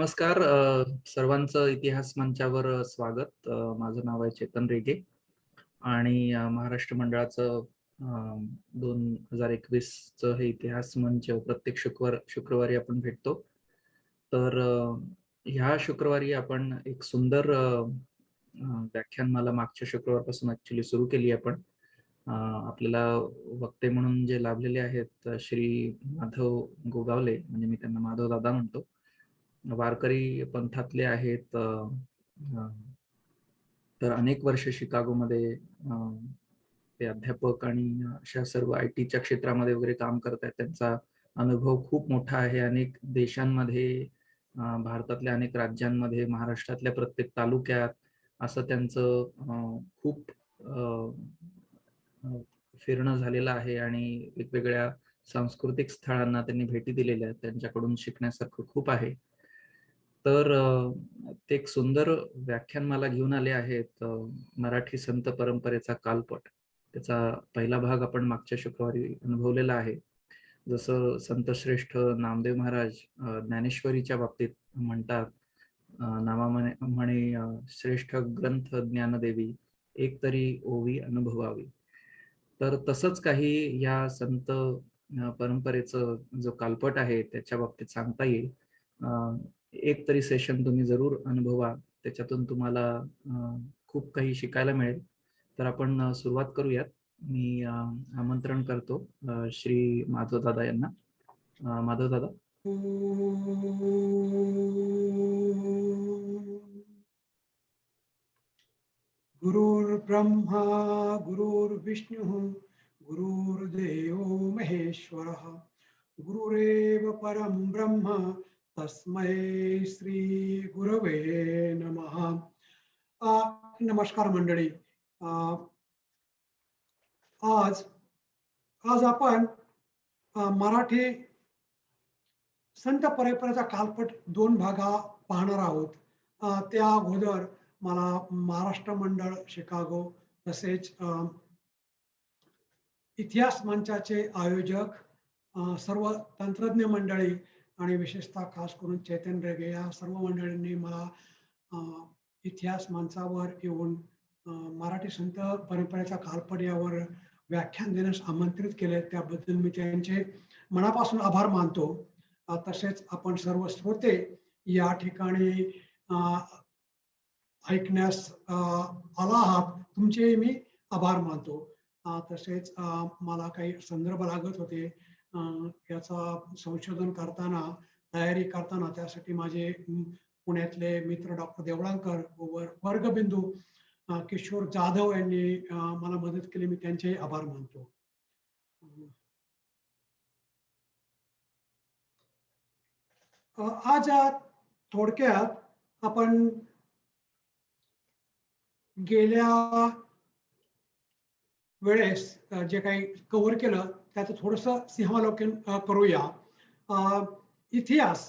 नमस्कार सर्वांचं इतिहास मंचावर स्वागत. माझं नाव आहे चेतन रेगे आणि महाराष्ट्र मंडळाचं 2021चं हे इतिहास मंच प्रत्येक शुक्रवारी आपण भेटतो. तर ह्या शुक्रवारी आपण एक सुंदर व्याख्यानमाला मागच्या शुक्रवारपासून ऍक्च्युली सुरू केली आपण. आपल्याला वक्ते म्हणून जे लाभलेले आहेत श्री माधव गोगावले, म्हणजे मी त्यांना माधव दादा म्हणतो, वारकरी पंथातले आहेत. तर अनेक वर्ष शिकागोमध्ये ते अध्यापक आणि अशा सर्व IT च्या क्षेत्रामध्ये वगैरे काम करत आहेत. त्यांचा अनुभव खूप मोठा आहे. अनेक देशांमध्ये, भारतातल्या अनेक राज्यांमध्ये, महाराष्ट्रातल्या प्रत्येक तालुक्यात असं त्यांचं खूप फिरणं झालेलं आहे आणि वेगवेगळ्या सांस्कृतिक स्थळांना त्यांनी भेटी दिलेल्या आहेत. त्यांच्याकडून शिकण्यासारखं खूप आहे. तर ते एक सुंदर व्याख्यानमाला घेऊन आले आहेत, मराठी संत परंपरेचा कालपट. त्याचा पहिला भाग आपण मागच्या शुक्रवारी अनुभवलेला आहे. जसं संतश्रेष्ठ नामदेव महाराज ज्ञानेश्वरीच्या बाबतीत म्हणतात, म्हणे श्रेष्ठ ग्रंथ ज्ञानदेवी, एक तरी ओवी अनुभवावी. तर तसंच काही या संत परंपरेचं जो कालपट आहे त्याच्या बाबतीत सांगता येईल. एक तरी सेशन तुम्ही जरूर अनुभवा, त्याच्यातून तुम्हाला खूप काही शिकायला मिळेल. तर आपण सुरुवात करूयात. मी आमंत्रण करतो श्री माधव दादा यांना. माधव दादा. गुरुर्ब्रह्मा गुरुर्विष्णुः गुरुर्देवो महेश्वरः, गुरुरेव परं ब्रह्म तस्मै श्री गुरवे नमः. नमस्कार मंडळी. आज आपण मराठी संत परंपरेचा कालपट 2 भागा पाहणार आहोत. त्या अगोदर मला महाराष्ट्र मंडळ शिकागो तसेच इतिहास मंचाचे आयोजक, सर्व तंत्रज्ञ मंडळी आणि विशेषतः खास करून चेतन रेगे या सर्व मंडळींनी मला इतिहास मंचावर येऊन मराठी संत परंपरेचा कालपट यावर व्याख्यान देण्यास आमंत्रित केले, त्याबद्दल मी त्यांचे मनापासून आभार मानतो. तसेच आपण सर्व श्रोते या ठिकाणी ऐकण्यास आला आहात, तुमचे मी आभार मानतो. तसेच मला काही संदर्भ लागत होते याचा संशोधन करताना, तयारी करताना, त्यासाठी माझे पुण्यातले मित्र डॉक्टर देवळांकर व वर्गबिंदू किशोर जाधव यांनी मला मदत केली, मी त्यांचे आभार मानतो. आज थोडक्यात आपण गेल्या वेळेस जे काही कव्हर केलं त्याचं थोडंसं सिंहावलोकन करूया. इतिहास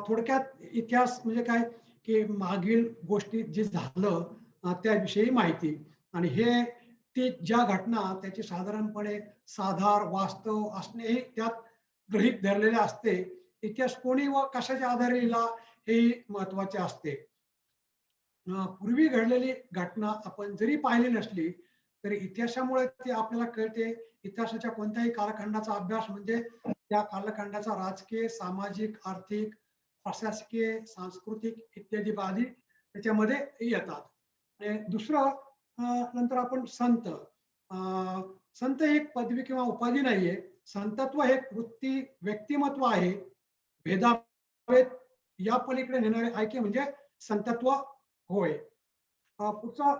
थोडक्यात, इतिहास म्हणजे काय की मागील गोष्टी जे झालं त्याविषयी माहिती, आणि हे ते ज्या घटना त्याची साधारणपणे साधार वास्तव असणेही त्यात गृहीत धरलेले असते. इतिहास कोणी व कशाच्या आधारे लिहिला हे महत्वाचे असते. पूर्वी घडलेली घटना आपण जरी पाहिली नसली तरी इतिहासामुळे ती आपल्याला कळते. इतिहासाच्या कोणत्याही कालखंडाचा अभ्यास म्हणजे त्या कालखंडाचा राजकीय, सामाजिक, आर्थिक, प्रशासकीय, सांस्कृतिक इत्यादी बाबी त्याच्यामध्ये येतात. आणि दुसरं, नंतर आपण संत. संत एक पदवी किंवा उपाधी नाहीये. संतत्व हे वृत्ती, व्यक्तिमत्व आहे. भेदाभेद या पलीकडे नेणारे ऐक्य म्हणजे संतत्व होय. पुढचा,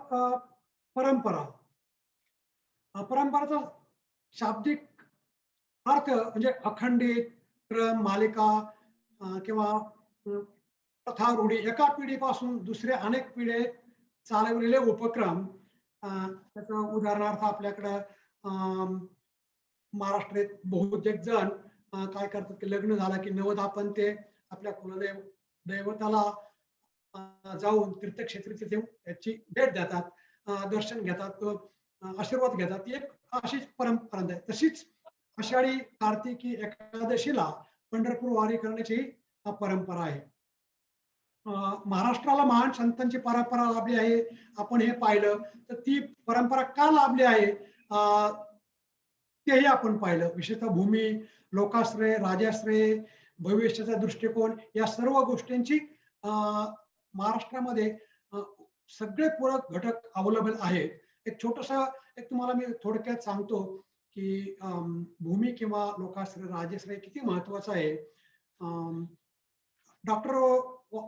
परंपरा. परंपराचा शाब्दिक अर्थ म्हणजे अखंडित क्रम, मालिका किंवा प्रथा, रूढी, एका पिढीपासून दुसऱ्या अनेक पिढी चालवलेले उपक्रम. त्याचं उदाहरणार्थ आपल्याकडं महाराष्ट्रात बहुतेक जण काय करतात की लग्न झालं की नवदापन ते आपल्या दैवताला जाऊन तीर्थक्षेत्री तिथे त्याची भेट देतात, दर्शन घेतात, आशीर्वाद घेतात. ती एक अशीच परंपरा आहे. तशीच आषाढी कार्तिकी एकादशीला पंढरपूर वारी करण्याची परंपरा आहे. महाराष्ट्राला महान संतांची परंपरा लाभली आहे, आपण हे पाहिलं. तर ती परंपरा का लाभली आहे तेही आपण पाहिलं. विशेषतः भूमी, लोकाश्रय, राजाश्रय, भविष्याचा दृष्टिकोन या सर्व गोष्टींची महाराष्ट्रामध्ये अ, सगळे पूरक घटक अवेलेबल आहेत. एक छोटंसं तुम्हाला मी थोडक्यात सांगतो, की भूमी किंवा लोकाश्रय, राजाश्रय किती महत्वाचं आहे. डॉक्टर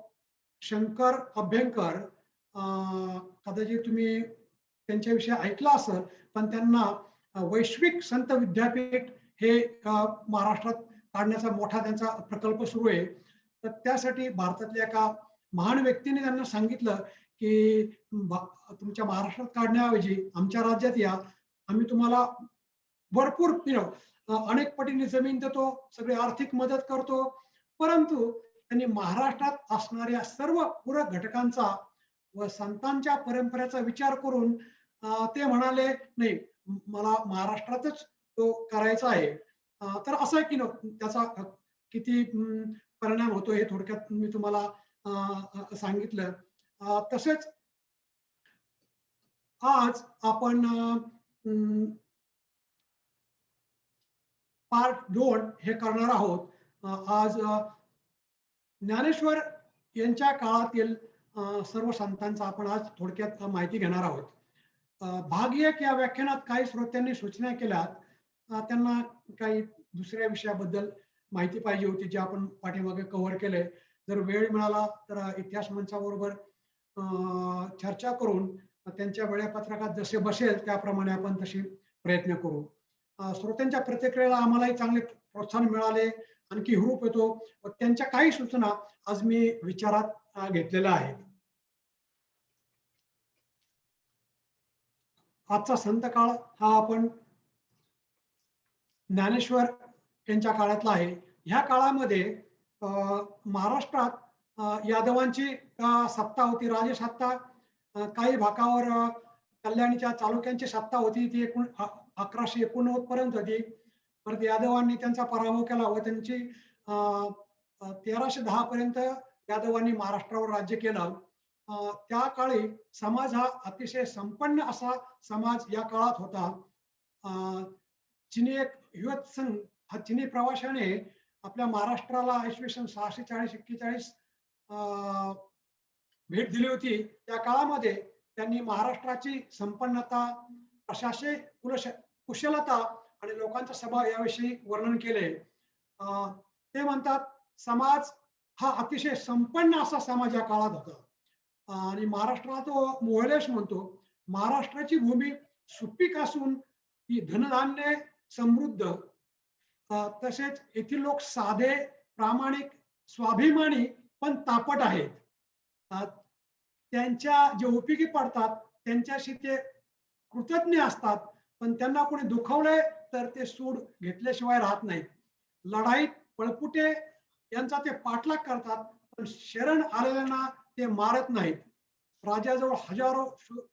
शंकर अभ्यंकर कदाचित तुम्ही त्यांच्याविषयी ऐकलं असेल, पण त्यांना वैश्विक संत विद्यापीठ हे महाराष्ट्रात काढण्याचा मोठा त्यांचा प्रकल्प सुरू आहे. तर त्यासाठी भारतातल्या एका महान व्यक्तीने त्यांना सांगितलं, की तुमच्या महाराष्ट्रात काढण्याऐवजी आमच्या राज्यात या, आम्ही तुम्हाला भरपूर अनेक पटीने जमीन देतो, सगळी आर्थिक मदत करतो. परंतु त्यांनी महाराष्ट्रात असणाऱ्या सर्व पूरक घटकांचा व संतांच्या परंपरेचा विचार करून ते म्हणाले, नाही मला महाराष्ट्रातच तो करायचा आहे. तर असं आहे की त्याचा किती परिणाम होतो हे थोडक्यात मी तुम्हाला सांगितलं. तसेच आज आपण पार्ट 2 हे करणार आहोत. आज ज्ञानेश्वर यांच्या काळातील सर्व संतांचा आपण आज थोडक्यात माहिती घेणार आहोत. भाग 1 या व्याख्यानात काही श्रोत्यांनी सूचना केल्यात. त्यांना काही दुसऱ्या विषयाबद्दल माहिती पाहिजे होती, जे आपण पाठीमागे कव्हर केले. जर वेळ मिळाला तर इतिहास मंचाबरोबर चर्चा करून त्यांच्या वेळापत्रकात जसे बसेल त्याप्रमाणे आपण तशी प्रयत्न करू. श्रोत्यांच्या प्रतिक्रियेला आम्हालाही चांगले प्रोत्साहन मिळाले, आणखी हुरूप येतो व त्यांच्या काही सूचना आज मी विचारात घेतलेल्या आहेत. आजचा संत काळ हा आपण ज्ञानेश्वर यांच्या काळातला आहे. ह्या काळामध्ये महाराष्ट्रात यादवांची सत्ता होती, राजसत्ता. काही भागावर कल्याणीच्या चालुक्यांची सत्ता होती, ती 1189 पर्यंत होती. परत यादवांनी त्यांचा पराभव केला व त्यांची 1310 पर्यंत यादवांनी महाराष्ट्रावर राज्य केलं. त्या काळी समाज हा अतिशय संपन्न असा समाज या काळात होता. चिनी एक युवत्संग हा चिनी प्रवाशाने आपल्या महाराष्ट्राला इसवी सन 640-41 भेट दिली होती. त्या काळामध्ये त्यांनी महाराष्ट्राची संपन्नता, प्रशासकीय कुशलता आणि लोकांचा स्वभाव याविषयी वर्णन केले. ते म्हणतात समाज हा अतिशय संपन्न असा समाज या काळात होता. आणि महाराष्ट्राला तो मोहलेश म्हणतो. महाराष्ट्राची भूमी सुपीक असून ती धनधान्य समृद्ध. तसेच येथील लोक साधे, प्रामाणिक, स्वाभिमानी पण तापट आहेत. त्यांच्या जे उपयोगी पडतात त्यांच्याशी ते कृतज्ञ असतात, पण त्यांना कोणी दुखवले तर ते सूड घेतल्याशिवाय राहत नाहीत. लढाईत पळपुटे यांचा ते पाठलाग करतात, पण शरण आलेल्यांना ते मारत नाहीत. राजाजवळ हजारो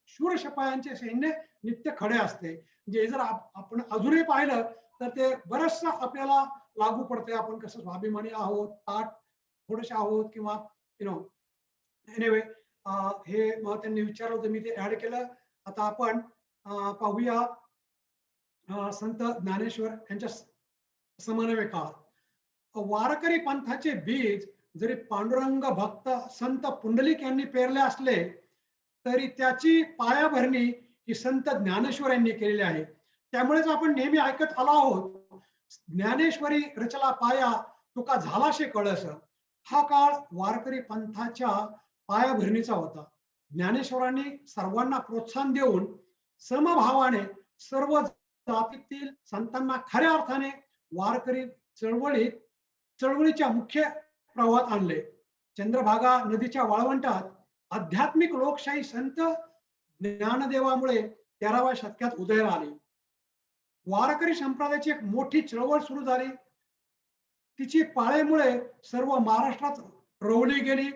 शूर शिपायांचे सैन्य नित्य खडे असते. जे जर आपण अजूनही पाहिलं तर ते बरचसं आपल्याला लागू पडते. आपण कसं स्वाभिमानी आहोत, ताट थोडेसे आहोत किंवा एनिवे हे त्यांनी विचारलं होतं, मी ते ऍड केलं. आता आपण पाहूया संत ज्ञानेश्वर यांच्या समन्वय काळ. वारकरी पंथाचे बीज जरी पांडुरंग भक्त संत पुंडलिक यांनी पेरले असले तरी त्याची पायाभरणी ही संत ज्ञानेश्वर यांनी केलेली आहे. त्यामुळेच आपण नेहमी ऐकत आलो आहोत, ज्ञानेश्वरी रचला पाया तुका झालाशे कळस. हा काळ वारकरी पंथाच्या पायाभरणीचा होता. ज्ञानेश्वरांनी सर्वांना प्रोत्साहन देऊन समभावाने सर्व जातीतील संतांना खऱ्या अर्थाने वारकरी चळवळीच्या मुख्य प्रवाहात आणले. चंद्रभागा नदीच्या वाळवंटात आध्यात्मिक लोकशाही संत ज्ञानदेवामुळे 13व्या शतकात उदयाला आली. वारकरी संप्रदायाची एक मोठी चळवळ सुरू झाली. तिची पाळेमुळे सर्व महाराष्ट्रात रोवली गेली.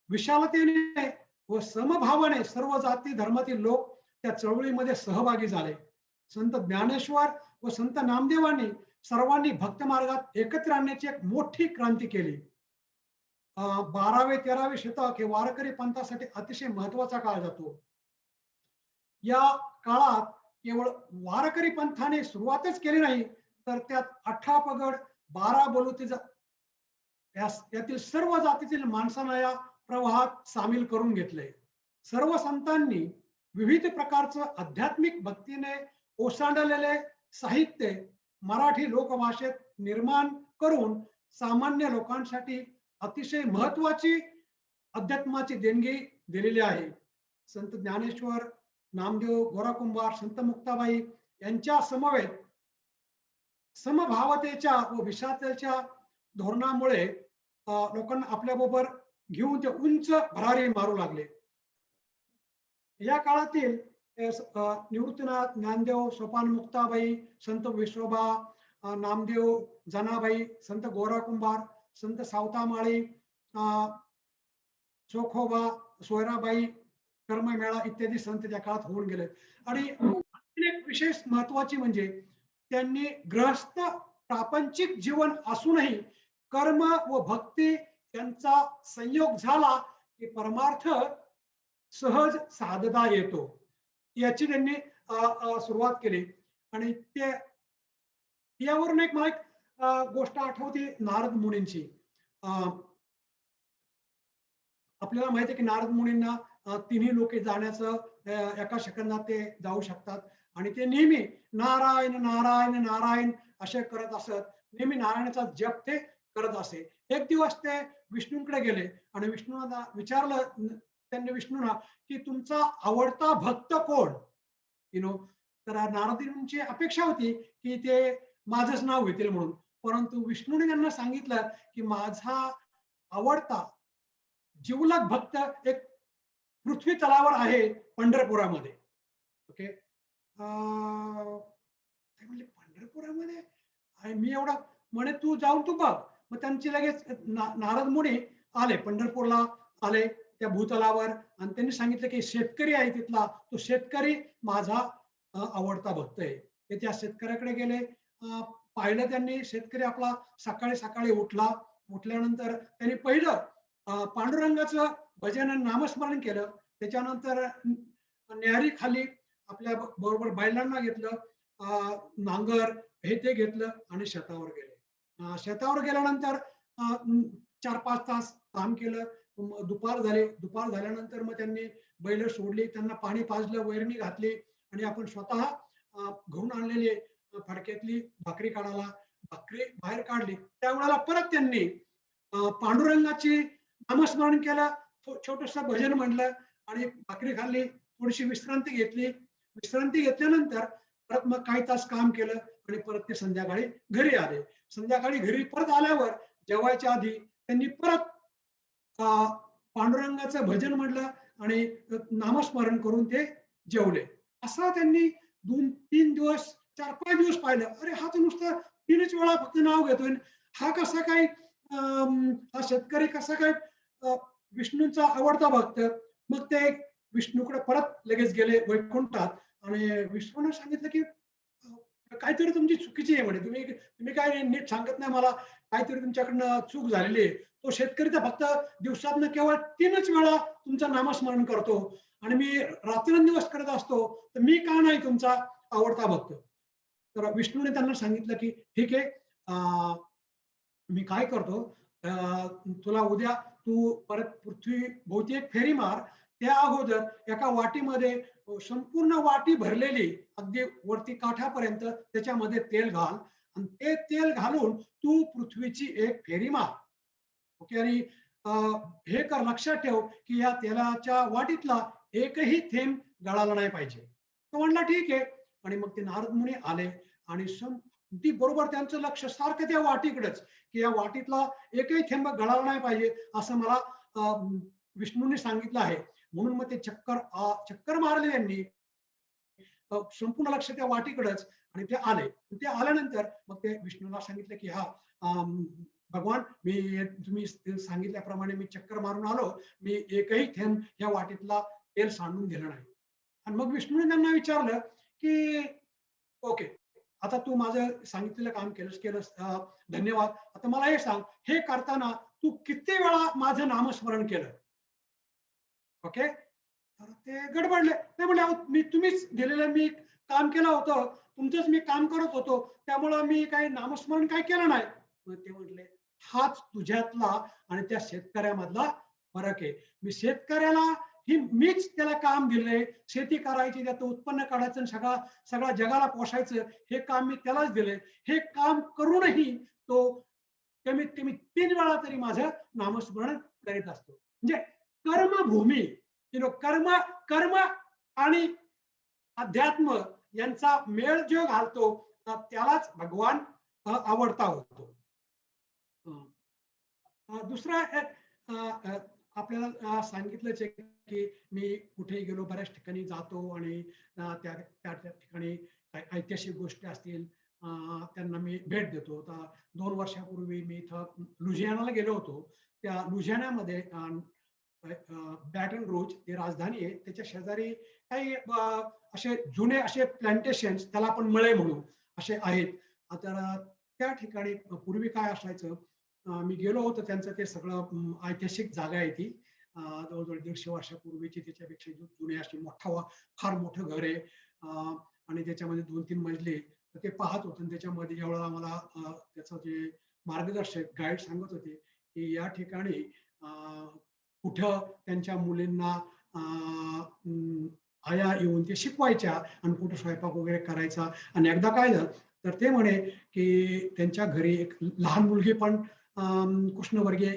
विशालतेने व समभावाने सर्व जाती धर्मातील लोक त्या चळवळीमध्ये सहभागी झाले. संत ज्ञानेश्वर व संत नामदेवांनी सर्वांनी भक्त मार्गात एकत्र आणण्याची एक मोठी क्रांती केली. 12वे-13वे शतक हे वारकरी पंथासाठी अतिशय महत्वाचा काळ जातो. या काळात केवळ वारकरी पंथाने सुरुवातच केली नाही, तर त्यात 18 पगड, 12 बलुते यातील सर्व जातीतील माणसांना या प्रवाहात सामील करून घेतले. सर्व संतांनी विविध प्रकारचं आध्यात्मिक भक्तीने ओसांडलेले साहित्य मराठी लोकभाषेत निर्माण करून सामान्य लोकांसाठी अतिशय महत्वाची अध्यात्माची देणगी दिलेली आहे. संत ज्ञानेश्वर, नामदेव, गोरा कुंभार, संत मुक्ताबाई यांच्या समवेत समभावतेच्या व विशालतेच्या धोरणामुळे लोकांना आपल्याबरोबर घेऊन ते उंच भरारी मारू लागले. या काळातील निवृत्तीनाथ, ज्ञानदेव, सोपान मुक्ताबाई, संत विश्वबा, नामदेव, जनाबाई, संत गोरा कुंभार, संत सावतामाळी, चोखोबा, सोयराबाई, कर्ममेळा इत्यादी संत त्या काळात होऊन गेले. आणि एक विशेष महत्वाची म्हणजे त्यांनी गृहस्थ प्रापंचिक जीवन असूनही कर्म व भक्ती यांचा संयोग झाला की परमार्थ सहज साधता येतो, याची त्यांनी सुरुवात केली. आणि ते यावरून एक मला एक गोष्ट आठवते नारद मुनींची. आपल्याला माहिती आहे की नारद मुनींना तिन्ही लोके जाण्याचं एका सेकंदात ते जाऊ शकतात आणि ते नेहमी नारायण नारायण नारायण असे करत असत. नेहमी नारायणाचा जप ते करत असे. एक दिवस ते विष्णूंकडे गेले आणि विष्णूंना विचारलं त्यांनी विष्णूंना की तुमचा आवडता भक्त कोण? तर नारदींची अपेक्षा होती की ते माझंच नाव घेतील म्हणून, परंतु विष्णूने त्यांना सांगितलं की माझा आवडता जिवलग भक्त एक पृथ्वी तलावर आहे पंढरपुरामध्ये. ओके. म्हणले पंढरपुरामध्ये मी एवढा म्हणे तू जाऊन तू बघ. मग त्यांची लगेच नारद मुनी आले, पंढरपूरला आले त्या भूतलावर आणि त्यांनी सांगितलं की शेतकरी आहे तिथला, तो शेतकरी माझा आवडता भक्त आहे. ते त्या शेतकऱ्याकडे गेले. पाहिलं त्यांनी, शेतकरी आपला सकाळी सकाळी उठल्यानंतर त्यांनी पहिलं पांडुरंगाचं भजन आणि नामस्मरण केलं. त्याच्यानंतर न्याहारी खाली आपल्या बरोबर बैलांना घेतलं, नांगर हे ते घेतलं आणि शेतावर गेले. शेतावर गेल्यानंतर 4-5 तास काम केलं. दुपार झाल्यानंतर मग त्यांनी बैल सोडली, त्यांना पाणी पाजलं, वैरणी घातली आणि आपण स्वतः घेऊन आणलेली फडक्यातली भाकरी भाकरी बाहेर काढली. त्यावेळेला परत त्यांनी पांडुरंगाची नामस्मरण केलं, छोटस भजन म्हणलं आणि भाकरी खाल्ली, थोडीशी विश्रांती घेतली. विश्रांती घेतल्यानंतर परत मग काही तास काम केलं आणि परत ते संध्याकाळी घरी आले. संध्याकाळी घरी परत आल्यावर जेवायच्या आधी त्यांनी परत पांडुरंगाचं भजन म्हणलं आणि नामस्मरण करून ते जेवले. असं त्यांनी 2-3 दिवस, 4-5 दिवस पाहिलं. अरे हा तर नुसतं 3च वेळा फक्त नाव घेतोय, हा कसा काय हा शेतकरी कसा काय विष्णूंचा आवडता भक्त. मग ते विष्णूकडे परत लगेच गेले वैकुंठात आणि विष्णूने सांगितलं की काहीतरी तुमची चुकीची आहे म्हणे, तुम्ही काय नीट सांगत नाही मला, काहीतरी तुमच्याकडनं चूक झालेली आहे. तो शेतकरी तर फक्त दिवसातनं केवळ 3च वेळा तुमचं नामस्मरण करतो आणि मी रात्रंदिवस करत असतो, तर मी का नाही तुमचा आवडता भक्त? तर विष्णूने त्यांना सांगितलं की ठीक आहे, मी काय करतो, तुला उद्या तू परत पृथ्वी भोवती एक फेरी मार. त्या अगोदर एका वाटीमध्ये संपूर्ण वाटी भरलेली अगदी वरती काठापर्यंत त्याच्यामध्ये तेल घाल आणि ते तेल घालून तू पृथ्वीची एक फेरी मार. ओके. आणि हे कर, लक्षात ठेव की या तेलाच्या वाटीतला एकही थेंब गळाला नाही पाहिजे. तो म्हणला ठीक आहे. आणि मग ते नारद मुनी आले आणि ती बरोबर त्यांचं लक्ष सारखं त्या वाटीकडेच की या वाटीतला एकही थेंब गळाला नाही पाहिजे असं मला विष्णूने सांगितलं आहे. म्हणून मग ते चक्कर मारले त्यांनी, संपूर्ण लक्ष त्या वाटीकडेच. आणि ते आले. ते आल्यानंतर मग ते विष्णूला सांगितलं की हा भगवान, तुम्ही सांगितल्याप्रमाणे मी चक्कर मारून आलो, मी एकही थेंब या वाटीतला तेल सांडून दिलं नाही. आणि मग विष्णूने त्यांना विचारलं की ओके, आता तू माझं सांगितलेलं काम केलंस, धन्यवाद. आता मला हे सांग, हे करताना तू किती वेळा माझं नामस्मरण केलं. ओके. तर ते गडबडले. ते म्हणले, "अहो, तुम्हीच दिलेलं मी काम केलं होतं. तुमचंच मी काम करत होतो. त्यामुळं मी काही नामस्मरण काही केलं नाही." मग ते म्हटले, "हाच तुझ्यातला आणि त्या शेतकऱ्यामधला फरक आहे. मी शेतकऱ्याला मीच त्याला काम दिलंय. शेती करायची, त्याचं उत्पन्न काढायचं आणि सगळ्या जगाला पोषायचं हे काम मी त्यालाच दिलंय. हे काम करूनही तो कमीत कमी 3 वेळा तरी माझं नामस्मरण करीत असतो." म्हणजे कर्मभूमी, कर्म कर्म आणि अध्यात्म यांचा मेळ जो घालतो त्यालाच भगवान आवडता होतो. दुसरा एक आपल्याला सांगितलंच आहे की मी कुठेही गेलो, बऱ्याच ठिकाणी जातो आणि त्या त्या त्या ठिकाणी काही ऐतिहासिक गोष्टी असतील त्यांना मी भेट देतो. आता 2 वर्षापूर्वी मी इथं लुझियानाला गेलो होतो. त्या लुझियानामध्ये बॅटन रूज ही राजधानी आहे, त्याच्या शेजारी काही असे जुने असे प्लांटेशन्स, त्याला आपण मळे म्हणू, असे आहेत. आता त्या ठिकाणी पूर्वी काय असायचं, मी गेलो होतो, त्यांचं ते सगळं ऐतिहासिक जागा आहे ती, जवळजवळ 150 वर्षापूर्वीची, त्याच्यापेक्षा जुने अशी फार मोठं घर आहे आणि त्याच्यामध्ये 2-3 मजले. तर ते पाहत होतो आणि त्याच्यामध्ये ज्यावेळेला आम्हाला त्याचं जे मार्गदर्शक गाईड सांगत होते की या ठिकाणी कुठं त्यांच्या मुलींना आया येऊन ते शिकवायच्या आणि कुठं स्वयंपाक वगैरे करायचा. आणि एकदा काय झालं तर ते म्हणे की त्यांच्या घरी एक लहान मुलगी पण कृष्णवर्गीय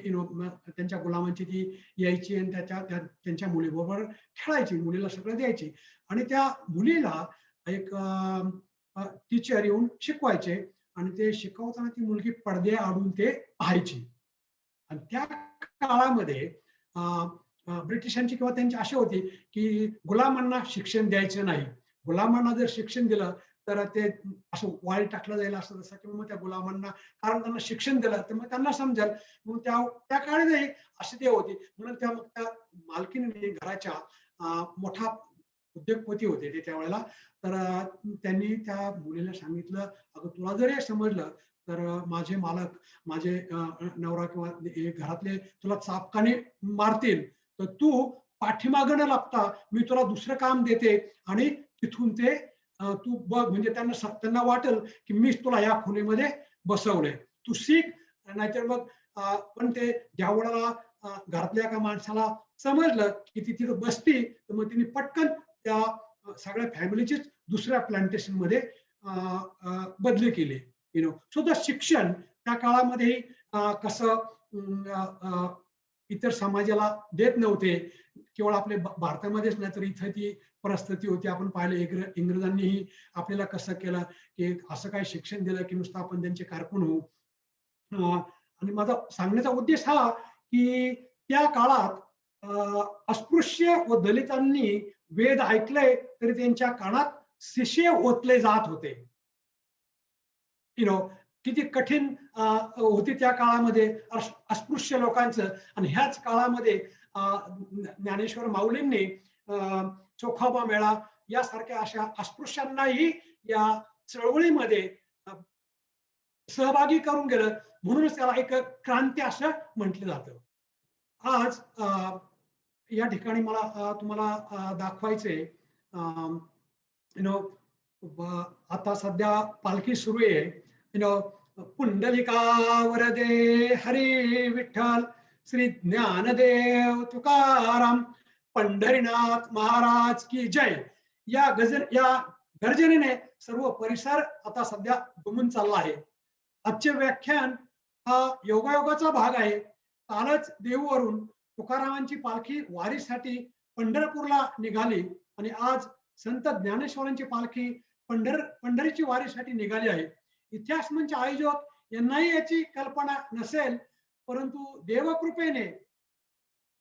त्यांच्या गुलामांची ती यायची आणि त्यांच्या मुलीबरोबर खेळायची, मुलीला सगळं द्यायची आणि त्या मुलीला एक टीचर येऊन शिकवायचे आणि ते शिकवताना ती मुलगी पडदे आडून ते पाहायची. आणि त्या काळामध्ये ब्रिटिशांची किंवा त्यांची अशी होती की गुलामांना शिक्षण द्यायचं नाही. गुलामांना जर शिक्षण दिलं तर ते असं वाळी टाकलं जाईल असं, जसं की मग त्या गुलामांना, कारण त्यांना शिक्षण दिलं तर मग त्यांना समजेल. मग त्या काळी अशी ते होती. म्हणून त्या मालकीने घराच्या मोठा उद्योगपती होते ते त्यावेळेला. तर त्यांनी त्या मुलीला सांगितलं, अगं तुला जर हे समजलं तर माझे मालक, माझे नवरा किंवा घरातले तुला चापकाने मारतील, तर तू पाठीमागं न लागता मी तुला दुसरं काम देते आणि तिथून ते तू बघ, म्हणजे त्यांना वाटेल की मीच तुला या खोलीमध्ये बसवलंय, तू शिक. नाहीतर मग पण ते ज्या वेळेला घरातल्या एका माणसाला समजलं की ती तिथं बसती, तर मग तिने पटकन त्या सगळ्या फॅमिलीचीच दुसऱ्या प्लांटेशन मध्ये बदली केली. सो द शिक्षण त्या काळामध्ये कसं इतर समाजाला देत नव्हते. केवळ आपल्या भारतामध्येच नाही तर इथं ती परिस्थिती होती. आपण पाहिलं इंग्रजांनीही आपल्याला कसं केलं की असं काही शिक्षण दिलं की नुसतं आपण त्यांचे कारकून होऊ. आणि माझा सांगण्याचा उद्देश हा की त्या काळात अस्पृश्य व दलितांनी वेद ऐकले तरी त्यांच्या कानात शिशे ओतले जात होते. किती कठीण होती त्या काळामध्ये अस्पृश्य लोकांचं. आणि ह्याच काळामध्ये ज्ञानेश्वर माऊलींनी चोखाबा मेळा यासारख्या अशा अस्पृश्यांनाही या चळवळीमध्ये सहभागी करून गेलं, म्हणूनच त्याला एक क्रांती असं म्हटलं जातं. आज या ठिकाणी मला तुम्हाला दाखवायचंय, आता सध्या पालखी सुरू आहे. पुंडलिका वरदे हरी विठ्ठल, श्री ज्ञानदेव तुकाराम, पंढरीनाथ महाराज की जय. या गर्जनेने सर्व परिसर आता सध्या घुमून चालला आहे. आजचे व्याख्यान हा योगायोगाचा भाग आहे. कालच देहूवरून तुकारामांची पालखी वारीसाठी पंढरपूरला निघाली आणि आज संत ज्ञानेश्वरांची पालखी पंढरीची वारीसाठी निघाली आहे. इतिहास मंच आयोजक यांनाही याची कल्पना नसेल, परंतु देवकृपेने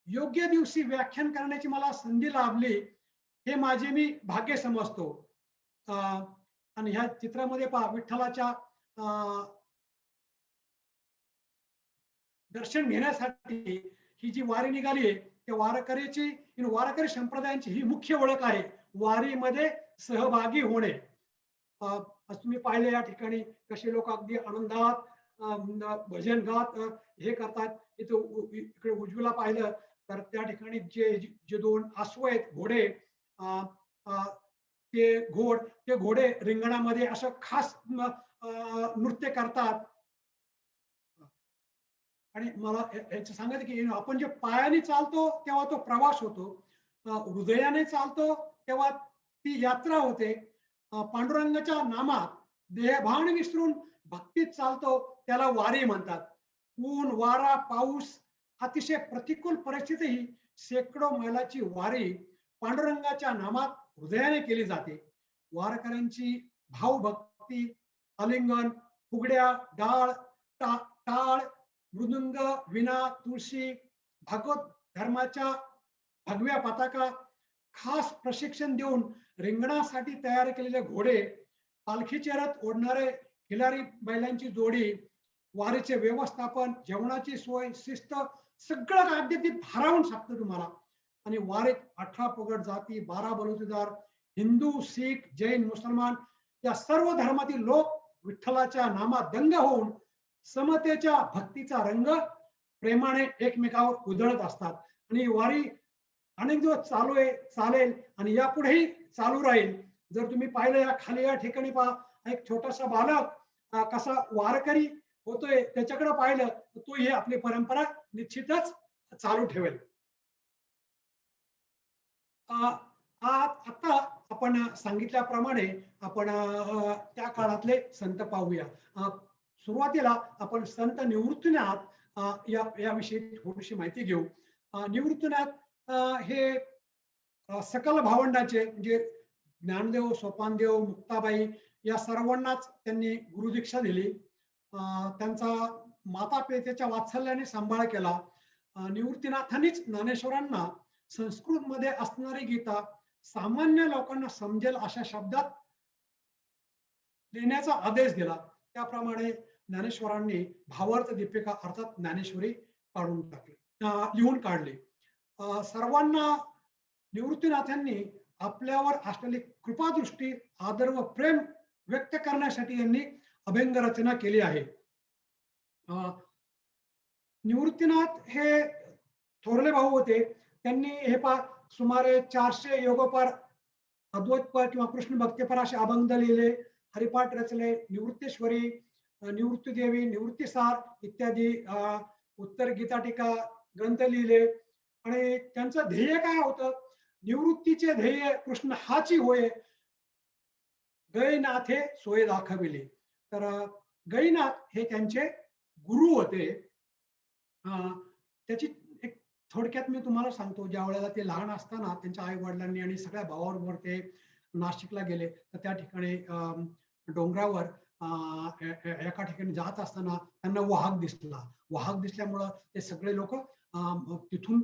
योग्य दिवशी व्याख्यान करण्याची मला संधी लाभली, हे माझे मी भाग्य समजतो. आणि ह्या चित्रामध्ये पहा, विठ्ठलाच्या दर्शन घेण्यासाठी ही जी वारी निघाली आहे, त्या वारकरी संप्रदायांची ही मुख्य ओळख आहे, वारीमध्ये सहभागी होणे. आज तुम्ही पाहिले या ठिकाणी कसे लोक अगदी आनंदात भजन गात हे करतात. इकडे उजवीला पाहिलं तर त्या ठिकाणी जे दोन अश्व आहेत, घोडे, अ, अ, ते घोडे रिंगणामध्ये असं खास नृत्य करतात. आणि मला याचं सांगायचं की आपण जे पायाने चालतो तेव्हा तो प्रवास होतो, हृदयाने चालतो तेव्हा ती यात्रा होते. पांडुरंगाच्या नामात देहभान विसरून भक्तीत चालतो त्याला वारी म्हणतात. ऊन, वारा, पाऊस, अतिशय प्रतिकूल परिस्थितीही शेकडो मैलाची वारी पांडुरंगाच्या नामात हृदयाने केली जाते. वारकऱ्यांची भावभक्ती, आलिंगन, फुगड्या, डाळ, टाळ, मृदुंग, विणा, तुळशी, भागवत धर्माच्या भगव्या पताका, खास प्रशिक्षण देऊन रिंगणासाठी तयार केलेले घोडे, पालखीचे रथ ओढणारे खिलारी बैलांची जोडी, वारीचे व्यवस्थापन, जेवणाची सोय, शिस्त, सगळं काय अगदी भारावून सांगतं तुम्हाला. आणि वारीत 18 पगड जाती, 12 बलुतेदार, हिंदू, शीख, जैन, मुसलमान या सर्व धर्मातील लोक विठ्ठलाच्या नामात दंग होऊन समतेच्या भक्तीचा रंग प्रेमाने एकमेकावर उधळत असतात. आणि ही वारी अनेक दिवस चालू आहे, चालेल आणि यापुढेही चालू राहील. जर तुम्ही पाहिलं या खाली या ठिकाणी पहा एक छोटासा बालक कसा वारकरी होतोय त्याच्याकडे पाहिलं तर तो ही आपली परंपरा निश्चितच चालू ठेवेल. आता आपण सांगितल्याप्रमाणे आपण त्या काळातले संत पाहूया. सुरुवातीला आपण संत निवृत्तीनाथ याविषयी थोडीशी माहिती घेऊ. निवृत्तीनाथ हे सकल भावंडाचे म्हणजे ज्ञानदेव, सोपानदेव, मुक्ताबाई या सर्वांनाच त्यांनी गुरुदीक्षा दिली. त्यांचा माता पितेच्या वात्सल्याने सांभाळ केला. निवृत्तीनाथांनीच ज्ञानेश्वरांना संस्कृत मध्ये असणारी गीता सामान्य लोकांना समजेल अशा शब्दात लिहिण्याचा आदेश दिला. त्याप्रमाणे ज्ञानेश्वरांनी भावार्थ दीपिका अर्थात ज्ञानेश्वरी काढून टाकली, लिहून काढली. सर्वांना निवृत्तीनाथांनी आपल्यावर असलेली कृपादृष्टी, आदर व प्रेम व्यक्त करण्यासाठी यांनी अभंग रचना केली आहे. निवृत्तीनाथ हे थोरले भाऊ होते. त्यांनी हे सुमारे 400 योगपार, अद्वैतपर किंवा कृष्ण भक्तीपर असे अभंग लिहिले, हरिपाठ रचले, निवृत्तेश्वरी, निवृत्ती देवी, निवृत्तीसार इत्यादी उत्तर गीता टीका ग्रंथ लिहिले. आणि त्यांचं ध्येय काय होतं? निवृत्तीचे ध्येय कृष्ण हाची होय, गैनाथे सोय दाखविले. तर गैनाथ हे त्यांचे गुरु होते. त्याची एक थोडक्यात मी तुम्हाला सांगतो. ज्या वेळेला ते लहान असताना त्यांच्या आई वडिलांनी आणि सगळ्या भावाबरोबर ते नाशिकला गेले तर त्या ठिकाणी डोंगरावर एका ठिकाणी जात असताना त्यांना वाहक दिसला. वाहक दिसल्यामुळं ते सगळे लोक तिथून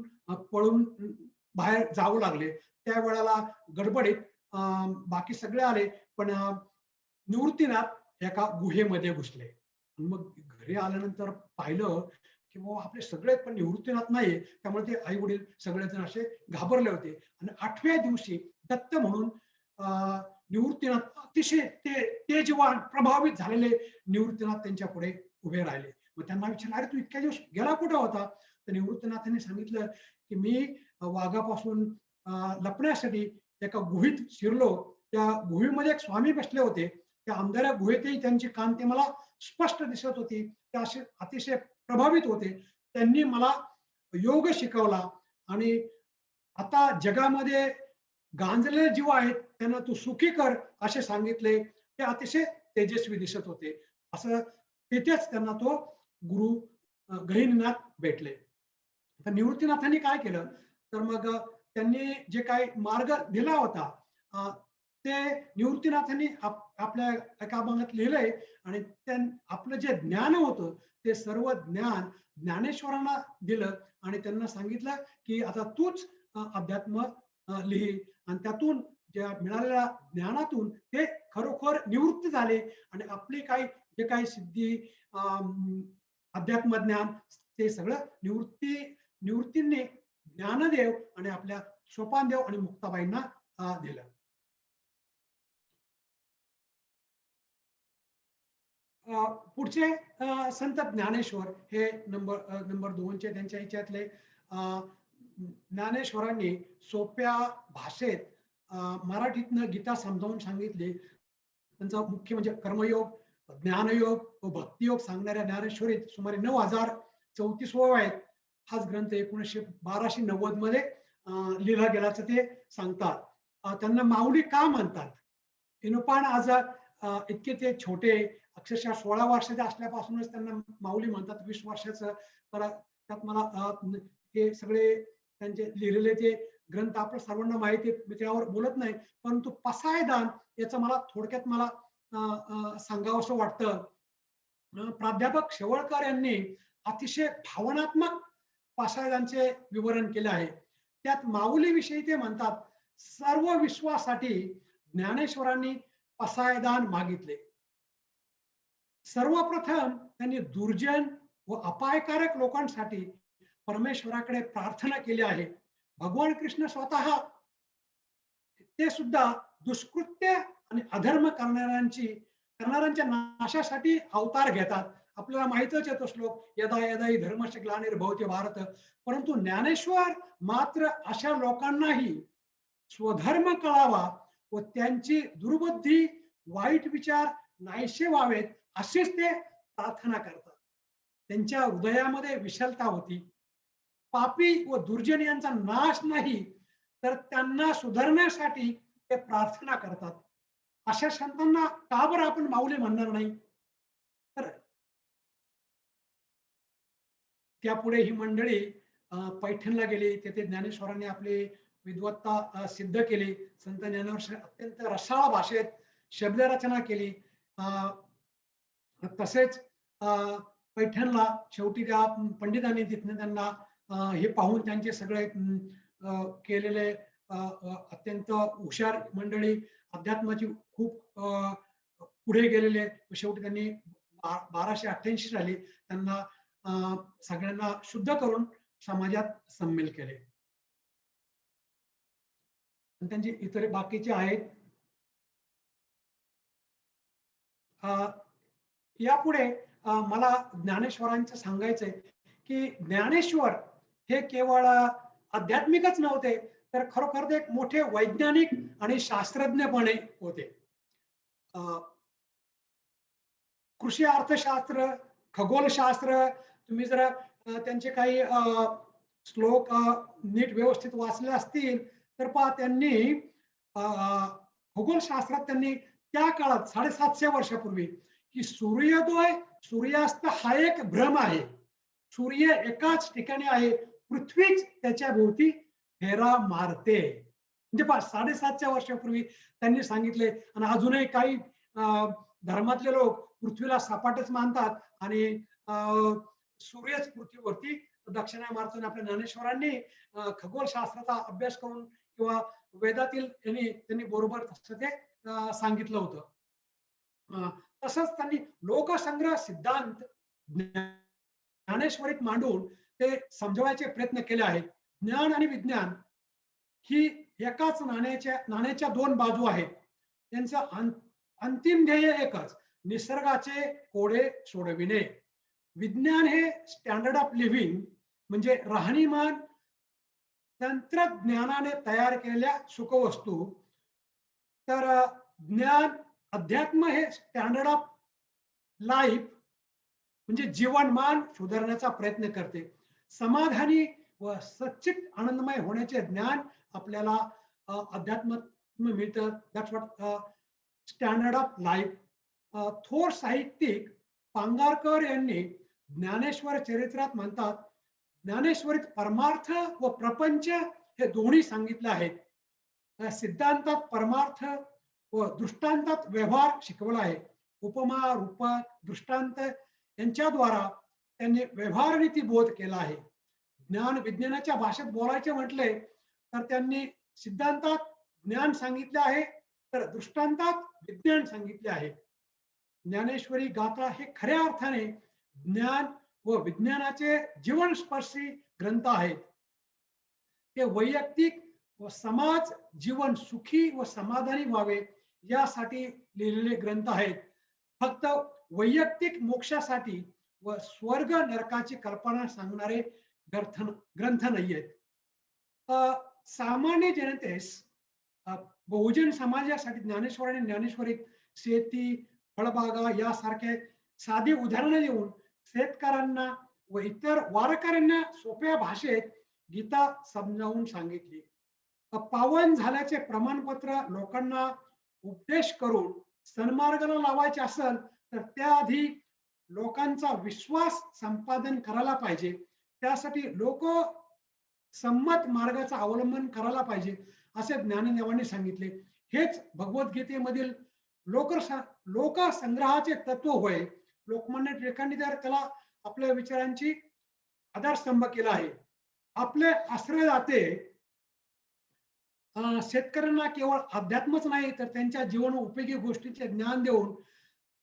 पळून बाहेर जाऊ लागले. त्यावेळेला गडबडीत बाकी सगळे आले, पण निवृत्तीनाथ एका गुहेमध्ये घुसले. मग घरी आल्यानंतर पाहिलं की बाबा आपले सगळे, पण निवृत्तीनाथ नाही. त्यामुळे ते आई वडील सगळेजण असे घाबरले होते. आणि 8व्या दिवशी दत्त म्हणून निवृत्तीनाथ अतिशय तेजवान प्रभावित झालेले निवृत्तीनाथ त्यांच्या पुढे उभे राहिले. मग त्यांना विचारलं, अरे तू इतक्या दिवस गेला कुठं होता? तर निवृत्तीनाथांनी सांगितलं की मी वाघापासून लपण्यासाठी एका गुहेत शिरलो. त्या गुहेमध्ये एक स्वामी बसले होते. त्या अंधाऱ्या गुहेतही त्यांची कांती मला स्पष्ट दिसत होती. ते असे अतिशय प्रभावित होते. त्यांनी मला योग शिकवला आणि आता जगामध्ये गांजलेले जीव आहेत त्यांना तू सुखी कर असे सांगितले. ते अतिशय तेजस्वी दिसत होते. असं तिथेच त्यांना तो गुरु गहिनीनाथ भेटले. तर निवृत्तीनाथांनी काय केलं, तर मग त्यांनी जे काही मार्ग दिला होता ते निवृत्तीनाथांनी आपल्या एका अभंगात लिहिलंय. आणि आपलं जे ज्ञान होतं ते सर्व ज्ञान ज्ञानेश्वरांना दिलं आणि त्यांना सांगितलं की आता तूच अध्यात्म लिही. आणि त्यातून ज्या मिळालेल्या ज्ञानातून ते खरोखर निवृत्त झाले आणि आपली काही जे काही सिद्धी, अध्यात्म ज्ञान ते सगळं निवृत्तींनी ज्ञानदेव आणि आपल्या सोपानदेव आणि मुक्ताबाईंना दिलं. पुढचे संत ज्ञानेश्वर हे नंबर 2चे त्यांच्या ह्याच्यातले. ज्ञानेश्वरांनी सोप्या भाषेत मराठीतनं गीता समजावून सांगितली. त्यांचा मुख्य म्हणजे कर्मयोग, ज्ञानयोग व भक्तियोग सांगणाऱ्या ज्ञानेश्वरीत सुमारे 9034 ओळ आहेत. हाच ग्रंथ 1290 मध्ये लिहिला गेल्याचं ते सांगतात. त्यांना माऊली का म्हणतात? विनोपान आज इतके ते छोटे, अक्षरशः 16 वर्षाचे असल्यापासूनच त्यांना माऊली म्हणतात. 20 वर्षाचं. तर त्यात मला हे सगळे त्यांचे लिहिलेले ते ग्रंथ आपल्या सर्वांना माहिती आहे, मी त्यावर बोलत नाही. परंतु पसायदान याचं मला थोडक्यात सांगावंसं वाटतं. प्राध्यापक शेवळकर यांनी अतिशय भावनात्मक पसायदानचे विवरण केले आहे. त्यात माऊलीविषयी ते म्हणतात, सर्व विश्वासाठी ज्ञानेश्वरांनी पसायदान मागितले. सर्वप्रथम त्यांनी दुर्जन व अपायकारक लोकांसाठी परमेश्वराकडे प्रार्थना केली आहे. भगवान कृष्ण स्वतः ते सुद्धा दुष्कृत्य आणि अधर्म करणाऱ्यांच्या नाशासाठी अवतार घेतात. आपल्याला माहितच आहे तो श्लोक, यदा यदा हि धर्मस्य ग्लानिर्भवति भारत. परंतु ज्ञानेश्वर मात्र अशा लोकांनाही स्वधर्म कळावा व त्यांची दुर्बुद्धी, वाईट विचार नाहीसे व्हावेत अशीच ते प्रार्थना करतात. त्यांच्या हृदयामध्ये विशालता होती. पापी व दुर्जन यांचा नाश नाही, तर त्यांना सुधारण्यासाठी ते प्रार्थना करतात. अशा संतांना का बरं आपण माऊली म्हणणार नाही? तर त्यापुढे ही मंडळी पैठणला गेली. तेथे ज्ञानेश्वरांनी आपली विद्वत्ता सिद्ध केली. संत ज्ञानेश्वर अत्यंत रसाळ भाषेत शब्दरचना केली. तसेच पैठणला शेवटी त्या पंडितांनी तिथनं त्यांना हे पाहून त्यांचे सगळे केलेले अत्यंत हुशार मंडळी, अध्यात्माची खूप पुढे गेलेले, शेवटी त्यांनी 1288 साली त्यांना सगळ्यांना शुद्ध करून समाजात सामील केले. त्यांची इतर बाकीचे आहेत. यापुढे मला ज्ञानेश्वरांचं सांगायचंय की ज्ञानेश्वर हे केवळ आध्यात्मिकच नव्हते, तर खरोखर ते एक मोठे वैज्ञानिक आणि शास्त्रज्ञ पण होते. कृषी अर्थशास्त्र, खगोलशास्त्र, तुम्ही जर त्यांचे काही श्लोक नीट व्यवस्थित वाचले असतील तर पहा, त्यांनी खगोलशास्त्रात त्यांनी त्या काळात 750 वर्षापूर्वी की सूर्यास्त हा एक भ्रम आहे. सूर्य एकाच ठिकाणी आहे, पृथ्वीच त्याच्या भोवती फेरा मारते. म्हणजे 750 वर्षापूर्वी त्यांनी सांगितले. आणि अजूनही काही धर्मातले लोक पृथ्वीला सपाटच मानतात आणि सूर्यच पृथ्वीवरती दक्षिणा मारतो. आपल्या ज्ञानेश्वरांनी खगोलशास्त्राचा अभ्यास करून किंवा वेदातील त्यांनी बरोबर तसं ते सांगितलं होतं. तसंच त्यांनी लोकसंग्रह सिद्धांत ज्ञानेश्वरीत मांडून ते समजवायचे प्रयत्न केले आहेत. ज्ञान आणि विज्ञान ही एकाच नाण्याच्या दोन बाजू आहेत. त्यांचं अंतिम ध्येय एकच, निसर्गाचे कोडे सोडविणे. विज्ञान हे स्टँडर्ड ऑफ लिव्हिंग म्हणजे राहणीमान, तंत्रज्ञानाने तयार केलेल्या सुखवस्तू. तर ज्ञान अध्यात्म हे स्टँडर्ड ऑफ लाईफ म्हणजे जीवनमान सुधारण्याचा प्रयत्न करते. समाधानी व सच्चित आनंदमय होण्याचे ज्ञान आपल्याला अध्यात्म मिळतं. That's what standard of life. थोर साहित्यिक पांगारकर यांनी ज्ञानेश्वर चरित्रात म्हणतात, ज्ञानेश्वरीत परमार्थ व प्रपंच हे दोन्ही सांगितले आहेत. सिद्धांतात परमार्थ व दृष्टांतात व्यवहार शिकवला आहे. उपमा, रूपक, दृष्टांत यांच्याद्वारा त्यांनी व्यवहार नीती बोध केला आहे. ज्ञान विज्ञानाच्या भाषेत बोलायचे म्हटले तर त्यांनी सिद्धांतात ज्ञान सांगितले आहे, तर दृष्टांतात विज्ञान सांगितले आहे. ज्ञानेश्वरी गाथा हे खऱ्या अर्थाने ज्ञान व विज्ञानाचे जीवनस्पर्शी ग्रंथ आहेत. ते वैयक्तिक व समाज जीवन सुखी व समाधानी व्हावे यासाठी लिहिलेले ग्रंथ आहेत. फक्त वैयक्तिक मोक्षासाठी व स्वर्ग नरकाची कल्पना सांगणारे ग्रंथ नाहीयेत. सामान्य जनतेस बहुजन समाजासाठी ज्ञानेश्वर आणि ज्ञानेश्वरीत शेती, फळबागा यासारखे साधी उदाहरणं देऊन शेतकऱ्यांना व इतर वारकऱ्यांना सोप्या भाषेत गीता समजावून सांगितली. पावन झाल्याचे प्रमाणपत्र लोकांना उपदेश करून सन्मार्गाला लावायचे असेल तर त्याआधी लोकांचा विश्वास संपादन करायला पाहिजे. त्यासाठी लोक संमत मार्गाचा अवलंबन करायला पाहिजे असे ज्ञानदेवांनी सांगितले. हेच भगवद्गीतेमधील लोकसंग्रहाचे तत्व होय. लोकमान्य टिळकांनी तर त्याला आपल्या विचारांची आधारस्तंभ केला आहे. आपले आश्रयदाते शेतकऱ्यांना केवळ अध्यात्मच नाही तर त्यांच्या जीवन उपयोगी गोष्टींचे ज्ञान देऊन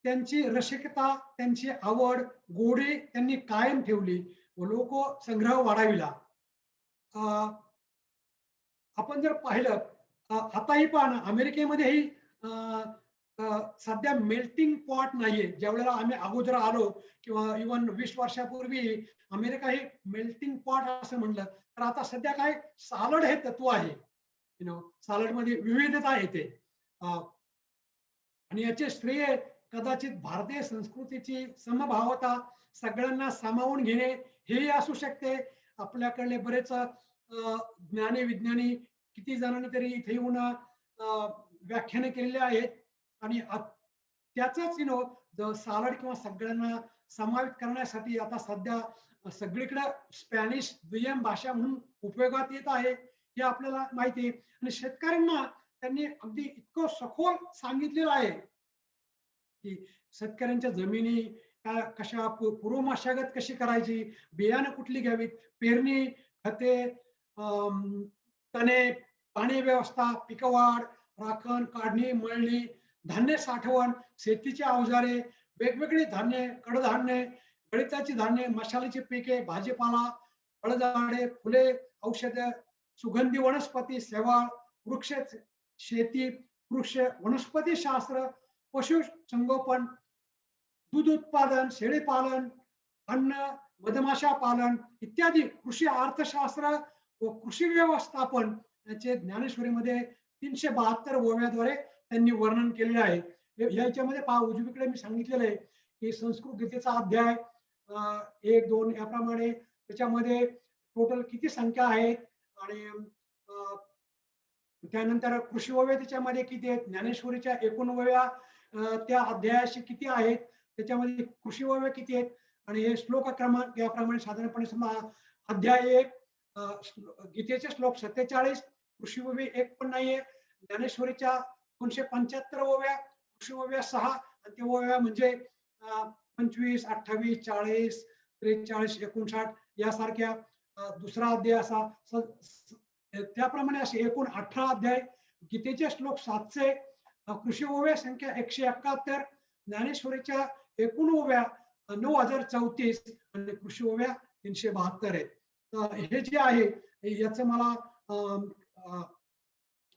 त्यांची रसिकता, त्यांची आवड, गोडी त्यांनी कायम ठेवली व लोकसंग्रह वाढविला. आपण जर पाहिलं आताही पण अमेरिकेमध्येही सध्या मेल्टिंग पॉट नाहीये. ज्यावेळेला आम्ही अगोदर आलो किंवा इव्हन 20 वर्षापूर्वी अमेरिका हे मेल्टिंग पॉट असं म्हणलं तर आता सध्या काय सालड हे तत्व आहे. सालड मध्ये विविधता येते आणि याचे श्रेय कदाचित भारतीय संस्कृतीची समभावता, सगळ्यांना सामावून घेणे हेही असू शकते. आपल्याकडले बरेच ज्ञानी विज्ञानी किती जणांनी तरी इथे येऊन व्याख्याने केलेले आहेत आणि त्याच सालड किंवा सगळ्यांना समावित करण्यासाठी आता सध्या सगळीकडे स्पॅनिश दुय्यम भाषा म्हणून उपयोगात येत आहे हे आपल्याला माहिती आहे. आणि शेतकऱ्यांना त्यांनी अगदी इतकं सखोल सांगितलेलं आहे की शेतकऱ्यांच्या जमिनी कशा पूर्व मशागत कशी करायची, बियाणं कुठली घ्यावीत, पेरणी, खते, तणे, पाणी व्यवस्था, पिकवाढ, राखण, काढणी, मळणी, धान्य साठवण, शेतीची अवजारे, वेगवेगळी धान्य, कडधान्य, गळीताची धान्य, मशालीची पिके, भाजीपाला, फळझाडे, फुले, औषधे, सुगंधी वनस्पती, शेवाळ, वृक्ष शेती, वृक्ष वनस्पती शास्त्र, पशु संगोपन, दूध उत्पादन, शेळीपालन, अन्न, मधमाशा पालन इत्यादी कृषी अर्थशास्त्र व कृषी व्यवस्थापन याचे ज्ञानेश्वरीमध्ये 372 ओव्याद्वारे त्यांनी वर्णन केलेले आहे. याच्यामध्ये पहा उजवीकडे मी सांगितलेलं आहे की संस्कृत गीतेचा अध्याय 1, 2 याप्रमाणे त्याच्यामध्ये टोटल किती संख्या आहेत आणि त्यानंतर कृषी ओव्या त्याच्यामध्ये किती आहेत, ज्ञानेश्वरीच्या एकूण ओव्या त्या अध्यायाशी किती आहेत, त्याच्यामध्ये कृषी ओव्या किती आहेत आणि हे श्लोक क्रमांक याप्रमाणे साधारणपणे समजा अध्याय 1 गीतेचे श्लोक 47, कृषी ओवी 1 पण नाहीये. ज्ञानेश्वरीच्या 275 ओव्या, कृषी ओव्या 6 आणि ते ओव्या म्हणजे 25, 28, 40, 43, 59 यासारख्या. दुसरा अध्याय असा त्याप्रमाणे असे एकूण 18 अध्याय. गीतेचे श्लोक 700, कृषी ओव्या संख्या 171, ज्ञानेश्वरीच्या एकूण ओव्या 9034 आणि कृषी ओव्या 372 आहेत. हे जे आहे याचं मला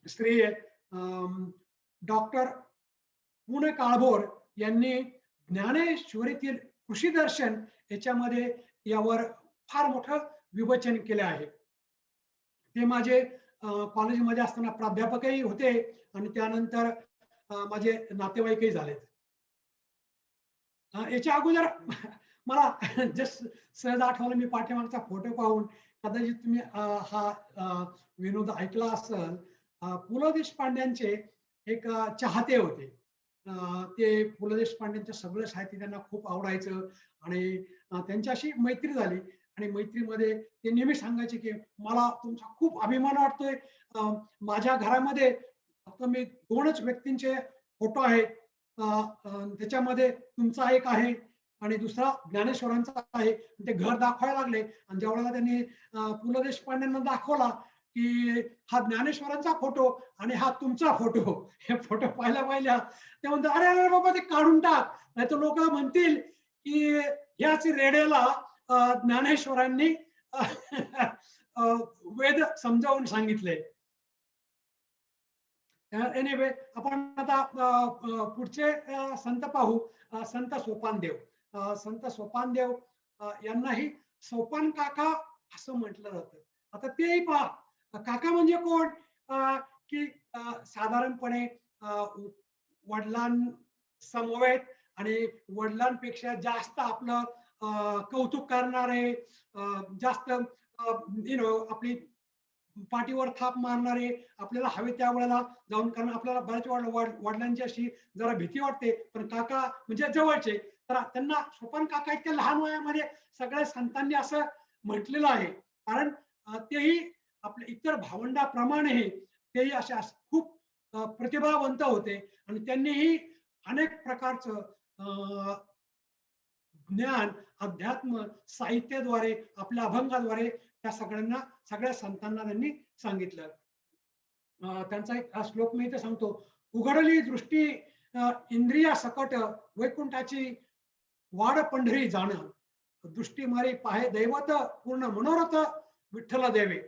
श्रेय डॉक्टर पुणे काळभोर यांनी ज्ञानेश्वरीतील कृषी दर्शन याच्यामध्ये यावर फार मोठं विवेचन केले आहे. ते माझे कॉलेजमध्ये असताना प्राध्यापकही होते आणि त्यानंतर माझे नातेवाईकही झालेत. याच्या अगोदर मला जस्ट सहज आठवलं, मी पाठीमागचा फोटो पाहून कदाचित तुम्ही हा विनोद ऐकला असेल. पु ल देशपांड्यांचे एक चाहते होते. ते पु ल देशपांड्यांचं सगळं साहित्य त्यांना खूप आवडायचं आणि त्यांच्याशी मैत्री झाली आणि मैत्रीमध्ये ते नेहमी सांगायचे की मला तुमचा खूप अभिमान वाटतोय. माझ्या घरामध्ये फक्त मी 2च व्यक्तींचे फोटो आहेत. त्याच्यामध्ये तुमचा एक आहे आणि दुसरा ज्ञानेश्वरांचा आहे. ते घर दाखवायला लागले आणि ज्यावेळेला त्यांनी पु ल देशपांड्यांना दाखवला की हा ज्ञानेश्वरांचा फोटो आणि हा तुमचा फोटो, हे फोटो पाहिल्या ते म्हणतात अरे अरे बाबा ते काढून टाक, नाही तर लोक म्हणतील की याच रेड्याला ज्ञानेश्वरांनी वेद समजावून सांगितले. एनिवे आपण आता पुढचे संत पाहू. संत सोपानदेव. संत सोपानदेव यांनाही सोपान काका असं म्हटलं जातं. आता तेही पहा, काका म्हणजे कोण? की साधारणपणे वडिलांसमवेत आणि वडिलांपेक्षा जास्त आपलं कौतुक करणारे, जास्त आपली पाठीवर थाप मारणारे, आपल्याला हवे त्या वेळेला जाऊन, कारण आपल्याला बऱ्याच वडिलांची अशी जरा भीती वाटते, पण काका म्हणजे जवळचे, तर त्यांना सोपान काका इतक्या लहान वयामध्ये सगळ्या संतांनी असं म्हटलेलं आहे. कारण तेही आपल्या इतर भावंडाप्रमाणे तेही अशा खूप प्रतिभावंत होते आणि त्यांनीही अनेक प्रकारचं ज्ञान, अध्यात्म साहित्याद्वारे, आपल्या अभंगाद्वारे त्या सगळ्या संतांना त्यांनी सांगितलं. त्यांचा एक श्लोक मी इथे सांगतो. उघडली दृष्टी इंद्रिया सकट, वैकुंठाची वाड पंढरी जाण, दृष्टी मारी पाहे दैवत, पूर्ण मनोरथ विठ्ठल देवे.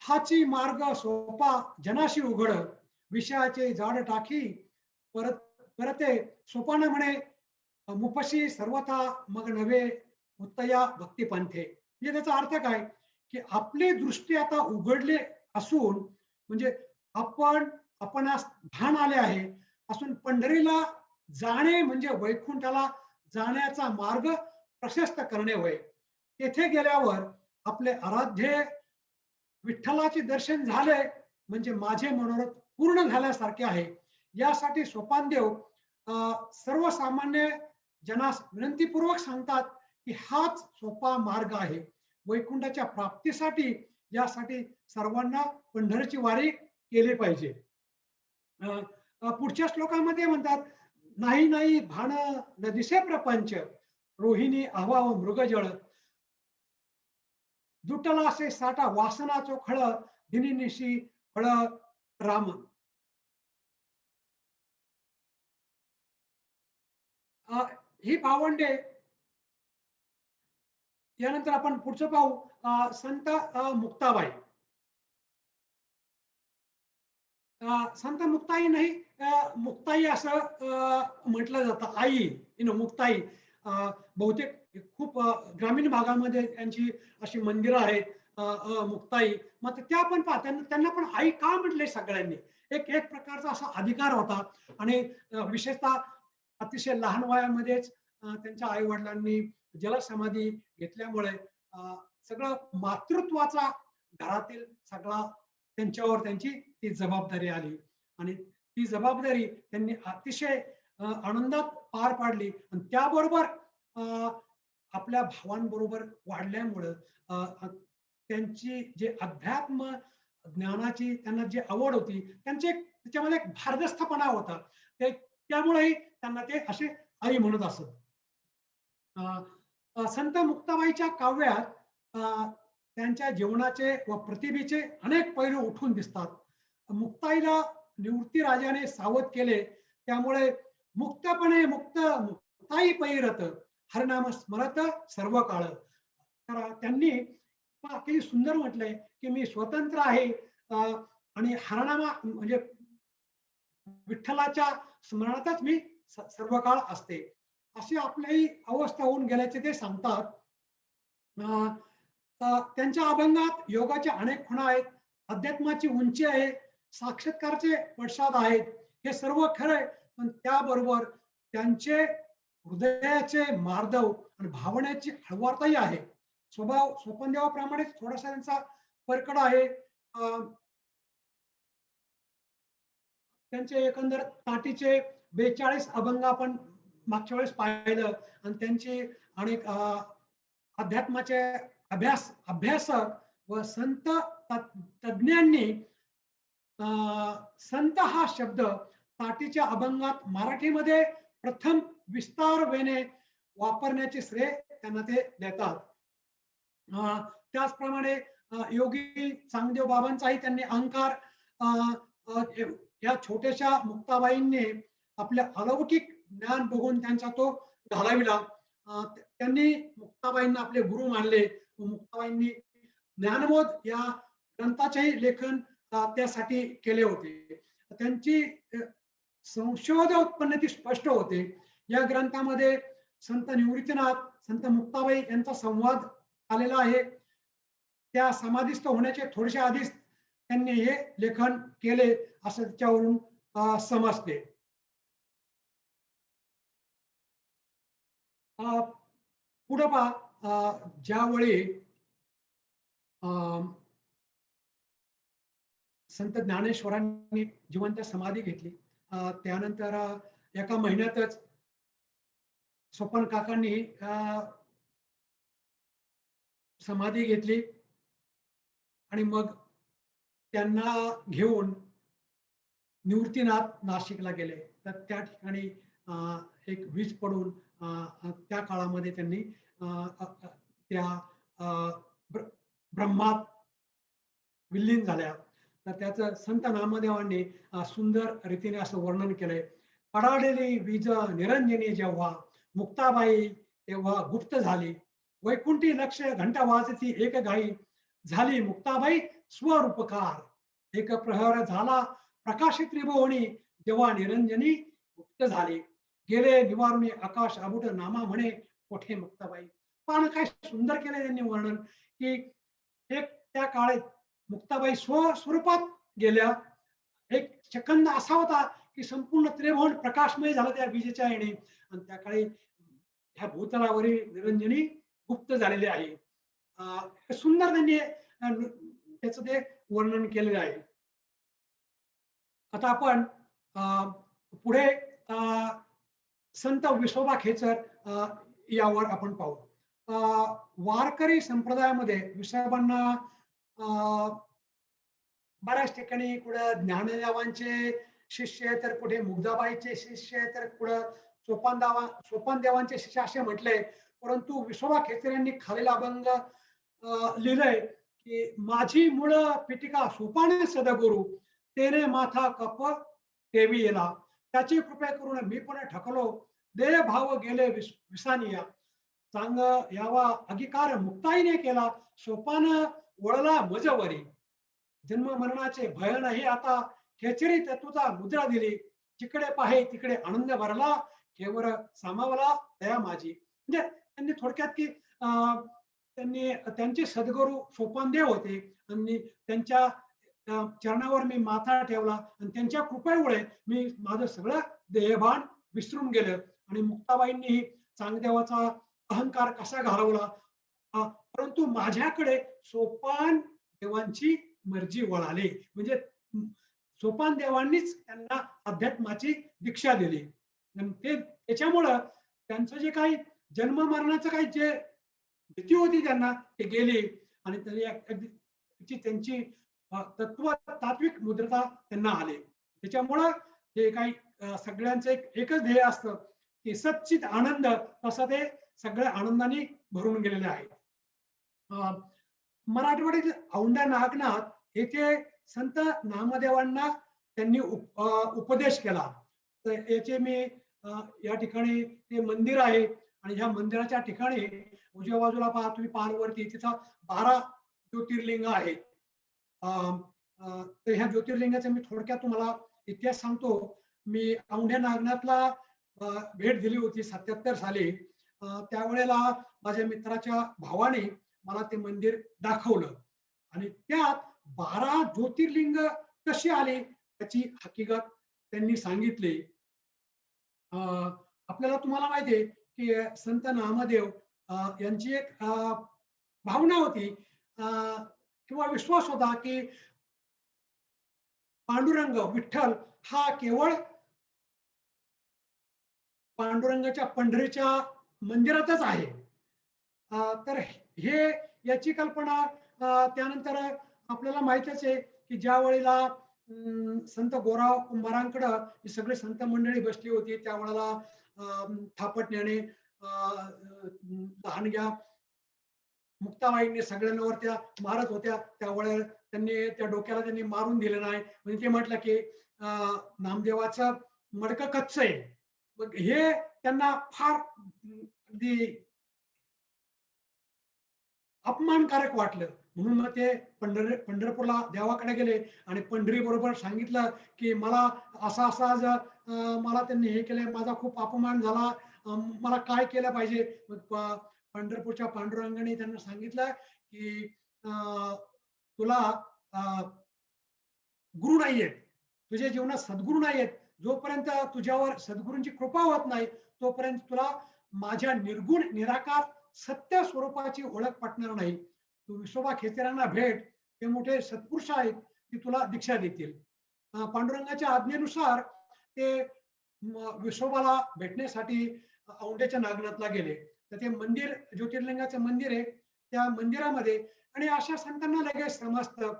हाची मार्ग सोपा जनाशी उघड, विषयाचे जाड टाकी परत परते सोपान म्हणे, मुपशी सर्वथा मग नव्हे उत्तया भक्तिपंथे. म्हणजे त्याचा अर्थ काय? की आपली दृष्टी आता उघडली असून, म्हणजे आपणास भान आले आहे असून पंढरीला जाणे म्हणजे वैकुंठाला जाण्याचा मार्ग प्रशस्त करणे होय. तेथे गेल्यावर आपले आराध्य विठ्ठलाचे दर्शन झाले म्हणजे माझे मनोरथ पूर्ण झाल्यासारखे आहे. यासाठी सोपानदेव सर्वसामान्य जनास विनंतीपूर्वक सांगतात की हाच सोपा मार्ग आहे वैकुंठाच्या प्राप्तीसाठी. यासाठी सर्वांना पंढरीची वारी केली पाहिजे. पुढच्या श्लोकामध्ये म्हणतात, नाही नाही भान न दिसे प्रपंच, रोहिणी अवाव मृगजळ, दुटला असे साठा वासनाचो खळ, दिनिनिशी फळ राम. ही भावंडे. यानंतर आपण पुढचं पाहू. संत मुक्ताबाई. संत मुक्ताई नाही, मुक्ताई असं म्हटलं जातं. आई, मुक्ताई. बहुतेक खूप ग्रामीण भागामध्ये त्यांची अशी मंदिरं आहेत, मुक्ताई. मग त्या पण पहा, त्यांना पण आई का म्हटले सगळ्यांनी? एक एक प्रकारचा असा अधिकार होता आणि विशेषतः अतिशय लहान वयामध्येच त्यांच्या आई वडिलांनी जलसमाधी घेतल्यामुळे सगळं मातृत्वाचा घरातील सगळा त्यांच्यावर त्यांची ती जबाबदारी आली आणि ती जबाबदारी त्यांनी अतिशय आनंदात पार पाडली आणि त्याबरोबर आपल्या भावांबरोबर वाढल्यामुळं त्यांची जे अध्यात्म ज्ञानाची त्यांना जी आवड होती, त्याच्यामध्ये एक भारदस्तपणा होता. त्यामुळेही त्यांना ते असे आई म्हणत असत. संत मुक्ताबाईच्या काव्यात त्यांच्या जीवनाचे व प्रतिभेचे अनेक पैलू उठून दिसतात. मुक्ताईला निवृत्ती राजाने सावध केले, त्यामुळे मुक्तपणे मुक्ताई पैरत, हरनाम स्मरत सर्व काळ. तर त्यांनी किती सुंदर म्हटलंय की मी स्वतंत्र आहे आणि हरनामा म्हणजे विठ्ठलाच्या स्मरणातच मी सर्व काळ असते, अशी आपली अवस्था होऊन गेल्याचे ते सांगतात. त्यांच्या अभंगात योगाच्या अनेक खुणा आहेत, अध्यात्माची उंची आहे, साक्षात्कारचे पडसाद आहेत. हे सर्व खरंय, पण त्याबरोबर त्यांचे हृदयाचे मार्दव आणि भावनेची हळवारताही आहे. स्वभाव सोपानदेवाप्रमाणेच थोडासा त्यांचा परकडा आहे. त्यांचे एकंदर ताटीचे 42 अभंग आपण मागच्या वेळेस पाहिलं आणि त्यांचे अनेक अध्यात्माचे अभ्यासक व संत तज्ञांनी संत हा शब्द ताटीच्या अभंगात मराठीमध्ये प्रथम विस्तारवेने वापरण्याचे श्रेय त्यांना ते देतात. त्याचप्रमाणे योगी चांगदेव बाबांचाही त्यांनी अहंकार या छोट्याशा मुक्ताबाईंनी आपल्या अलौकिक ज्ञान बघून त्यांचा तो घालविला. त्यांनी मुक्ताबाईंना आपले गुरु मानले. मुक्ताबाईंनी ज्ञानबोध या ग्रंथाचेही लेखन त्यासाठी केले होते. त्यांची संशोध उत्पन्न ती स्पष्ट होते. या ग्रंथामध्ये संत निवृत्तीनाथ, संत मुक्ताबाई यांचा संवाद आलेला आहे. त्या समाधिस्थ होण्याचे थोडेसे आधीच त्यांनी हे लेखन केले असं त्याच्यावरून समजते. पुढं पहा, ज्यावेळी संत ज्ञानेश्वरांनी जिवंत समाधी घेतली, त्यानंतर एका महिन्यातच स्वपन काकांनी समाधी घेतली आणि मग त्यांना घेऊन निवृत्तीनाथ नाशिकला गेले. तर त्या ठिकाणी एक वीज पडून त्या काळामध्ये त्यांनी त्या ब्रह्मात विलीन झाल्या. तर त्याचं संत नामदेवांनी सुंदर रीतीने असं वर्णन केलंय. पडालेली वीज निरंजनी जेव्हा, मुक्ताबाई तेव्हा गुप्त झाली. वैकुंठी लक्ष घंटा वाजती एक घाई, झाली मुक्ताबाई स्वरूपकार. एक प्रहर झाला प्रकाशित त्रिभुवनी, जेव्हा निरंजनी गुप्त झाली. गेले निवारुणी आकाश अबुट नामा म्हणे, कोठे मुक्ताबाई. पण काय सुंदर केलंय त्यांनी वर्णन, की एक त्या काळात मुक्ताबाई स्वस्वरूपात गेल्या. एक सेकंद असा होता की संपूर्ण त्रिभुवन प्रकाशमय झालं त्या विजेच्या याने, आणि त्या काळी ह्या भूतलावरील निरंजनी गुप्त झालेली आहे. सुंदर त्यांनी त्याचं ते वर्णन केलेलं आहे. आता आपण पुढे संत विसोबा खेचर यावर आपण पाहू. वारकरी संप्रदायामध्ये विसोबांना बऱ्याच ठिकाणी कुठं ज्ञानदेवांचे शिष्य, तर कुठे मुग्धाबाईचे शिष्य, तर कुठं सोपानदेवांचे शिष्य असे म्हटले. परंतु विसोबा खेचर यांनी खालील अभंग लिहिलंय की, माझी मूळ पिटिका सोपान सदगुरु, तेने माथा कप देवी येला. त्याची कृपा करून मी पण ठकलो, देह भाव गेले विसानिया. सांग यावा अंगीकार मुक्ताईने केला, सोपान वळला मजवरी. जन्म मरणाचे भय नाही आता, खेचरी तत्वता मुद्रा दिली. जिकडे पाहे तिकडे आनंद भरला, केवळ सामावला दया माझी. म्हणजे त्यांनी थोडक्यात की त्यांनी त्यांचे सद्गुरू सोपानदेव होते आणि त्यांच्या चरणावर मी माथा ठेवला आणि त्यांच्या कृपेमुळे मी माझं सगळं देहभान विसरून गेलं. आणि मुक्ताबाईंनी चांगदेवाचा अहंकार कसा घालवला, परंतु माझ्याकडे सोपान देवांची मर्जी वळाली. म्हणजे सोपान देवांनीच त्यांना अध्यात्माची दीक्षा दिली. ते त्याच्यामुळं त्यांचं जे काही जन्म मरणाचं काही जे भीती होती त्यांना, ते गेली आणि त्यांची तात्विक मुद्रता त्यांना आली. त्याच्यामुळं जे काही सगळ्यांचं एकच ध्येय असतं की सच्चित आनंद, तसं ते सगळ्या आनंदाने भरून गेलेले आहे. मराठवाड्यातील औंढा नागनाथ येथे संत नामदेवांना त्यांनी उपदेश केला. तर याचे मी या ठिकाणी ते मंदिर आहे आणि ह्या मंदिराच्या ठिकाणी उजव्या बाजूला पहा तुम्ही, पारवरती तिथं 12 ज्योतिर्लिंग आहेत. तर ह्या ज्योतिर्लिंगाचा मी थोडक्यात तुम्हाला इतिहास सांगतो. मी औंढ्या नागनाथला भेट दिली होती 77 साली. त्यावेळेला माझ्या मित्राच्या भावाने मला ते मंदिर दाखवलं आणि त्यात 12 ज्योतिर्लिंग कशी आली त्याची हकीकत त्यांनी सांगितली. आपल्याला तुम्हाला माहिती आहे की संत नामदेव यांची एक भावना होती किंवा विश्वास होता की पांडुरंग विठ्ठल हा केवळ पांडुरंगाच्या पंढरीच्या मंदिरातच आहे. तर हे याची कल्पना त्यानंतर आपल्याला माहितच आहे की ज्या वेळेला संत गोराव कुंभारांकडं ही सगळी संत मंडळी बसली होती, त्यावेळेला थापटण्याने लहानग्या मुक्ताबाईंनी सगळ्यांवर त्या मारत होत्या. त्यावेळेला त्यांनी त्या डोक्याला त्यांनी मारून दिलं नाही. म्हणजे ते म्हटलं की नामदेवाचं मडकं कच्च आहे. मग हे त्यांना फार अगदी अपमानकारक वाटलं. म्हणून मग ते पंढरपूरला देवाकडे गेले आणि पंढरी बरोबर सांगितलं, की मला असा आज मला त्यांनी हे केलंय, माझा खूप अपमान झाला. मला काय केलं पाहिजे? मग पंढरपूरच्या पांडुरंगाने त्यांना सांगितलं, की तुला अ, गुरु नाहीयेत. तुझ्या जीवनात सद्गुरू नाहीयेत. जोपर्यंत तुझ्यावर सद्गुरूंची कृपा होत नाही, तोपर्यंत तुला माझ्या निर्गुण, निराकार, सत्य स्वरूपाची ओळख पटणार नाही. तू विसोबा खेचरांना भेट. ते मोठे सत्पुरुष आहेत, ते तुला दीक्षा देतील. पांडुरंगाच्या आज्ञेनुसार ते विसोबाला भेटण्यासाठी औंढ्याच्या नागनाथला गेले. तर ते मंदिर ज्योतिर्लिंगाचं मंदिर आहे. त्या मंदिरामध्ये आणि अशा संतांना लगेच समजतं.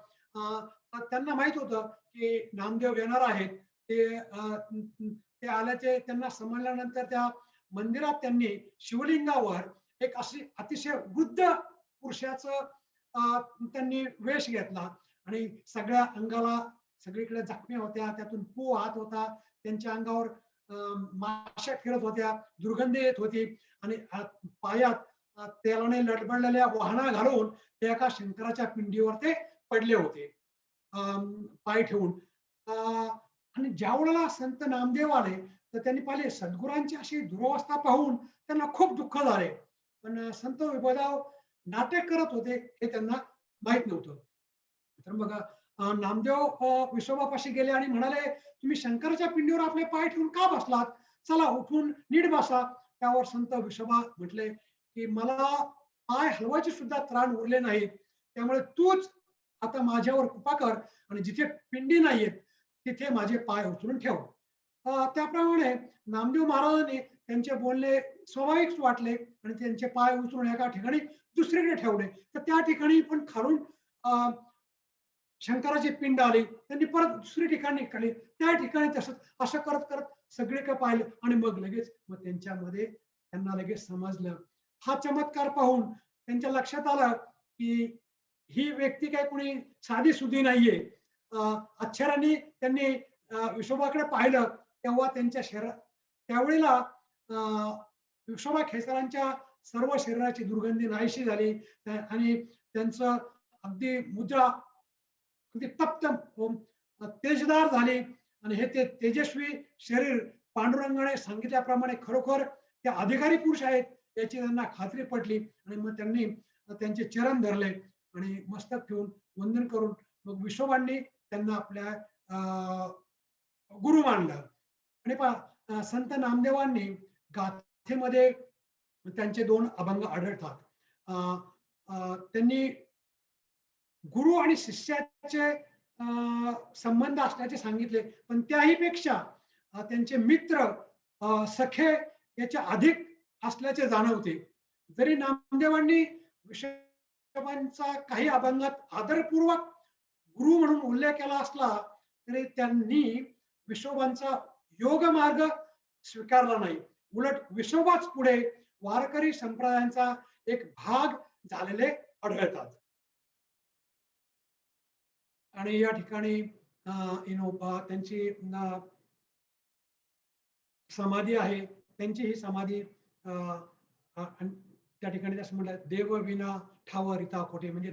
त्यांना माहित होतं की नामदेव येणार आहेत. ते आल्याचे त्यांना समजल्यानंतर त्या मंदिरात त्यांनी शिवलिंगावर एक अशी अतिशय वृद्ध पुरुषाचं त्यांनी वेश घेतला आणि सगळ्या अंगाला सगळीकडे जखमी होत्या, त्यातून पू वाहत होता, त्यांच्या अंगावर माश्या फिरत होत्या, दुर्गंधी येत होती आणि पायात तेलाने लडबडलेल्या वाहना घालून ते एका शंकराच्या पिंडीवर ते पडले होते, पाय ठेवून. आणि ज्या वेळेला संत नामदेव आले तर त्यांनी पाहिले सद्गुरांची अशी दुरवस्था पाहून त्यांना खूप दुःख झाले. पण संत विभोदाव नाटक करत होते हे त्यांना माहित नव्हतं. तर मग नामदेव विसोबापाशी गेले आणि म्हणाले, तुम्ही शंकराच्या पिंडीवर आपले पाय ठेवून का बसलात? चला उठून नीट बसा. त्यावर संत विसोबा म्हटले, की मला पाय हलवायचे सुद्धा त्राण उरले नाहीत. त्यामुळे तूच आता माझ्यावर कृपा कर आणि जिथे पिंडी नाहीये तिथे माझे पाय उचलून ठेव. त्याप्रमाणे नामदेव महाराजांनी त्यांचे बोलणे स्वाभाविक वाटले आणि त्यांचे पाय उचलून एका ठिकाणी दुसरीकडे ठेवले. तर त्या ठिकाणी पण खालून शंकराची पिंड आली. त्यांनी परत दुसरी ठिकाणी काढली. त्या ठिकाणी तसंच असं करत करत सगळीकडे पाहिलं आणि मग लगेच मग त्यांच्यामध्ये त्यांना लगेच समजलं. हा चमत्कार पाहून त्यांच्या लक्षात आलं, की ही व्यक्ती काही कोणी साधी सुधी नाहीये. अक्षरांनी त्यांनी विसोबाकडे पाहिलं तेव्हा त्यांच्या त्यावेळेला विसोबा खेचरांच्या सर्व शरीराची दुर्गंधी नाहीशी झाली आणि त्यांचं अगदी मुद्रा अगदी तप्त तेजदार झाली आणि हे ते तेजस्वी शरीर पांडुरंगाने सांगितल्याप्रमाणे खरोखर ते अधिकारी पुरुष आहेत याची त्यांना खात्री पटली आणि मग त्यांनी त्यांचे चरण धरले आणि मस्तक ठेवून वंदन करून मग विसोबांनी त्यांना आपल्या गुरु मानलं. आणि संत नामदेवांनी गाथेमध्ये त्यांचे 2 अभंग आढळतात. त्यांनी गुरु आणि शिष्याचे संबंध असल्याचे सांगितले, पण त्याही पेक्षा त्यांचे मित्र सखे याचे अधिक असल्याचे जाणवते. जरी नामदेवांनी विषोबांचा काही अभंगात आदरपूर्वक गुरु म्हणून उल्लेख केला असला तरी त्यांनी विसोबांचा योग मार्ग स्वीकारला नाही. उलट विसोबाच पुढे वारकरी संप्रदायांचा एक भाग झालेले आढळतात. आणि या ठिकाणी त्यांची समाधी आहे. त्यांची ही समाधी त्या ठिकाणी असं म्हणलं, देव विना ठाव रिता कोठे, म्हणजे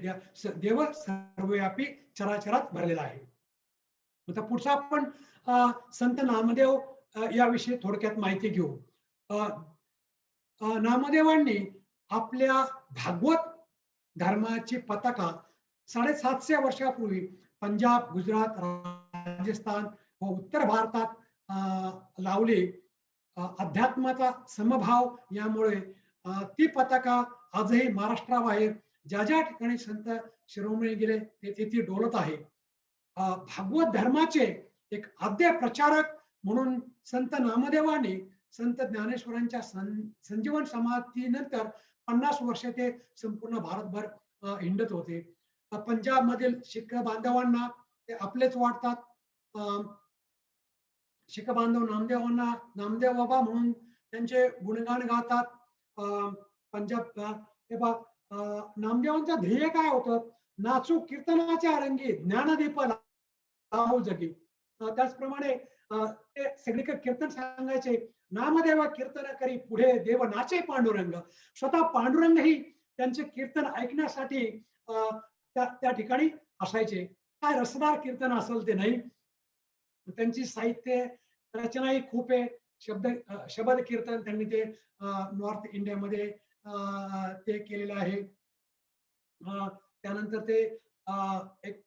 देव सर्वव्यापी चराचरात भरलेला आहे. आता पुढचा आपण संत नामदेव याविषयी थोडक्यात माहिती घेऊ. नामदेवांनी आपल्या भागवत धर्माची पताका 750 वर्षापूर्वी पंजाब, गुजरात, राजस्थान व उत्तर भारतात लावली. अध्यात्माचा समभाव यामुळे ती पताका आजही महाराष्ट्राबाहेर ज्या ज्या ठिकाणी संत शिरोमणी गेले तेथे ती डोलत आहे. भागवत धर्माचे एक आद्य प्रचारक म्हणून संत नामदेवांनी संत ज्ञानेश्वरांच्या संजीवन समाधीनंतर 50 वर्ष ते संपूर्ण भारतभर हिंडत होते. पंजाब मधील शीख बांधवांना ते आपलेच वाटतात. शीख बांधव नामदेवांना नामदेव बाबा म्हणून त्यांचे गुणगान गातात. पंजाब नामदेवांचं ध्येय काय होतं? नाचू कीर्तनाच्या रंगी ज्ञानदीप लावू जगी. त्याचप्रमाणे ते सगळीकडे कीर्तन सांगायचे. नामदेव कीर्तन करी पुढे देव नाचे पांडुरंग. स्वतः पांडुरंगही त्यांचे कीर्तन ऐकण्यासाठी त्या त्या ठिकाणी असायचे. काय रसदार कीर्तन असेल ते नाही. त्यांची साहित्य रचनाही खूप आहे. शबद कीर्तन त्यांनी ते नॉर्थ इंडियामध्ये ते केलेलं आहे. त्यानंतर ते एक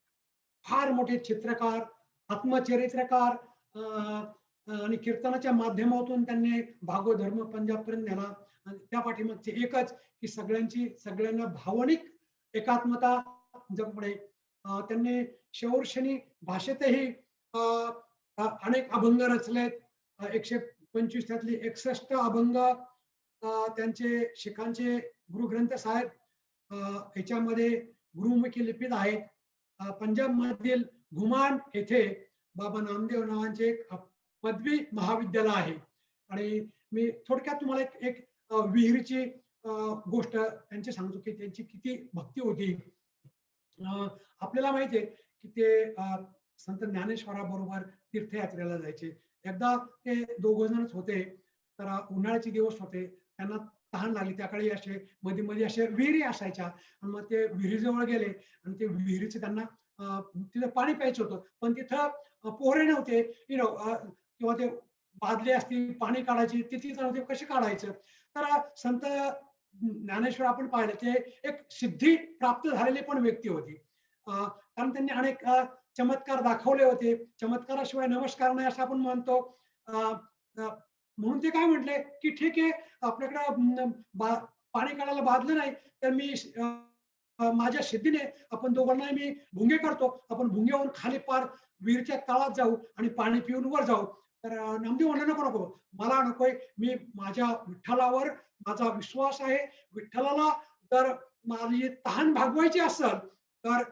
फार मोठे चित्रकार, आत्मचरित्रकार आणि कीर्तनाच्या माध्यमातून त्यांनी भागवत धर्म पंजाबपर्यंत नेला. आणि त्या पाठीमागचे एकच की सगळ्यांना भावनिक एकात्मता जपणे. त्यांनी शौर्षणी भाषेतही अनेक अभंग रचलेत. 125 त्यातली 61 अभंग त्यांचे शिखांचे गुरुग्रंथ साहेब याच्यामध्ये गुरुमुखी लिपीत आहेत. पंजाब मधील घुमान येथे बाबा नामदेव नावांचे एक पदवी महाविद्यालय आहे. आणि मी थोडक्यात तुम्हाला एक विहिरीची गोष्ट त्यांची सांगतो की त्यांची किती भक्ती होती. आपल्याला माहिती आहे की ते संत ज्ञानेश्वराबरोबर तीर्थयात्रेला जायचे. एकदा ते दोघं जणच होते, तर उन्हाळ्याचे दिवस होते, त्यांना तहान लागली. त्याकाळी असे मध्ये मध्ये असे विहिरी असायच्या आणि मग ते विहिरीजवळ गेले आणि ते विहिरीचे त्यांना तिथं पाणी प्यायचं होतं, पण तिथं पोहरे नव्हते, किंवा ते बादली असती पाणी काढायची ते तिथं नव्हते, कसे काढायचं. तर संत ज्ञानेश्वर आपण पाहिलं ते एक सिद्धी प्राप्त झालेली पण व्यक्ती होती. कारण त्यांनी अनेक चमत्कार दाखवले होते. चमत्काराशिवाय नमस्कार नाही असं आपण म्हणतो. म्हणून ते काय म्हटले की ठीक आहे, आपल्याकडं पाणी काढायला बादलं नाही, तर मी माझ्या सिद्धीने आपण दोघांना मी भुंगे करतो, आपण भुंगे होऊन खाली पार विहिरीच्या तळात जाऊ आणि पाणी पिऊन वर जाऊ. तर नामदेव म्हणलं नको नको, मला नकोय, मी माझ्या विठ्ठलावर माझा विश्वास आहे. विठ्ठलाला जर माझी तहान भागवायची असेल तर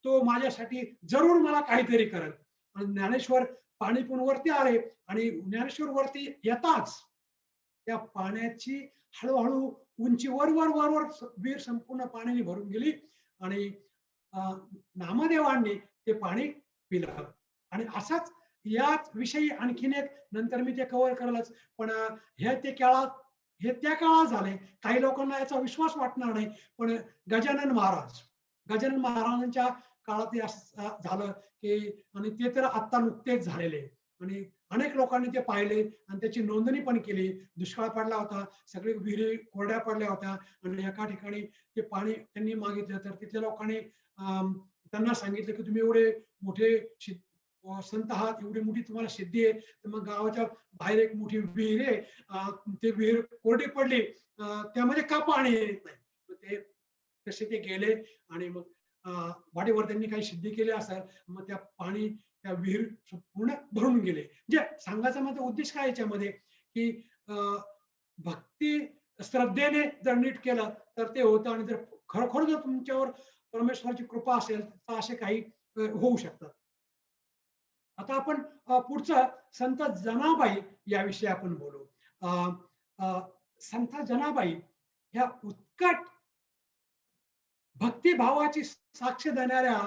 तो माझ्यासाठी जरूर मला काहीतरी करेल. आणि ज्ञानेश्वर पाणी पिऊन वरती आले आणि ज्ञानेश्वर वरती येताच त्या पाण्याची हळूहळू उंची वर वर वर वर विहीर संपूर्ण पाण्याने भरून गेली आणि नामदेवांनी ते पाणी पिलं. आणि असाच याच विषयी आणखीन एक, नंतर मी ते कव्हर करायलाच, पण हे त्या काळात झाले. काही लोकांना याचा विश्वास वाटणार नाही, पण गजानन महाराजांच्या काळात हे असं झालं की, आणि ते तर आता नुकतेच झालेले आणि अनेक लोकांनी ते पाहिले आणि त्याची नोंदणी पण केली. दुष्काळ पडला होता, सगळे विहिरी कोरड्या पडल्या होत्या आणि एका ठिकाणी ते पाणी त्यांनी मागितलं, तर तिथल्या लोकांनी त्यांना सांगितलं की तुम्ही एवढे मोठे संत आहात, एवढी मोठी तुम्हाला सिद्धी आहे, तर मग गावाच्या बाहेर एक मोठी विहीर आहे, ते विहीर कोरडी पडली, त्यामध्ये का पाणी येत नाही. ते तसे ते गेले आणि मग वाटेवर त्यांनी काही सिद्धी केली असेल, मग त्या विहीर पूर्ण भरून गेले. म्हणजे सांगायचा माझा उद्देश काय याच्यामध्ये की भक्ती श्रद्धेने जर नीट केलं तर ते होतं, आणि जर खरोखर जर तुमच्यावर परमेश्वराची कृपा असेल तर असे काही होऊ शकतात. आता आपण पुढचं संत जनाबाई याविषयी आपण बोलू. संत जनाबाई ह्या उत्कट भक्तिभावाची साक्ष देणाऱ्या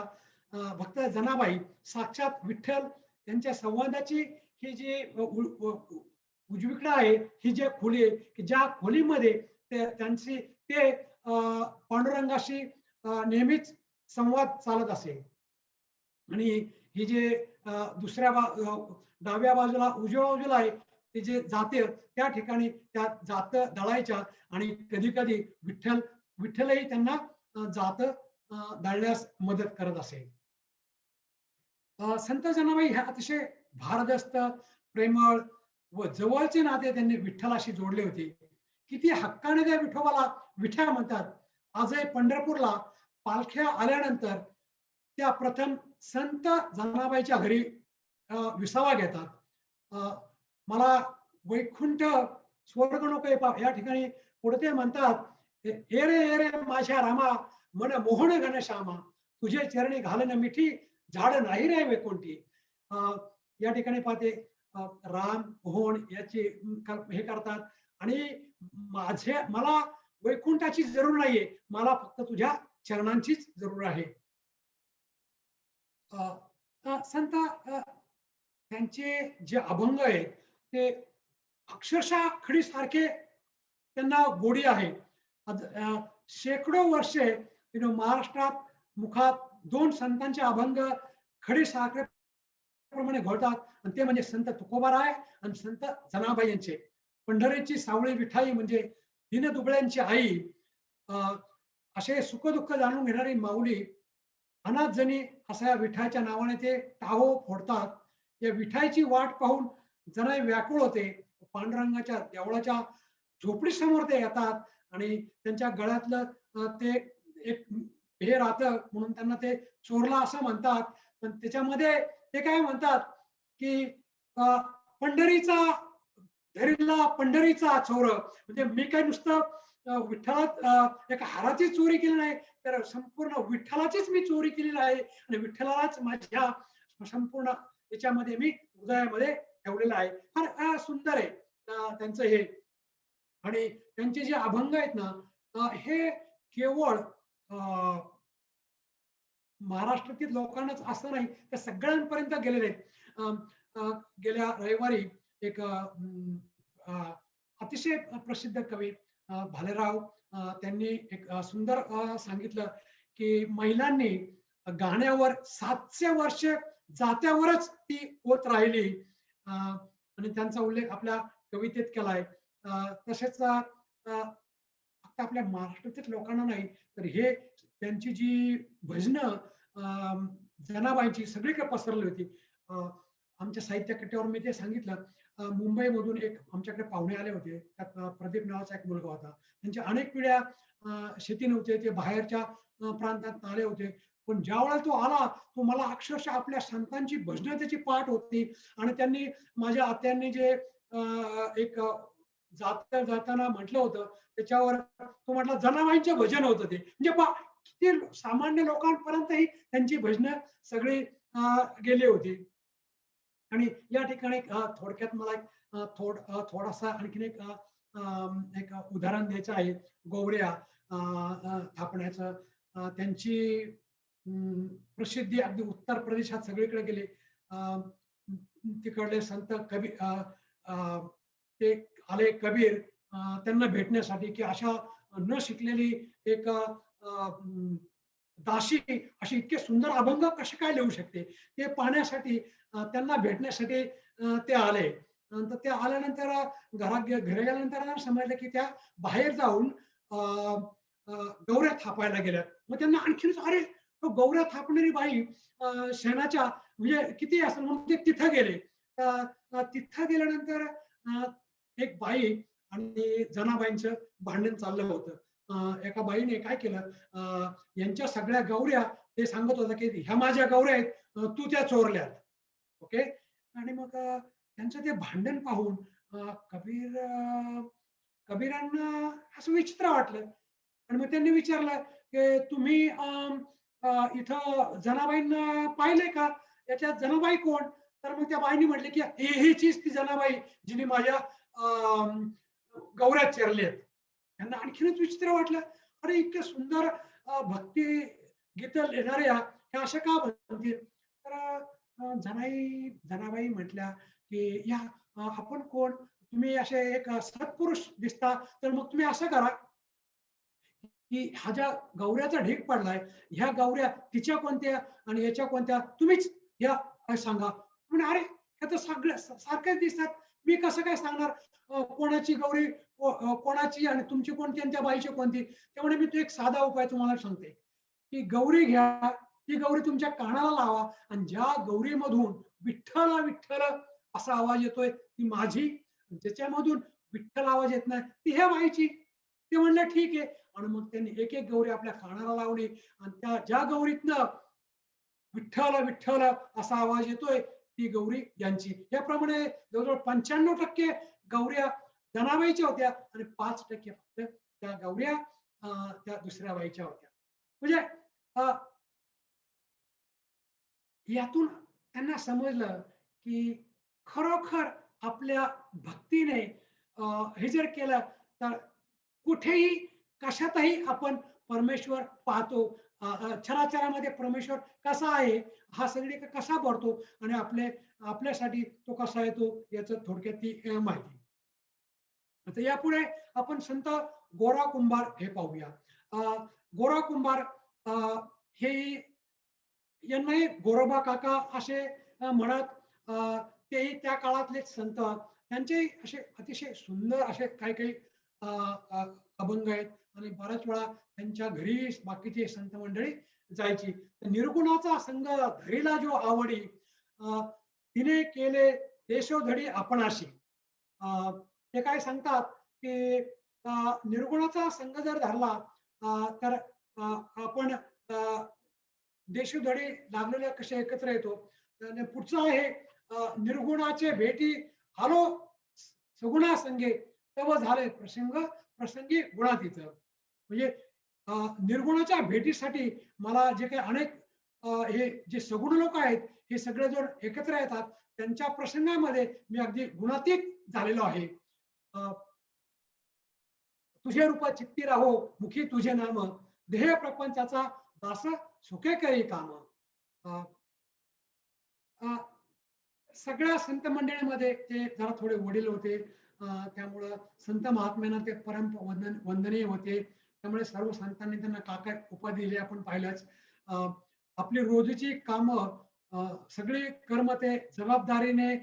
भक्त जनाबाई साक्षात विठ्ठल यांच्या संवादाची ही जी उजवीकडे आहे, ही जे खोली आहे की ज्या खोलीमध्ये ते पांडुरंगाशी नेहमीच संवाद चालत असे. आणि ही जे डाव्या बाजूला उजव्या बाजूला आहे ते जे जाते, त्या ठिकाणी त्या जात दळायच्या आणि कधी कधी विठ्ठलही त्यांना जात दळण्यास मदत करत असे. संत जनाबाई ह्या अतिशय भारदस्त, प्रेमळ व जवळचे नाते त्यांनी विठ्ठलाशी जोडले होते. किती हक्काने त्या विठोबाला विठ्या म्हणतात. आजही पंढरपूरला पालख्या आल्यानंतर त्या प्रथम संत जनाबाईच्या घरी विसावा घेतात. मला वैकुंठ स्वर्ग नको या ठिकाणी पुढे ते म्हणतात, ए रे माझ्या रामा, मन मोहन घनश्यामा, तुझे चरणी घालन मिठी, झाड नाही रे वैकुंठी. या ठिकाणी पाहते राम मोहन याची हे करतात आणि मला वैकुंठाची जरूर नाहीये, मला फक्त तुझ्या चरणांचीच जरूर आहे. संत त्यांचे जे अभंग आहेत ते अक्षरशः खडीसारखे त्यांना गोडी आहे. शेकडो वर्षे महाराष्ट्रात मुखात 2 संतांचे अभंग खडी साखरेप्रमाणे घोळतात, आणि ते म्हणजे संत तुकोबाराय आणि संत जनाबाई यांचे. पंढरीची सावळी विठाई म्हणजे दीनदुबळ्यांची आई, असे सुखदुःख जाणून घेणारी माऊली, अनाथ जणी असा या विठाच्या नावाने ते टाहो फोडतात. या विठाईची वाट पाहून जनाई व्याकुळ होते. पांडुरंगाच्या देवळाच्या झोपडीसमोर ते येतात आणि त्यांच्या गळ्यातलं ते एक हे राहतं म्हणून त्यांना ते चोरला असं म्हणतात. पण त्याच्यामध्ये ते काय म्हणतात की पंढरीचा धरीला पंढरीचा चोर, म्हणजे मी काय नुसतं विठ्ठलात एका हाराची चोरी केली नाही, तर संपूर्ण विठ्ठलाचीच मी चोरी केलेली आहे आणि विठ्ठलालाच माझ्या संपूर्ण याच्यामध्ये मी हृदयामध्ये ठेवलेलं आहे. फार सुंदर आहे त्यांचं हे. आणि त्यांचे जे अभंग आहेत ना, हे केवळ महाराष्ट्रातील लोकांनाच असं नाही, तर सगळ्यांपर्यंत गेलेले आहेत. गेल्या रविवारी एक अतिशय प्रसिद्ध कवी भालेराव, त्यांनी एक सुंदर सांगितलं की महिलांनी गाण्यावर 700 वर्ष जात्यावरच ती होत राहिली, आणि त्यांचा उल्लेख आपल्या कवितेत केलाय. तसेच फक्त आपल्या महाराष्ट्रातील लोकांना नाही, तर हे त्यांची जी भजनं जनाबाईंची सगळीकडे पसरली होती. आमच्या साहित्य कट्ट्यावर मी ते सांगितलं. मुंबईमधून एक आमच्याकडे पाहुणे आले होते. त्यात प्रदीप नावाचा एक मुलगा होता. त्यांच्या अनेक पिढ्या शेती नव्हते, ते बाहेरच्या प्रांतात आले होते. पण ज्या वेळेला तो आला, तो मला अक्षरशः आपल्या संतांची भजनं त्याची पाठ होती. आणि त्यांनी माझ्या आत्यांनी जे एक जाताना म्हटलं होतं, त्याच्यावर तो म्हटला जनाबाईंचे भजन होतं ते. म्हणजे किती सामान्य लोकांपर्यंतही त्यांची भजनं सगळी गेली होती. आणि या ठिकाणी थोडक्यात मला थोडासा आणखीन एक उदाहरण द्यायचं आहे. गौऱ्या थापण्याचं. त्यांची प्रसिद्धी अगदी उत्तर प्रदेशात सगळीकडे गेली. तिकडले संत ते आले कबीर त्यांना भेटण्यासाठी, की अशा न शिकलेली एक दासी अशी इतके सुंदर अभंग कसे काय लिहू शकते, ते पाहण्यासाठी त्यांना भेटण्यासाठी ते आले. नंतर ते आल्यानंतर घरी गेल्यानंतर समजलं की त्या बाहेर जाऊन गौऱ्या थापायला गेल्या. मग त्यांना आणखीनच अरे तो गौऱ्या थापणारी बाई शेणाच्या म्हणजे किती असेल म्हणून ते तिथं गेले. तिथं गेल्यानंतर एक बाई आणि जनाबाईंचं भांडण चाललं होतं. एका बाईने काय केलं, यांच्या सगळ्या गौऱ्या ते सांगत होता की ह्या माझ्या गौऱ्या आहेत, तू त्या चोरल्यात. ओके. आणि मग त्यांचं ते भांडण पाहून कबीरांना असं विचित्र वाटलं. आणि मग त्यांनी विचारलं की तुम्ही इथं जनाबाईंना पाहिलंय का, याच्यात जनाबाई कोण? तर मग त्या बाईंनी म्हटले की हीचीच ती जनाबाई जिने माझ्या गौऱ्यात चरलेत. त्यांना आणखीनच विचित्र वाटलं. अरे इतके सुंदर भक्ती गीत लिहिणाऱ्या ह्या अशा का म्हणतील? तर जनाबाई म्हटल्या की या आपण कोण? तुम्ही असे एक सत्पुरुष दिसता, तर मग तुम्ही असं करा की हा ज्या गौऱ्याचा ढीग पडलाय, ह्या गौऱ्या तिच्या कोणत्या आणि याच्या कोणत्या तुम्हीच या काय सांगा. म्हणजे अरे ह्या तर सगळ्या सारख्याच दिसतात, मी कसं काय सांगणार कोणाची गौरी कोणाची आणि तुमची कोणती आणि त्या बाईची कोणती? त्यामुळे मी तो एक साधा उपाय तुम्हाला सांगते की गौरी घ्या, ती गौरी तुमच्या कानाला लावा आणि ज्या गौरीमधून विठ्ठल विठ्ठल असा आवाज येतोय ती माझी, ज्याच्यामधून विठ्ठल आवाज येत नाही ती ह्या बाईची. ते म्हणलं ठीक आहे. आणि मग त्यांनी एक एक गौरी आपल्या कानाला लावली आणि त्या ज्या गौरीतनं विठ्ठल विठ्ठल असा आवाज येतोय ती गौरी यांची. याप्रमाणे जवळजवळ 95% गौऱ्या जनाबाईच्या होत्या आणि 5% फक्त त्या गौऱ्या त्या दुसऱ्या बाईच्या होत्या. म्हणजे यातून त्यांना समजलं की खरोखर आपल्या भक्तीने हे जर केलं तर कुठेही कशातही आपण परमेश्वर पाहतो. चराचरामध्ये परमेश्वर कसा आहे हा सगळी कसा भरतो आणि आपल्यासाठी तो कसा येतो याचं थोडक्यात ती माहिती. आता यापुढे आपण संत गोरा कुंभार हे पाहूया. गोरा कुंभार हे यांनाही गोरोबा काका असे म्हणत, तेही त्या काळातले संत, त्यांचे असे अतिशय सुंदर असे काही काही अ, अ, अभंग आहेत आणि बऱ्याच वेळा त्यांच्या घरी बाकीची संत मंडळी जायची. तर निर्गुणाचा संग धरीला जो आवडी, तिने केले देशोधडी आपणाशी. ते काय सांगतात की निर्गुणाचा संग जर धरला तर आपण देशोधडी लागलेल्या कसे एकत्र येतो. आणि पुढचं आहे निर्गुणाचे भेटी आलो सगुणा संगे तव झाले प्रसंग प्रसंगी गुणातीत. म्हणजे निर्गुणाच्या भेटीसाठी मला जे काही अनेक हे जे सगुण लोक आहेत हे सगळे जर एकत्र येतात त्यांच्या प्रसंगामध्ये मी अगदी गुणातीत झालेलो आहे. तुझे रूप चित्ती राहो मुखी तुझे नाम, देह प्रपंचाचा दास सुखे करी काम. अ, अ, सगळ्या संत मंडळीमध्ये ते जरा थोडे वडील होते, त्यामुळं संत महात्म्यांना ते परम वंदनीय होते. त्यामुळे सर्व संतांनी त्यांना काका उपाधी दिली आपण पाहिलंच. आपली रोजची कामं सगळी कर्म ते जबाबदारीने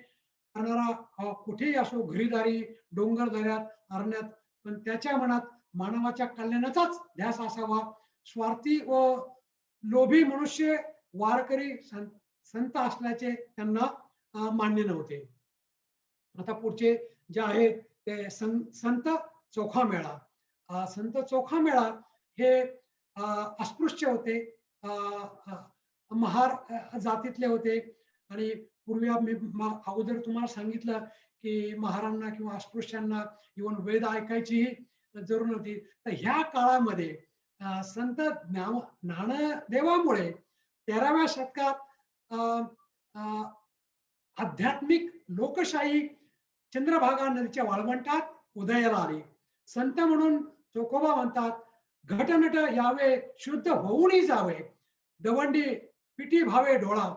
करणारा, कुठेही असो, घरीदारी, डोंगरदऱ्यात, अरण्यात, पण त्याच्या मनात मानवाच्या कल्याणाचाच ध्यास असावा. स्वार्थी व लोभी मनुष्य वारकरी संत असल्याचे त्यांना मान्य नव्हते. आता पुढचे जे आहेत ते संत चोखामेळा. संत चोखामेळा हे अस्पृश्य होते, महार जातीतले होते आणि पूर्वी मी अगोदर तुम्हाला सांगितलं की महारांना किंवा अस्पृश्यांना इव्हन वेद ऐकायचीही जरूर नव्हती. तर ह्या काळामध्ये संत ज्ञानदेवामुळे 13व्या शतकात आध्यात्मिक लोकशाही चंद्रभागा नदीच्या वाळवंटात उदयाला आली. संत म्हणून चोखोबा म्हणतात, घटनट यावे शुद्ध होऊनही जावे, दवंडी पिटी भावे डोळा,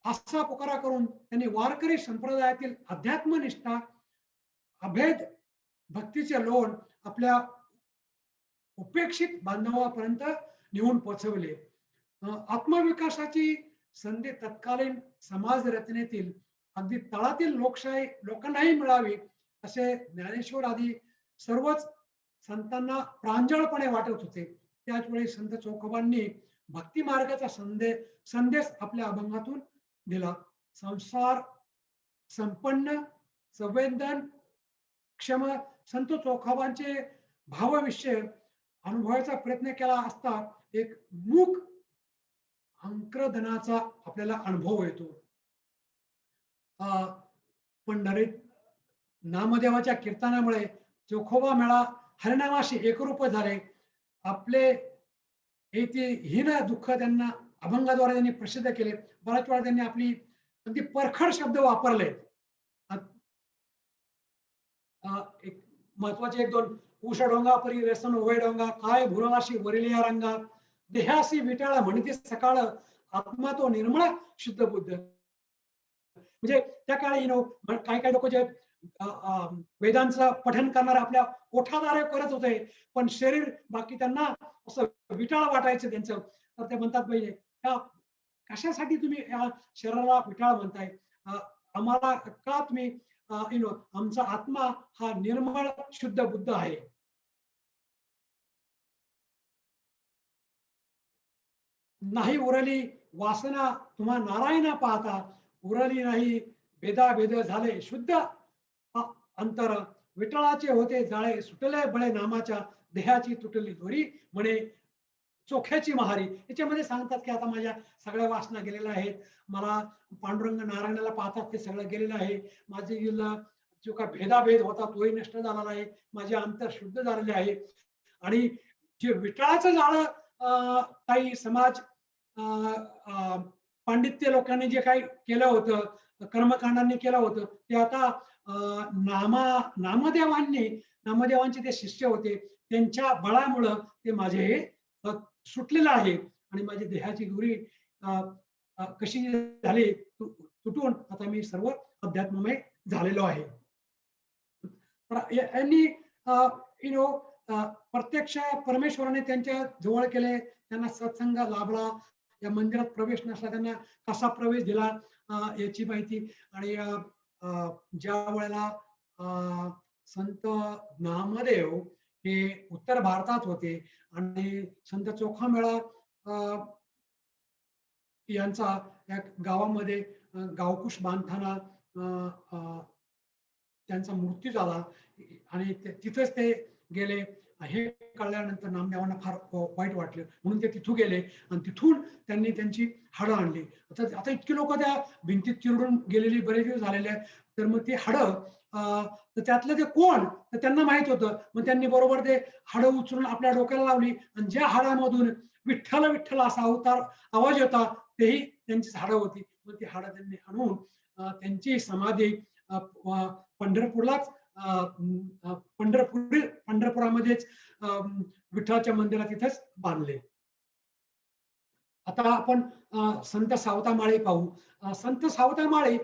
असा पुकारा करून त्यांनी वारकरी संप्रदायातील अध्यात्मनिष्ठा, अभेद भक्तीचे लोण आपल्या उपेक्षित बांधवापर्यंत नेऊन पोहोचवले. आत्मविकासाची संधी तत्कालीन समाज रचनेतील अगदी तळातील लोकशाही लोकांनाही मिळावी असे ज्ञानेश्वर आदी सर्वच संतांना प्रांजळपणे वाटत होते. त्याच वेळी संत चोखोबांनी भक्ती मार्गाचा संदेश आपल्या अभंगातून दिला. संसार संपन्न संवेदन क्षम संत चोखोबांचे भावविषय अनुभवायचा प्रयत्न केला असता एक मूक अंक्रधनाचा आपल्याला अनुभव येतो. पंढरीत नामदेवाच्या कीर्तनामुळे चोखोबा मेळा हरिनामाशी एकरूप झाले. आपले हीन दुःख त्यांना अभंगाद्वारे त्यांनी प्रसिद्ध केले. बऱ्याच वेळा त्यांनी आपली अगदी परखड शब्द वापरले. एक महत्वाचे 1-2 उष डोंगा परी व्यसन होय डोंगा, काय भुरणाशी वरिलिया रंगा, देहासी विटाळा म्हणते सकाळ, आत्मा तो निर्मळ शुद्ध बुद्ध. म्हणजे त्या काळी काही काही लोक जे वेदांचं पठण करणारे आपल्या ओठाद्वारे करत होते, पण शरीर बाकी त्यांना असं विटाळ वाटायचं त्यांचं. तर ते म्हणतात पाहिजे कशासाठी तुम्ही या शरीराला विटाळ म्हणताय, आम्हाला का तुम्ही आमचा आत्मा हा निर्मळ शुद्ध बुद्ध आहे. नाही उरली वासना तुम्हा नारायणा पाहता, उरली नाही भेदाभेद झाले शुद्ध अंतर, विठ्ठलाचे होते जाळे सुटले बळे नामाच्या, देहाची तुटली दोरी म्हणे चोख्याची महारी. याच्यामध्ये सांगतात की आता माझ्या सगळ्या वासना गेलेल्या आहेत, मला पांडुरंग नारायणाला पाहतात ते सगळं गेलेलं आहे, माझे जो काय भेदाभेद होता तोही नष्ट झालेला आहे, माझे अंतर शुद्ध झालेले आहे. आणि जे विठ्ठलाचं जाळं काही समाज पांडित्य लोकांनी जे काही केलं होतं, कर्मकांडांनी केलं होतं, ते आता नामदेवांचे ते शिष्य होते त्यांच्या बळामुळं ते माझे हे सुटलेलं आहे आणि माझी देहाची दुरी कशी झाली तुटून आता मी सर्व अध्यात्ममय झालेलो आहे. यांनी प्रत्यक्ष परमेश्वराने त्यांच्या जवळ केले, त्यांना सत्संग लाभला, या मंदिरात प्रवेश नसला त्यांना कसा प्रवेश दिला याची माहिती. आणि ज्या वेळेला संत नामदेव हे उत्तर भारतात होते आणि संत चोखामेळा यांचा या गावामध्ये गावकुश बांधताना त्यांचा मृत्यू झाला आणि तिथेच ते गेले. हे कळल्यानंतर नामदेवांना फार वाईट वाटलं, म्हणून ते तिथून गेले आणि तिथून त्यांनी त्यांची हाडं आणली. आता इतकी लोक त्या भिंतीत चिरडून गेलेली बरेच दिवस झालेले आहेत, तर मग ती हाडं तर त्यातलं ते कोण तर त्यांना माहित होतं. मग त्यांनी बरोबर ते हाडं उचलून आपल्या डोक्याला लावली आणि ज्या हाडामधून विठ्ठल विठ्ठल असा आवाज येता तेही त्यांचीच हाडं होती. मग ती हाडं त्यांनी आणून त्यांची समाधी पंढरपूरलाच पंढरपुरामध्येच विठ्ठलाच्या मंदिरात तिथेच बांधले. आता आपण संत सावतामाळी पाहू. संत सावतामाळी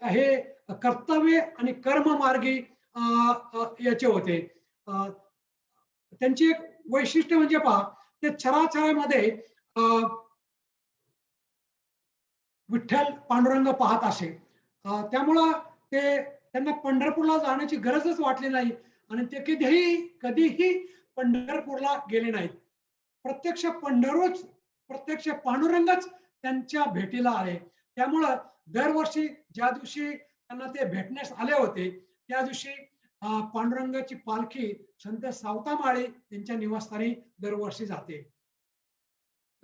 हे कर्तव्य आणि कर्म मार्गी याचे होते. त्यांची एक वैशिष्ट्य म्हणजे पहा, ते चराचरामध्ये विठ्ठल पांडुरंग पाहत असे. त्यामुळं त्यांना पंढरपूरला जाण्याची गरजच वाटली नाही आणि ते कधीही पंढरपूरला गेले नाहीत. प्रत्यक्ष पांडुरंगच त्यांच्या भेटीला आले. त्यामुळं दरवर्षी ज्या दिवशी त्यांना ते भेटण्यास आले होते त्या दिवशी पांडुरंगाची पालखी संत सावतामाळी यांच्या निवासस्थानी दरवर्षी जाते.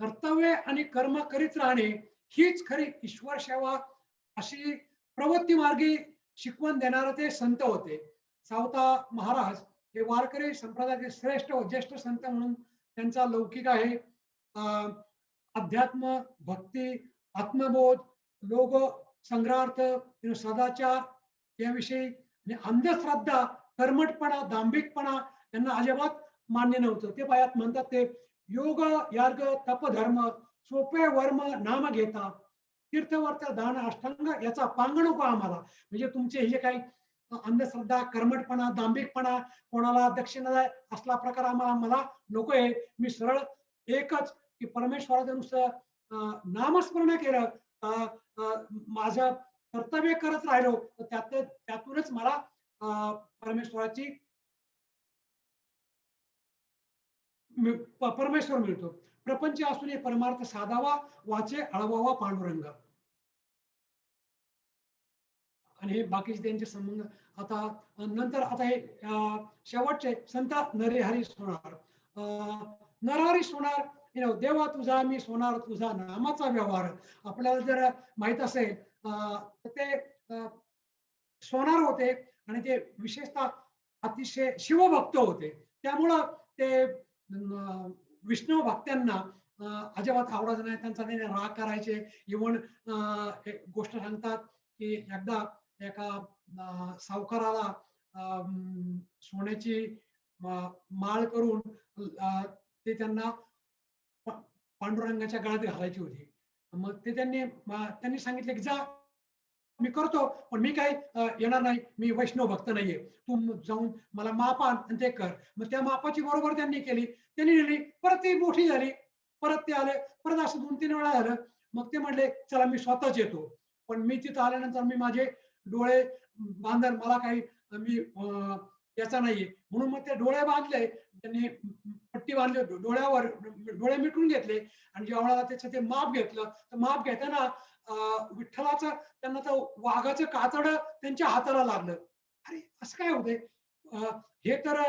कर्तव्य आणि कर्म करीत राहणे हीच खरी ईश्वर सेवा अशी प्रवृत्ती मार्गी शिकवण देणारे ते संत होते. सावता महाराज हे वारकरी संप्रदायाचे श्रेष्ठ व ज्येष्ठ संत म्हणून त्यांचा लौकिक आहे. अध्यात्म, भक्ती, आत्मबोध, लोक संग्रहार्थ, सदाचार याविषयी आणि अंधश्रद्धा, कर्मठपणा, दांभिकपणा यांना अजिबात मान्य नव्हतं. ते पायात म्हणतात ते योग यार्ग तप धर्म सोपे वर्म नाम घेता तीर्थवर्त दान अष्टांग याचा पांग नको आम्हाला. म्हणजे तुमचे हे जे काही अंधश्रद्धा, कर्मठपणा, दांभिकपणा, कोणाला दक्षिणा असला प्रकार मला नको आहे. मी सरळ एकच की परमेश्वराचं नुसतं नामस्मरण केलं, माझं कर्तव्य करत राहिलो तर त्यातूनच मला परमेश्वर मिळतो. प्रपंच असून परमार्थ साधावा, वाचे अळवावा पांडुरंग. आणि हे बाकीचे त्यांचे संबंध. आता नंतर आता हे शेवटचे संत नरहरी सोनार. नरहरी सोनार देवा तुझा मी सोनार तुझा नामाचा व्यवहार. आपल्याला जर माहित असेल तर ते सोनार होते आणि ते विशेषतः अतिशय शिवभक्त होते. त्यामुळं ते विष्णू भक्तांना अजिबात आवडायचं नाही. त्यांचा ते राग करायचे. इव्हन एक गोष्ट सांगतात की एकदा एका सावकाराला सोन्याची माळ करून ते त्यांना पांडुरंगाच्या गळ्यात घालायची होती. मग ते त्यांनी सांगितले की जा मी करतो, पण मी काय येणार नाही, मी वैष्णव भक्त नाहीये, तू जाऊन मला माप आण आणि ते कर. मग त्या मापाची बरोबर त्यांनी केली, त्यांनी नेली, परत ती मोठी झाली, परत ते आले, परत असं 2-3 वेळा झालं. मग ते म्हणले चला मी स्वतःच येतो. पण मी तिथं आल्यानंतर मी माझे डोळे बांधन, मला काही मी याचा नाहीये म्हणून मग ते डोळे बांधले. त्यांनी पट्टी बांधली डोळ्यावर, डोळे मिटून घेतले आणि ज्या वेळेला त्याचं ते माप घेतलं तर माप घेताना विठ्ठलाचं त्यांना तर वाघाचं कातड त्यांच्या हाताला लागलं. अरे असं काय होतंय, हे तर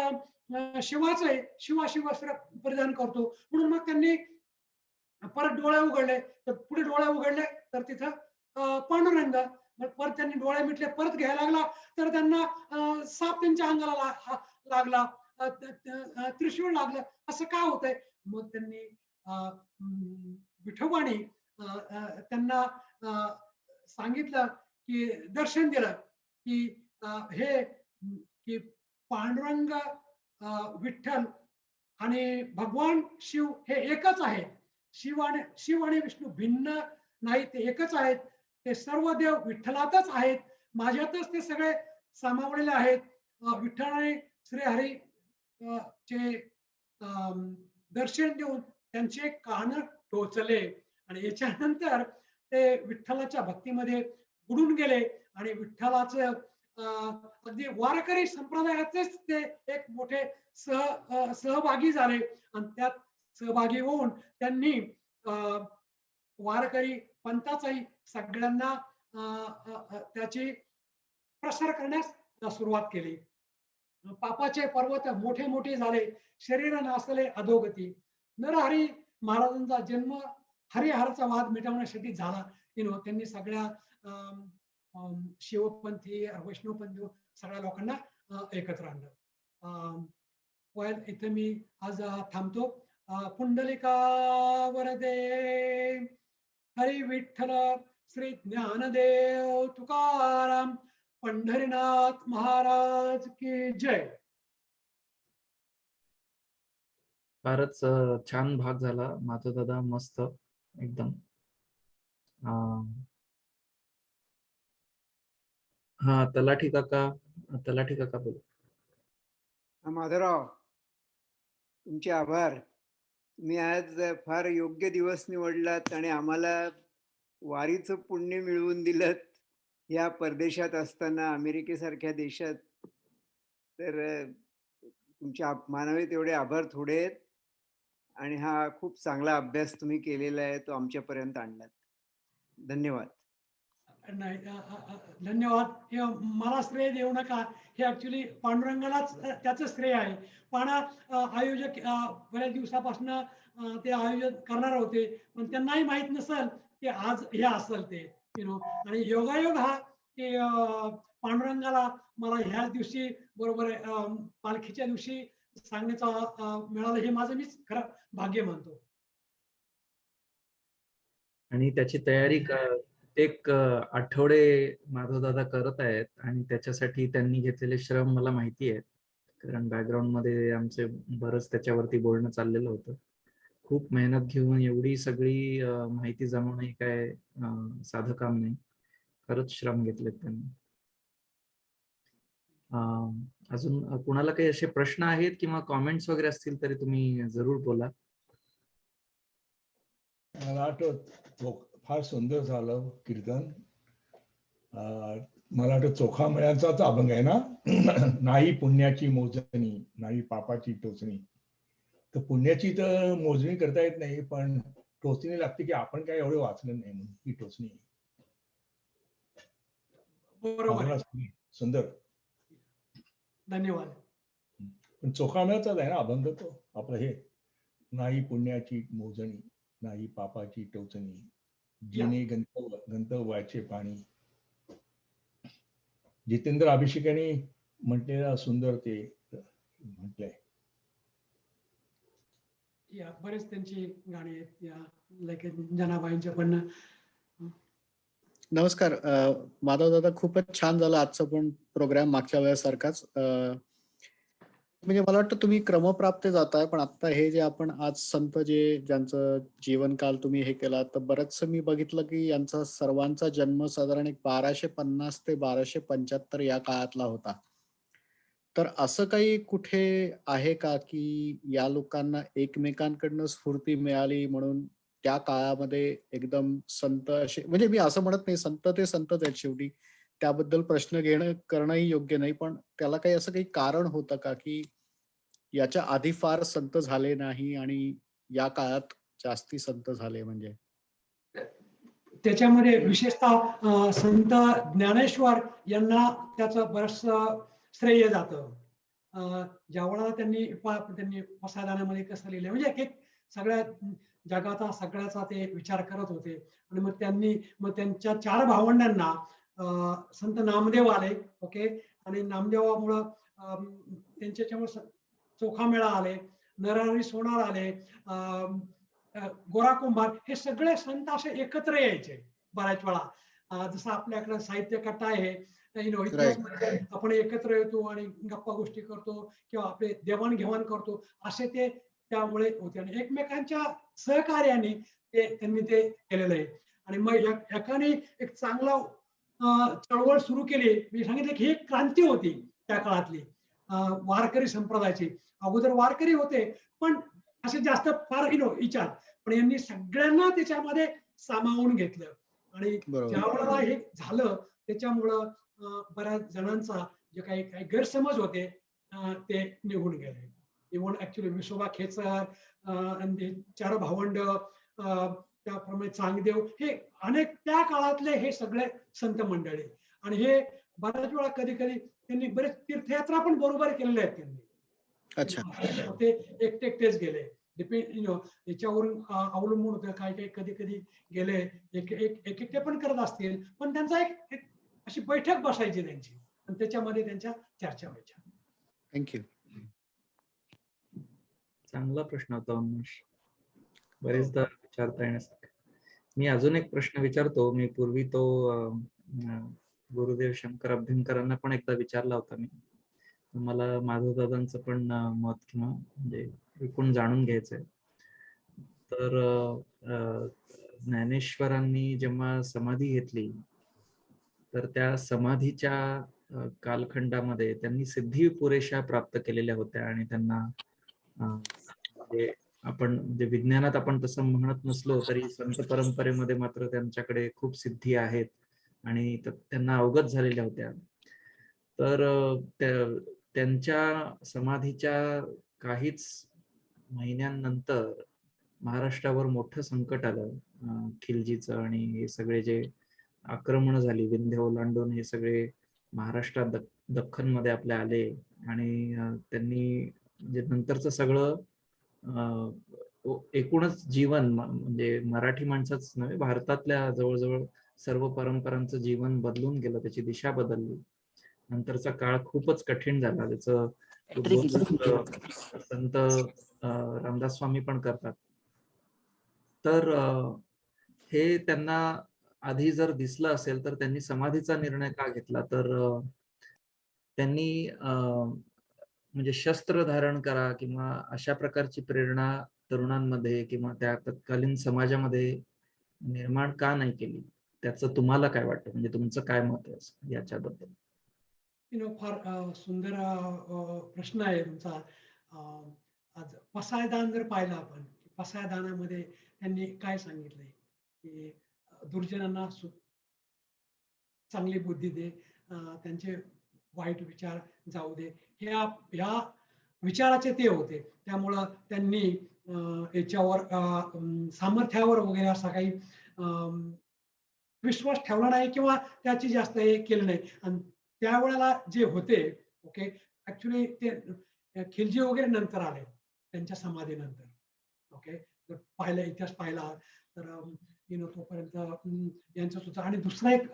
शिवाचं आहे, शिव वस्त्र परिधान करतो. म्हणून मग त्यांनी परत डोळे उघडले, तर पुढे डोळे उघडले तर तिथं पांडुरंग. मग परत त्यांनी डोळे मिटले, परत घ्यायला लागला तर त्यांना साप त्यांच्या अंगाला लागला, त्रिशूळ लागलं. असं काय होतंय. मग त्यांनी विठोबाने त्यांना सांगितलं की दर्शन दिलं की हे की पांडुरंग, विठ्ठल आणि भगवान शिव हे एकच आहे. शिव आणि विष्णू भिन्न नाही, ते एकच आहेत. ते सर्व देव विठ्ठलातच आहेत, माझ्यातच ते सगळे सामावलेले आहेत. विठ्ठल आणि श्रीहरी चे दर्शन देऊन त्यांचे कान टोचले आणि याच्यानंतर ते विठ्ठलाच्या भक्तीमध्ये बुडून गेले आणि विठ्ठलाचं अगदी वारकरी संप्रदायाचेच ते एक मोठे सहभागी झाले आणि त्यात सहभागी होऊन त्यांनी वारकरी पंथाचाही सगळ्यांना त्याची प्रसार करण्यास सुरुवात केली. पापाचे पर्वत मोठे मोठे झाले, शरीर नासले अधोगती. नरहरी महाराजांचा जन्म हरिहराचा वाद मिटवण्यासाठी झाला. त्यांनी सगळ्या शिवपंथी वैष्णवपंथी सगळ्या लोकांना एकत्र आणलं. इथे मी आज थांबतो. पुंडलिका वरदे हरी विठ्ठल श्री ज्ञानदेव तुकाराम पंढरीनाथ महाराज की जय. फारच छान भाग झाला माधव दादा, मस्त एकदम. हा, तलाठी काका बोल. माधवराव, तुमचे आभार. तुम्ही आज फार योग्य दिवस निवडलात आणि आम्हाला वारीचं पुण्य मिळवून दिलं या परदेशात असताना, अमेरिकेसारख्या देशात. तर तुमचे मानावे तेवढे आभार थोडे आहेत आणि हा खूप चांगला अभ्यास तुम्ही केलेला आहे, तो आमच्यापर्यंत आणलात. धन्यवाद. नाही, धन्यवाद. हे मला श्रेय देऊ नका. हे ऍक्च्युली पांडुरंगालाच त्याचं श्रेय आहे. पण आयोजक बऱ्याच दिवसापासून ते आयोजन करणार होते, पण त्यांनाही माहित नसेल की आज हे असेल ते आणि योगायोग हा की पांडुरंगाला मला ह्याच दिवशी बरोबर पालखीच्या दिवशी सांगण्याचा मिळालं, हे माझं मीच खरं भाग्य मानतो. आणि त्याची तयारी एक आठवडे माधवदादा करत आहेत आणि त्याच्यासाठी त्यांनी घेतलेले श्रम मला माहिती आहेत, कारण बॅकग्राऊंड मध्ये आमचे बरंच त्याच्यावरती बोलणं चाललेलं होतं. खूप मेहनत घेऊन एवढी सगळी माहिती जमवणं काय साधं काम नाही. खरंच श्रम घेतलेत त्यांनी. अजून कुणाला काही असे प्रश्न आहेत किंवा कॉमेंट्स वगैरे असतील तरी तुम्ही जरूर बोला. मला आठवत फार सुंदर झालं कीर्तन. मला वाटतं चोखामेळ्याचाच अभंग आहे ना, नाही पुण्याची मोजणी नाही पापाची टोचणी. तर पुण्याची तर मोजणी करता येत नाही, पण टोचणी लागते की आपण काय एवढं वाचलं नाही म्हणून ही टोचणी. बरोबर, सुंदर, धन्यवाद. पण चोखामेळ्याचाच आहे ना अभंग तो आपलं. हे नाही पुण्याची मोजणी नाही पापाची टोचणी, जिने गंतव व्हायचे पाणी. जितेंद्र अभिषेकांनी म्हटलेलं सुंदर ते म्हटलंय. या बरेच त्यांची गाणी आहेत या जनाबाईंच्या पण. नमस्कार माधव दादा, खूपच छान झालं आजचा पण प्रोग्राम, मागच्या वेळेसारखाच. म्हणजे मला वाटतं तुम्ही क्रमप्राप्त जाताय, पण आता हे जे आपण आज संत ज्यांचं जीवनकाल तुम्ही हे केला, तर बरंचसं मी बघितलं की यांचा सर्वांचा जन्म साधारण 1250 ते 1275 या काळातला होता. तर असं काही कुठे आहे का की या लोकांना एकमेकांकडनं स्फूर्ती मिळाली म्हणून त्या काळामध्ये एकदम संत असे, म्हणजे मी असं म्हणत नाही, संत ते संतच आहेत शेवटी, त्याबद्दल प्रश्न करणंही योग्य नाही, पण त्याला काही असं काही कारण होतं का की याच्या आधी फार संत झाले नाही आणि या काळात जास्ती संत झाले? म्हणजे त्याच्यामध्ये विशेषतः संत ज्ञानेश्वर यांना त्याचं बरंच श्रेय जातं. ज्यावेळेला त्यांनी पसायदानामध्ये कसं लिहिलंय, म्हणजे एक सगळ्या जगाचा सगळ्याचा ते विचार करत होते. आणि मग त्यांच्या 4 भावंडांना संत नामदेव आले. ओके, आणि नामदेवामुळं त्यांच्यामुळे चोखामेळा आले, नरहरी सोनार आले, गोरा कुंभार, हे सगळे संत असे एकत्र यायचे बऱ्याच वेळा. जसं आपल्याकडे साहित्य कट्टा आहे, आपण एकत्र येतो आणि गप्पा गोष्टी करतो किंवा आपले देवाणघेवाण करतो, असे ते त्यामुळे होते. आणि एकमेकांच्या सहकार्याने त्यांनी ते केलेलं आहे. आणि मग एकाने एक चांगला चळवळ सुरू केली. मी सांगितलं की ही क्रांती होती त्या काळातली वारकरी संप्रदायाची. अगोदर वारकरी होते, पण असे जास्त फार विचार, पण यांनी सगळ्यांना त्याच्यामध्ये सामावून घेतलं. आणि बरोबर. ज्या वेळेला हे झालं त्याच्यामुळं बऱ्याच जणांचा जे काही काही गैरसमज होते ते निघून गेले. इव्हन ऍक्च्युली विसोबा खेचर आणि ते चार भावंड, त्याप्रमाणे चांगदेव, हे अनेक त्या काळातले हे सगळे संत मंडळी. आणि हे बऱ्याच वेळा कधी कधी त्यांनी बरेच तीर्थयात्रा पण बरोबर केलेल्या आहेत त्यांनी. अच्छा. ते एकटे एकटेच गेले. डिपेंड याच्यावरून अवलंबून होतं. काय काय कधी कधी गेले एकटे पण करत असतील, पण त्यांचा एक अशी बैठक बसायची त्यांची आणि त्याच्यामध्ये त्यांच्या चर्चा व्हायच्या. थँक्यू. चांगला प्रश्न होता उन्मेष, बरेचदा विचारता येण्यासारखं. मी अजून एक प्रश्न विचारतो. मी पूर्वी तो गुरुदेव शंकर अभ्यंकरांना पण एकदा विचारला होता मी. मला माधवदादांचं पण मत किंवा म्हणजे एकूण जाणून घ्यायचंय. तर ज्ञानेश्वरांनी जेव्हा समाधी घेतली तर त्या समाधीच्या कालखंडामध्ये त्यांनी सिद्धी पुरेशा प्राप्त केलेल्या होत्या आणि त्यांना म्हणजे आपण म्हणजे विज्ञानात आपण तसं म्हणत नसलो तरी संत परंपरेमध्ये मात्र त्यांच्याकडे खूप सिद्धी आहेत आणि त्यांना अवगत झालेल्या होत्या. तर त्यांच्या समाधीच्या काहीच महिन्यांनंतर महाराष्ट्रावर मोठं संकट आलं, खिलजीचं, आणि हे सगळे जे आक्रमण झाली विंध्य ओलांडून हे सगळे महाराष्ट्रात दख्खनमध्ये आपल्या आले आणि त्यांनी म्हणजे नंतरचं सगळं एकूणच जीवन म्हणजे मराठी माणसाच नव्हे भारतातल्या जवळजवळ सर्व परंपरांचं जीवन बदलून गेलं, त्याची दिशा बदलली. नंतरचा काळ खूपच कठीण झाला. त्याचं संत रामदास स्वामी पण करतात. तर हे त्यांना आधी जर दिसलं असेल तर त्यांनी समाधीचा निर्णय का घेतला, तर त्यांनी म्हणजे शस्त्र धारण करा किंवा अशा प्रकारची प्रेरणा तरुणांमध्ये किंवा त्या तत्कालीन समाजामध्ये निर्माण का नाही केली, त्याचं तुम्हाला काय वाटतं, म्हणजे तुमचं काय मत आहे याच्याबद्दल? फार सुंदर प्रश्न आहे तुमचा. आज पसायदान जर पाहिलं आपण, पसायदानामध्ये त्यांनी काय सांगितलंय की दुर्जनांना चांगली बुद्धी दे, त्यांचे वाईट विचार जाऊ दे, ह्या विचाराचे ते होते. त्यामुळं त्यांनी याच्यावर सामर्थ्यावर वगैरे असा काही विश्वास ठेवला नाही किंवा त्याची जास्त हे केलं नाही. आणि त्यावेळेला जे होते, ओके, ऍक्च्युली ते खिलजी वगैरे नंतर आले त्यांच्या समाधीनंतर. ओके, तर इतिहास पाहिला तर तोपर्यंत यांचं सुद्धा. आणि दुसरा एक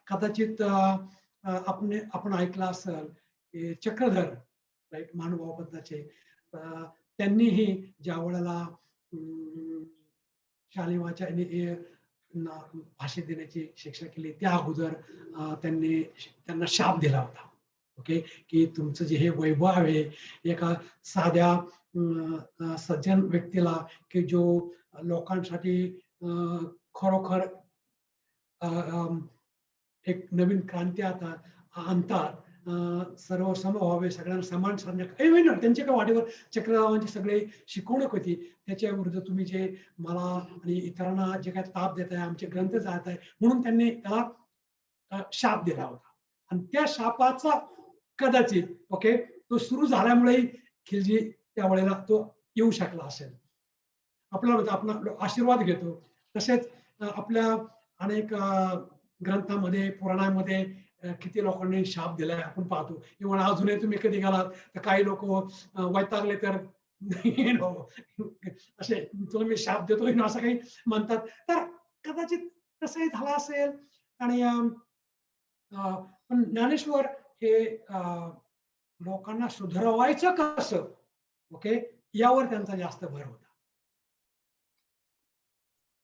कदाचित आपण ऐकला असेल की चक्रधर, राईट, महानुभावाबद्दलचे, त्यांनीही ज्या वेळेला शालिमाच्या भाषे देण्याची शिक्षा केली त्या अगोदर त्यांना शाप दिला होता. ओके, की तुमचं जे हे वैभव आहे एका साध्या सज्जन व्यक्तीला की जो लोकांसाठी खरोखर एक नवीन क्रांती आणतात, सर्व सम व्हावे, सगळ्यांना समान समजा, त्यांच्या काय वाटेवर चक्ररावांची सगळे शिकवणूक होती. त्याच्या विरुद्ध तुम्ही जे मला आणि इतरांना जे काय ताप देत आहे, आमचे ग्रंथ जात आहे, म्हणून त्यांनी त्याला शाप दिला होता. आणि त्या शापाचा कदाचित, ओके, तो सुरू झाल्यामुळे खिलजी त्यावेळेला तो येऊ शकला असेल. आपण आशीर्वाद घेतो. तसेच आपल्या अनेक ग्रंथामध्ये, पुराणामध्ये किती लोकांनी शाप दिलाय आपण पाहतो. इव्हन अजूनही तुम्ही कधी गेलात तर काही लोक वैतागले तर असे तुला मी शाप देतो असं काही म्हणतात. तर कदाचित तसंही झालं असेल. आणि पण ज्ञानेश्वर हे लोकांना सुधारवायचं कसं, ओके, यावर त्यांचा जास्त भर होता.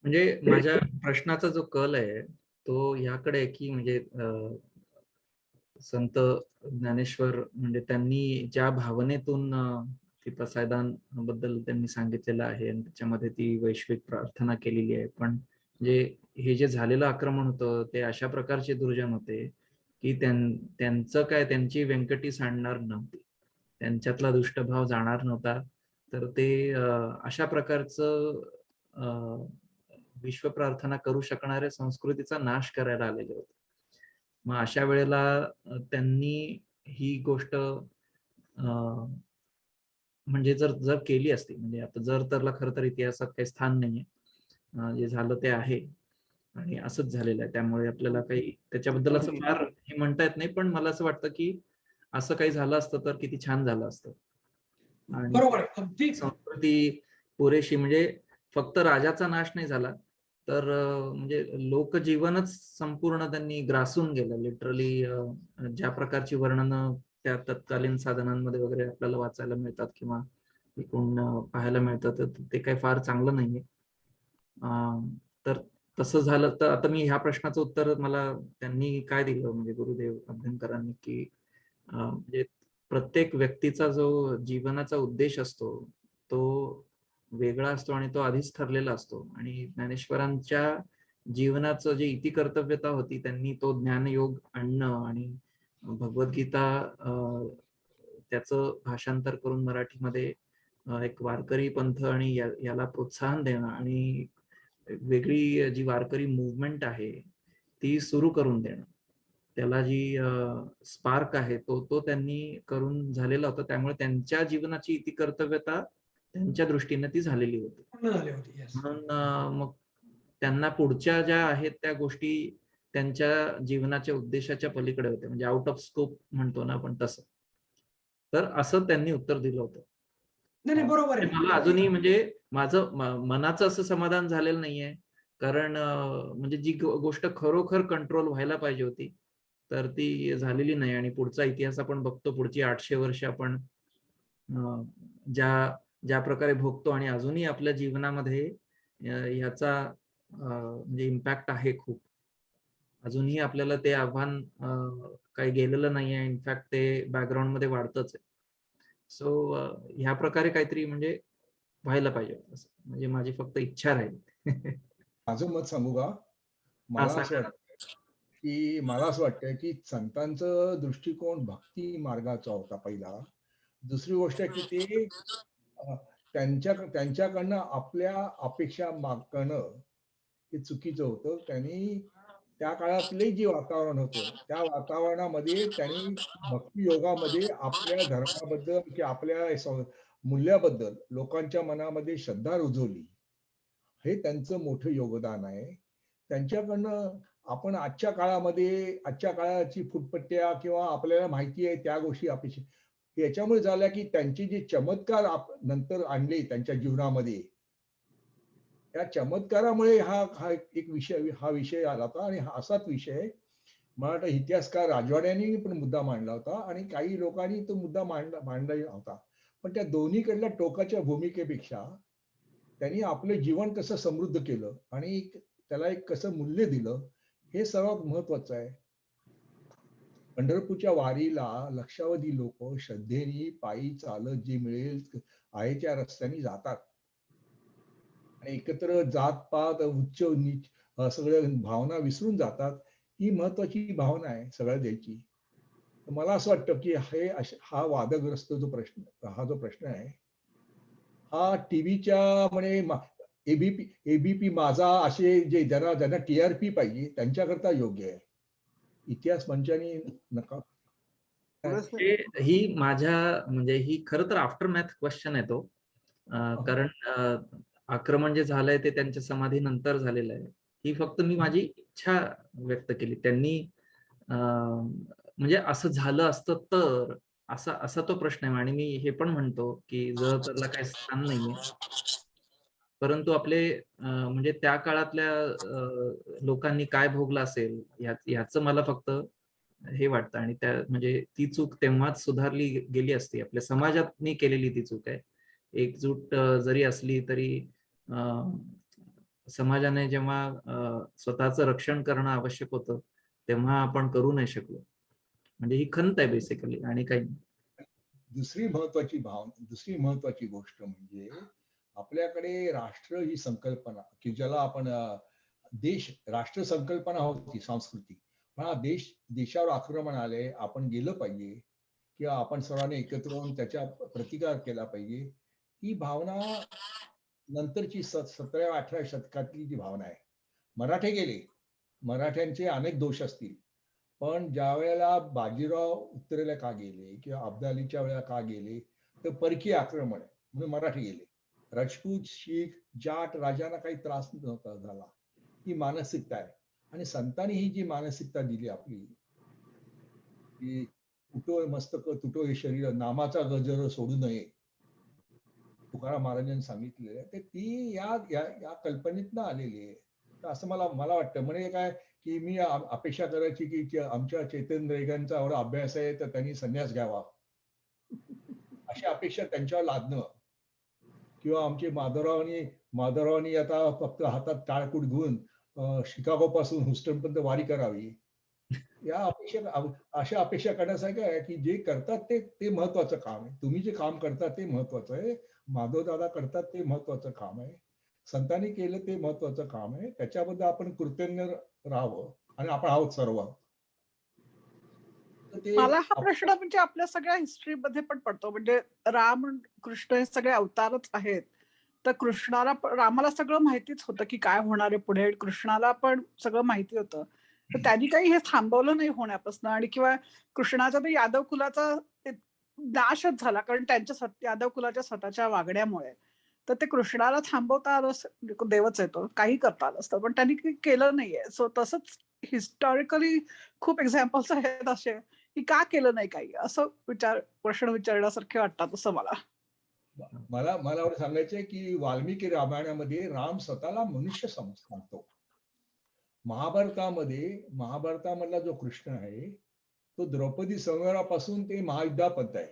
म्हणजे माझ्या प्रश्नाचा जो कल आहे तो ह्याकडे की म्हणजे संत ज्ञानेश्वर म्हणजे त्यांनी ज्या भावनेतून ती पसायदान बद्दल त्यांनी सांगितलेलं आहे आणि त्याच्यामध्ये ती वैश्विक प्रार्थना केलेली आहे, पण जे हे जे झालेलं आक्रमण होतं ते अशा प्रकारचे दुर्जन होते की त्यांचं काय, त्यांची व्यंकटी सांडणार नव्हती. त्यांच्यातला दुष्टभाव जाणार नव्हता. तर ते अशा प्रकारचं विश्व प्रार्थना करू शकणाऱ्या संस्कृतीचा नाश करायला आलेले होते. मग अशा वेळेला त्यांनी ही गोष्ट म्हणजे जर जर केली असती, म्हणजे आता जर तरला खरं तर इतिहासात काही स्थान नाहीये. जे झालं ते आहे आणि असंच झालेलं आहे. त्यामुळे आपल्याला काही त्याच्याबद्दल असं फार हे म्हणता येत नाही. पण मला असं वाटतं की असं काही झालं असतं तर किती छान झालं असतं. आणि बरोबर आहे. अगदी संस्कृती पुरेशी, म्हणजे फक्त राजाचा नाश नाही झाला, तर म्हणजे लोकजीवनच संपूर्ण त्यांनी ग्रासून गेलं लिटरली. ज्या प्रकारची वर्णनं त्या तत्कालीन साधनांमध्ये वगैरे आपल्याला वाचायला मिळतात किंवा इकडून पाहायला मिळतात, तर ते काही फार चांगलं नाहीये. तर तसं झालं तर आता मी ह्या प्रश्नाचं उत्तर मला त्यांनी काय दिलं, म्हणजे गुरुदेव अभ्यंकरांनी, की म्हणजे प्रत्येक व्यक्तीचा जो जीवनाचा उद्देश असतो तो वेगळा असतो आणि तो आधीच ठरलेला असतो. आणि ज्ञानेश्वरांच्या जीवनाचं जे इतिकर्तव्यता होती, त्यांनी तो ज्ञानयोग आणणं आणि भगवद्गीता त्याचं भाषांतर करून मराठीमध्ये एक वारकरी पंथ आणि याला प्रोत्साहन देणं आणि वेगळी जी वारकरी मूव्हमेंट आहे ती सुरू करून देणं, त्याला जी स्पार्क आहे तो तो त्यांनी करून झालेला होता. त्यामुळे त्यांच्या जीवनाची इति कर्तव्यता त्यांच्या दृष्टीने ती झालेली होती. पूर्ण झाली होती. येस. म्हणून मग त्यांना पुढच्या ज्या आहेत त्या गोष्टी त्यांच्या जीवनाच्या उद्देशाच्या पलीकडे होत्या, म्हणजे आउट ऑफ स्कोप म्हणतो ना आपण तसं. तर असं त्यांनी उत्तर दिलं होतं. नाही नाही, बरोबर आहे. मला अजूनही म्हणजे माझं मनाचं असं समाधान झालेलं नाहीये. कारण म्हणजे जी गोष्ट खरोखर कंट्रोल व्हायला पाहिजे होती, तर ती झालेली नाही. आणि पुढचा इतिहास आपण बघतो, पुढची 800 वर्ष आपण ज्या ज्या प्रकारे भोगतो आणि अजूनही आपल्या जीवनामध्ये ह्याचा म्हणजे इम्पॅक्ट आहे खूप. अजूनही आपल्याला ते आव्हान काही गेलेलं नाहीये. इनफॅक्ट ते बॅकग्राऊंडमध्ये वाढतच आहे. सो ह्या प्रकारे काहीतरी म्हणजे व्हायला पाहिजे होतं असं. म्हणजे माझी फक्त इच्छा राहील. माझं मत सांगू का? हां, मला असं सांगा ना. वाटतं की संतांचं दृष्टिकोन भक्ती मार्गाचा होता पहिला. दुसरी गोष्ट की ते त्यांच्याकडनं आपल्या अपेक्षा मागणं हे चुकीचं होतं. त्यांनी त्या काळातले जे वातावरण होतं, त्या वातावरणामध्ये त्यांनी भक्ती योगामध्ये आपल्या धर्माबद्दल किंवा आपल्या मूल्याबद्दल लोकांच्या मनामध्ये श्रद्धा रुजवली. हे त्यांचं मोठं योगदान आहे. त्यांच्याकडनं आपण आजच्या काळाची फुटपट्ट्या किंवा आपल्याला माहिती आहे त्या गोष्टी अपेक्षित याच्यामुळे झाल्या की त्यांचे जे चमत्कार नंतर आणले त्यांच्या जीवनामध्ये, त्या चमत्कारामुळे हा विषय आला होता. आणि हा असाच विषय मला वाटतं इतिहासकार राजवाड्यांनी पण मुद्दा मांडला होता आणि काही लोकांनी तो मुद्दा मांडला होता. पण त्या दोन्हीकडल्या टोकाच्या भूमिकेपेक्षा त्यांनी आपलं जीवन कसं समृद्ध केलं आणि त्याला एक कसं मूल्य दिलं, हे सर्वात महत्वाचं आहे. पंढरपूरच्या वारीला लक्षावधी लोक श्रद्धेने पायी चालत जे मिळेल आहे त्या रस्त्याने जातात आणि एकत्र जात-पात, उच्च नीच सगळ्या भावना विसरून जातात. ही महत्वाची भावना आहे सगळ्या द्यायची. मला असं वाटतं की हा वादग्रस्त जो प्रश्न आहे, हा टीव्हीच्या म्हणे एबीपी माझा असे जे ज्यांना टीआरपी पाहिजे त्यांच्याकरता योग्य आहे. इतिहास मंचाने नका. ही माझ्या म्हणजे ही खरं तर आफ्टर मॅथ क्वेश्चन आहे तो. कारण आक्रमण जे झालंय ते त्यांच्या समाधीनंतर झालेलं आहे. ही फक्त मी माझी इच्छा व्यक्त केली. त्यांनी म्हणजे असं झालं असतं तर असा असा तो प्रश्न आहे. आणि मी हे पण म्हणतो की जर तरला काही स्थान नाहीये. परंतु आपले म्हणजे त्या काळातल्या लोकांनी काय भोगलं असेल ह्याचं मला फक्त हे वाटतं. आणि त्या म्हणजे ती चूक तेव्हाच सुधारली गेली असती. आपल्या समाजातनी केलेली ती चूक आहे. एकजूट जरी असली तरी समाजाने जेव्हा स्वतःचं रक्षण करणं आवश्यक होतं तेव्हा आपण करू नाही शकलो. म्हणजे ही खंत आहे बेसिकली आणि काही नाही. दुसरी महत्वाची गोष्ट म्हणजे आपल्याकडे राष्ट्र ही संकल्पना की ज्याला आपण राष्ट्र संकल्पना होती सांस्कृतिक. पण हा देशावर आक्रमण आले, आपण गेलं पाहिजे किंवा आपण सर्वांनी एकत्र येऊन त्याच्या प्रतिकार केला पाहिजे. ही भावना नंतरची 17व्या-18व्या शतकातली जी भावना आहे. मराठे गेले, मराठ्यांचे अनेक दोष असतील, पण ज्या वेळेला बाजीराव उत्तरेला का गेले किंवा अब्दालीच्या वेळेला का गेले, तर परकीय आक्रमण आहे म्हणून मराठी गेले. राजपूत, शीख, जाट राजांना काही त्रास नव्हता झाला. ही मानसिकता आहे आणि संतांनी ही जी मानसिकता दिली आपली, की तुटो मस्तक तुटो हे शरीर, नामाचा गजर सोडू नये, तुकाराम महाराजांनी सांगितलेलं आहे. तर ती या या या कल्पनेतनं आलेली आहे. तर असं मला मला वाटतं. म्हणजे काय की मी अपेक्षा करायची की आमच्या चैतन्य रेगांचा एवढा अभ्यास आहे तर त्यांनी संन्यास घ्यावा, अशी अपेक्षा त्यांच्यावर लादणं, किंवा आमचे माधवरावांनी आता फक्त हातात टाळकूट घेऊन शिकागो पासून ह्युस्टन पर्यंत वारी करावी, या अशा अपेक्षा करण्यासारख्या आहे की जे करतात ते महत्वाचं काम आहे. तुम्ही जे काम करतात ते महत्वाचं आहे. माधव दादा करतात ते महत्वाचं काम आहे. संतांनी केलं ते महत्वाचं काम आहे. त्याच्याबद्दल आपण कृतज्ञ राहावं आणि आपण आहोत सर्व. तर ते मला हा प्रश्न म्हणजे आपल्या सगळ्या हिस्ट्रीमध्ये पण पडतो. म्हणजे राम कृष्ण हे सगळे अवतारच आहेत. तर रामाला सगळं माहितीच होतं की काय होणार आहे पुढे. कृष्णाला पण सगळं माहिती होतं. तर त्यांनी काही हे थांबवलं नाही होण्यापासून. आणि किंवा कृष्णाचा तर यादव कुलाचा नाशच झाला कारण त्यांच्या यादव कुलाच्या स्वतःच्या वागण्यामुळे. तर ते कृष्णाला थांबवता आलं, देवच येतो, काही करता आलं असतं, पण त्यांनी काही केलं नाहीये. सो तसंच हिस्टॉरिकली खूप एक्झाम्पल्स आहेत असे की का केलं नाही काही, असं प्रश्न विचारण्यासारखे वाटतात असं मला. मला एवढं सांगायचंय की वाल्मिकी रामायणामध्ये राम स्वतःला मनुष्य सांगतो. महाभारतामधला जो कृष्ण आहे तो द्रौपदी संहारापासून ते महायुद्धापर्यंत आहे.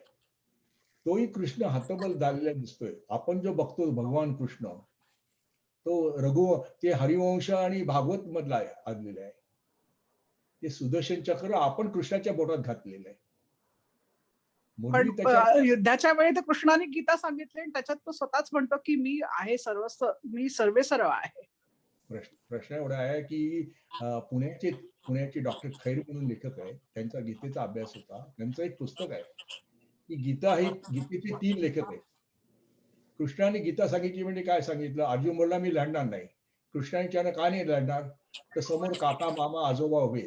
तोही कृष्ण हतबल झालेला दिसतोय. आपण जो बघतो भगवान कृष्ण, तो ते हरिवंश आणि भागवत मधला आलेला आहे. ते सुदर्शन चक्र आपण कृष्णाच्या बोटात घातलेलं आहे. पण युद्धाच्या वेळी तर कृष्णाने गीता सांगितली आणि त्याच्यात तो स्वतःच म्हणतो की मी आहे मी सर्वेसर्व आहे. प्रश्न एवढा आहे की पुण्याचे डॉक्टर खैर म्हणून लेखक आहेत, त्यांचा गीतेचा अभ्यास होता. त्यांचं एक पुस्तक आहे की गीतेचे 3 लेखक आहेत. कृष्णाने गीता सांगितली म्हणजे काय सांगितलं? अर्जुन बोलला मी लढणार नाही. कृष्णाने विचारलं का नाही लढणार? तर समोर काका मामा आजोबा उभे.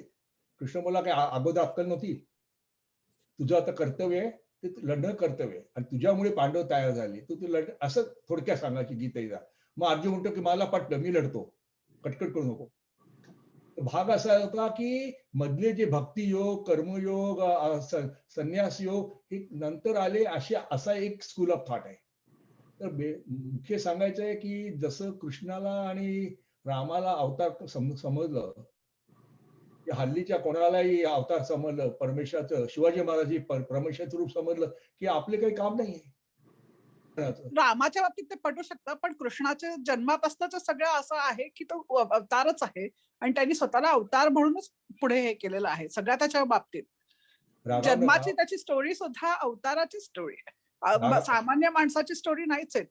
कृष्ण बोलला काय अगोदर अक्कल नव्हती? तुझं आता कर्तव्य आहे ते लढणं कर्तव्य आहे आणि तुझ्यामुळे पांडव तयार झाले. तू लढ, असं थोडक्यात सांगायची गीतेचा. मग अर्जुन म्हणतो की मला पटलं, मी लढतो, कटकट करू नको. भाग असा होता की मधले जे भक्ती योग, कर्मयोग, संन्यास योग हे नंतर आले, असा एक स्कूल ऑफ थॉट आहे. तर मुख्य सांगायचं आहे की जसं कृष्णाला आणि रामाला अवतार समजलं, हल्लीच्या कोणालाही अवतार समजलं, परमेश्वराचं, शिवाजी महाराज परमेश्वराचं रूप समजलं की आपले काही काम नाहीये. रामाच्या बाबतीत ते पटू शकतं, पण कृष्णाच्या जन्मापासूनच सगळं असं आहे की तो अवतारच आहे आणि त्यांनी स्वतःला अवतार म्हणूनच पुढे हे केलेलं आहे सगळ्या त्याच्या बाबतीत. जन्माची त्याची स्टोरी सुद्धा अवताराची स्टोरी आहे, सामान्य माणसाची स्टोरी नाहीच आहे.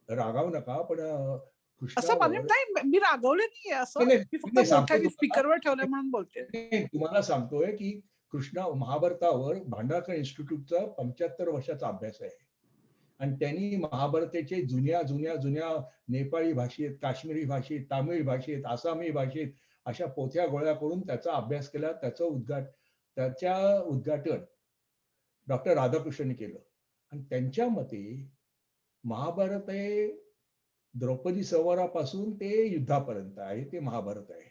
रागावू नका, पण असं नाही, मी रागवले नाहीये, असं मी फक्त मोठ्या स्पीकरवर ठेवलं म्हणून बोलते. तुम्हाला सांगतोय की कृष्णा महाभारतावर भांडारकर इन्स्टिट्यूटचा 75 वर्षाचा अभ्यास आहे आणि त्यांनी महाभारताचे जुन्या नेपाळी भाषेत, काश्मीरी भाषेत, तामिळ भाषेत, आसामी भाषेत अशा पोथ्या गोळ्या करून त्याचा अभ्यास केला. त्याच्या उद्घाटन डॉक्टर राधाकृष्णनी केलं आणि त्यांच्या मते महाभारत हे द्रौपदी संहारापासून ते युद्धापर्यंत आहे, ते महाभारत आहे.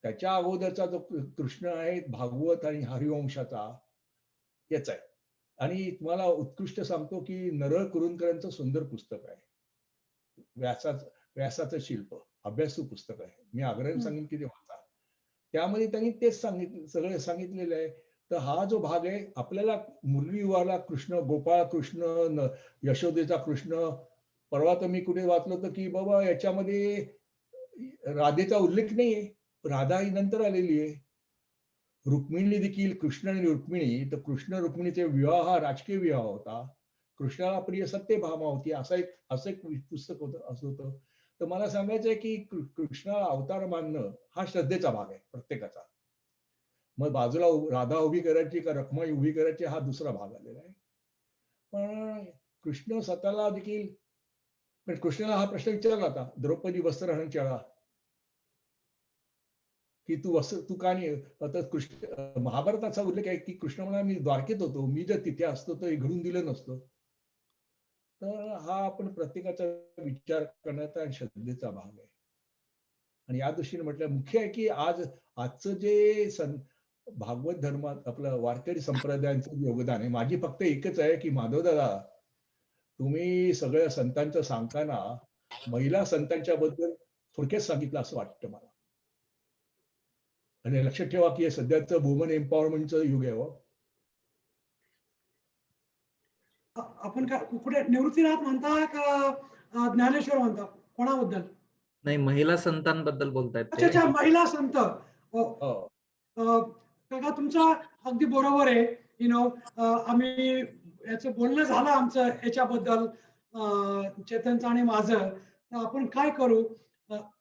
त्याच्या अगोदरचा जो कृष्ण आहे भागवत आणि हरिवंशाचा याच आहे. आणि तुम्हाला उत्कृष्ट सांगतो की नरहर कुरुंदकरांचं सुंदर पुस्तक आहे, व्यासाचं शिल्प, अभ्यासू पुस्तक आहे. मी आग्रहाने सांगेन की ते वाचा. त्यामध्ये त्यांनी तेच सगळं सांगितलेलं आहे. तर हा जो भाग आहे आपल्याला मुरली विवाहाला कृष्ण, गोपाळ कृष्ण, यशोदेचा कृष्ण, परवा तर मी कुठे वाचलं होतं की बाबा याच्यामध्ये राधेचा उल्लेख नाहीये, राधा ही नंतर आलेली आहे. रुक्मिणी देखील, कृष्ण आणि रुक्मिणी, तर कृष्ण रुक्मिणीचे विवाह हा राजकीय विवाह होता. कृष्णाला प्रिय सत्यभामा होती, असं एक पुस्तक होतं, असं होतं. तर मला सांगायचं आहे की कृष्णाला अवतार मानणं हा श्रद्धेचा भाग आहे प्रत्येकाचा. मग बाजूला राधा उभी करायची का रखमाई उभी करायची हा दुसरा भाग आलेला आहे. पण कृष्ण स्वतःला देखील, पण कृष्णाला हा प्रश्न विचारला होता द्रौपदी वस्त्रहरण चळा, की तू का नाही. आता कृष्ण महाभारताचा उल्लेख आहे की कृष्ण म्हणा मी द्वारकेत होतो, मी जर तिथे असतो तर हे घडून दिलं नसतं. तर हा आपण प्रत्येकाचा विचार करण्याचा आणि श्रद्धेचा भाग आहे. आणि या दृष्टीने म्हटलं मुख्य आहे की आजचं जे भागवत धर्मात आपलं वारकरी संप्रदायांचं योगदान आहे. माझी फक्त एकच आहे की माधवदादा, तुम्ही सगळ्या संतांचं सांगताना महिला संतांच्या बद्दल थोडक्यात सांगितलं असं वाटतं मला. आणि लक्षात ठेवा की हे सध्याचं वुमन एम्पॉवरमेंटचं युग आहे. आपण का कुठे निवृत्तीनाथ म्हणता का ज्ञानेश्वर म्हणता, कोणाबद्दल? नाही, महिला संतांबद्दल बोलतायत अच्छा ते. अच्छा, महिला संत. हो. काका तुमचं अगदी बरोबर आहे. आम्ही याचं बोलणं झालं आमचं याच्याबद्दल, चेतनचं आणि माझं. तर आपण काय करू,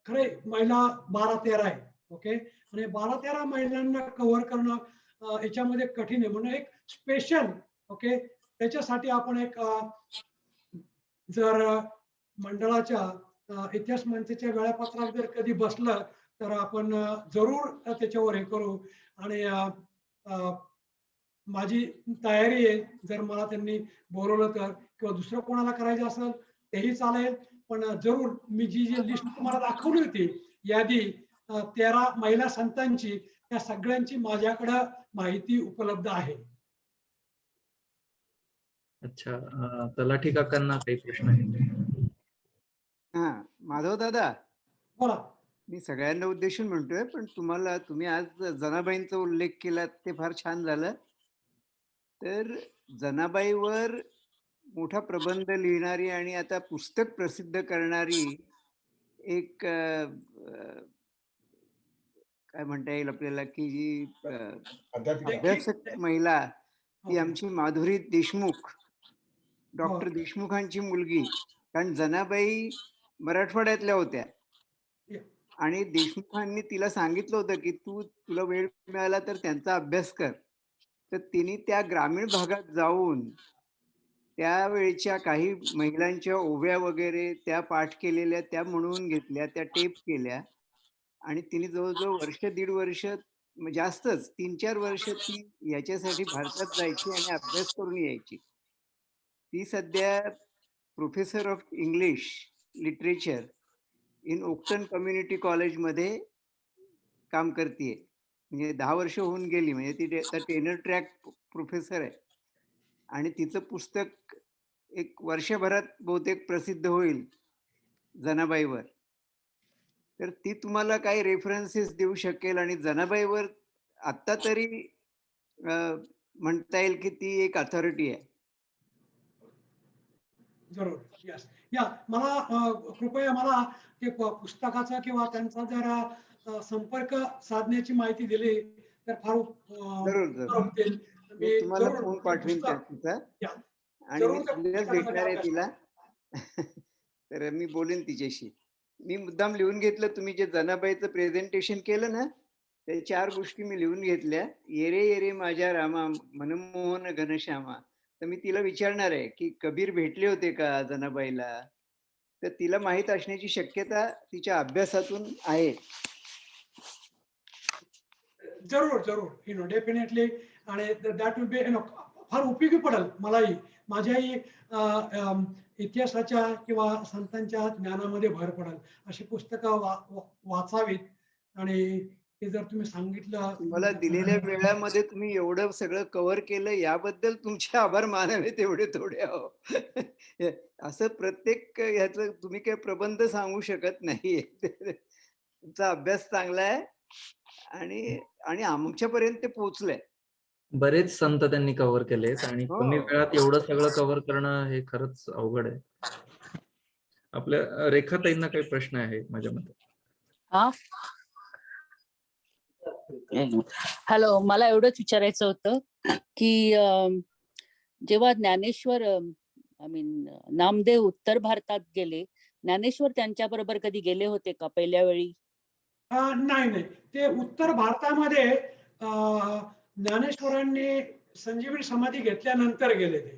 खरे महिला 12-13 आहे, ओके. आणि 12-13 महिलांना कव्हर करणं याच्यामध्ये कठीण आहे. म्हणून एक स्पेशल, ओके, त्याच्यासाठी आपण एक जर मंडळाच्या इतिहास मंचाच्या वेळापत्रक जर कधी बसलं तर आपण जरूर त्याच्यावर हे करू. आणि माझी तयारी आहे, जर मला त्यांनी बोलवलं तर, किंवा दुसरं कोणाला करायचं असेल तेही चालेल. पण जरूर मी जी लिस्ट तुम्हाला दाखवली होती यादी 13 महिला संतांची, त्या सगळ्यांची माझ्याकडं माहिती उपलब्ध आहे. अच्छा, तलाठी काकांना काही प्रश्न आहेत? हा, माधव दादा, बोला. मी सगळ्यांना उद्देशून म्हणतोय, पण तुम्ही आज जनाबाईंचा उल्लेख केला ते फार छान झालं. तर जनाबाईवर मोठा प्रबंध लिहिणारी आणि आता पुस्तक प्रसिद्ध करणारी एक काय म्हणता येईल आपल्याला की जी अभ्यासक महिला, ती आमची माधुरी देशमुख, डॉक्टर देशमुखांची मुलगी. कारण जनाबाई मराठवाड्यातल्या होत्या आणि देशमुखांनी तिला सांगितलं होतं की तुला वेळ मिळाला तर त्यांचा अभ्यास कर. तर तिने त्या ग्रामीण भागात जाऊन त्यावेळच्या काही महिलांच्या ओव्या वगैरे त्या पाठ केलेल्या, त्या म्हणून घेतल्या, त्या टेप केल्या. आणि तिने जवळजवळ वर्ष 1.5 वर्ष, जास्तच 3-4 वर्ष ती याच्यासाठी भारतात जायची आणि अभ्यास करून यायची. ती सध्या professor of English literature in Oakton community कॉलेजमध्ये काम करते. म्हणजे 10 वर्ष होऊन गेली. म्हणजे ती आता टेनर ट्रॅक प्रोफेसर आहे. आणि तिचं पुस्तक एक वर्षभरात बहुतेक प्रसिद्ध होईल जनाबाईवर. तर ती तुम्हाला काही रेफरन्सेस देऊ शकेल. आणि जनाबाईवर आत्ता तरी म्हणता येईल की ती एक अथॉरिटी आहे. जरूर, यस. या मला कृपया मला ते पुस्तकाचा किंवा त्यांचा जर संपर्क साधण्याची माहिती दिली तर फार जरूर मी तुम्हाला फोन पाठवेन तिचा. आणि मी उद्याच भेटणार आहे तिला. तर मी बोलेन तिच्याशी. मी मुद्दाम लिहून घेतलं, तुम्ही जे जनाबाईचं प्रेझेंटेशन केलं ना, त्या 4 गोष्टी मी लिहून घेतल्या. येरे येरे माझ्या रामा, मनमोहन घनश्यामा. तर मी तिला विचारणार आहे की कबीर भेटले होते का जनाबाईला. तर तिला माहित असण्याची शक्यता तिच्या अभ्यासातून आहे. जरूर जरूर, डेफिनेटली. आणि दॅट विल बी फार उपयोगी पडेल मलाही, माझ्याही इतिहासाच्या किंवा संतांच्या ज्ञानामध्ये भर पडेल. अशी पुस्तकं वाचावीत. आणि हे जर तुम्ही सांगितलं, मला दिलेल्या वेळामध्ये तुम्ही एवढं सगळं कव्हर केलं, याबद्दल तुमचे आभार मानावे तेवढे थोडे. असं प्रत्येक ह्याचं तुम्ही काही प्रबंध सांगू शकत नाही. तुमचा अभ्यास चांगला आहे आणि आमच्यापर्यंत ते पोहोचलंय. बरेच संत त्यांनी कव्हर केलेत आणि कमी वेळात एवढं सगळं कव्हर करणं हे खरंच अवघड आहे. आपल्या रेखाताईंना काही प्रश्न आहे माझ्या मते. हॅलो, मला एवढंच विचारायचं होतं की जेव्हा ज्ञानेश्वर नामदेव उत्तर भारतात गेले, ज्ञानेश्वर त्यांच्या बरोबर कधी गेले होते का पहिल्या वेळी? नाही, ते उत्तर भारतामध्ये ज्ञानेश्वरांनी संजीवनी समाधी घेतल्यानंतर गेले ते.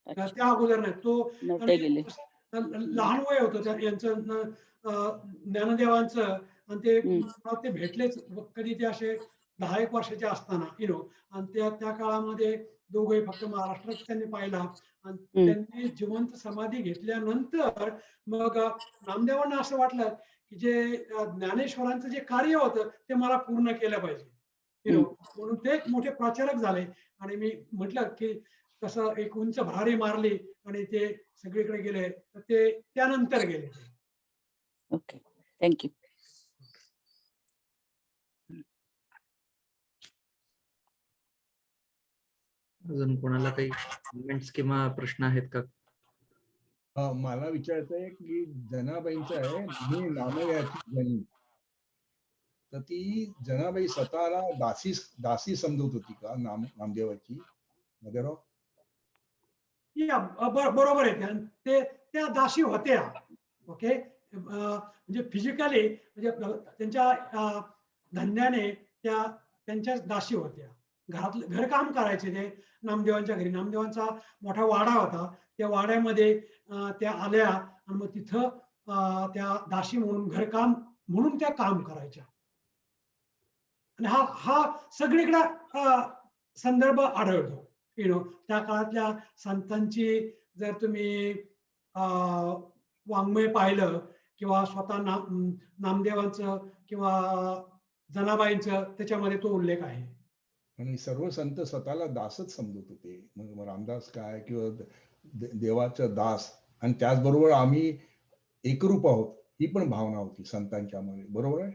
अच्छा. त्या अगोदर नाही. तो नव्हते गेले. लहान वय होतं यांचं ज्ञानदेवांचं, आणि ते मला ते भेटलेच कधी ते असे 10 एक वर्षाचे असताना आणि त्या काळामध्ये दोघे फक्त महाराष्ट्रात त्यांनी पाहिला. आणि त्यांनी जिवंत समाधी घेतल्यानंतर मग नामदेवांना असं वाटलं की जे ज्ञानेश्वरांचं जे कार्य होतं ते मला पूर्ण केलं पाहिजे. म्हणून ते एक मोठे प्रचारक झाले. आणि मी म्हटलं की कसं एक उंच भरारी मारली आणि ते सगळीकडे गेले, तर ते त्यानंतर गेले. Okay, thank you. अजून कोणाला काही कमेंट्स किंवा प्रश्न आहेत का? मला विचारायचं आहे की जनाबाईंचं आहे मी नामदेवाची जनी, तर ती जनाबाई स्वतःला दासी समजत होती का नामदेवाची मधेराव? बरोबर आहे. त्या दासी होत्या. ओके, म्हणजे फिजिकली म्हणजे त्यांच्या धंद्याने त्या त्यांच्या दासी होत्या. घरातलं घरकाम करायचे ते नामदेवांच्या घरी. नामदेवांचा मोठा वाडा होता. त्या वाड्यामध्ये त्या आल्या आणि मग तिथं त्या दासी म्हणून घरकाम म्हणून त्या काम करायच्या. आणि हा सगळीकडे संदर्भ आढळतो. त्या काळातल्या संतांची जर तुम्ही वाङ्मय पाहिलं किंवा स्वतः नामदेवांचं किंवा जनाबाईंचं, त्याच्यामध्ये तो उल्लेख आहे. आणि सर्व संत स्वतःला दासच समजत होते. मग रामदास काय किंवा देवाचा दास, आणि त्याचबरोबर आम्ही एकरूप आहोत ही पण भावना होती संतांच्या मध्ये. बरोबर आहे?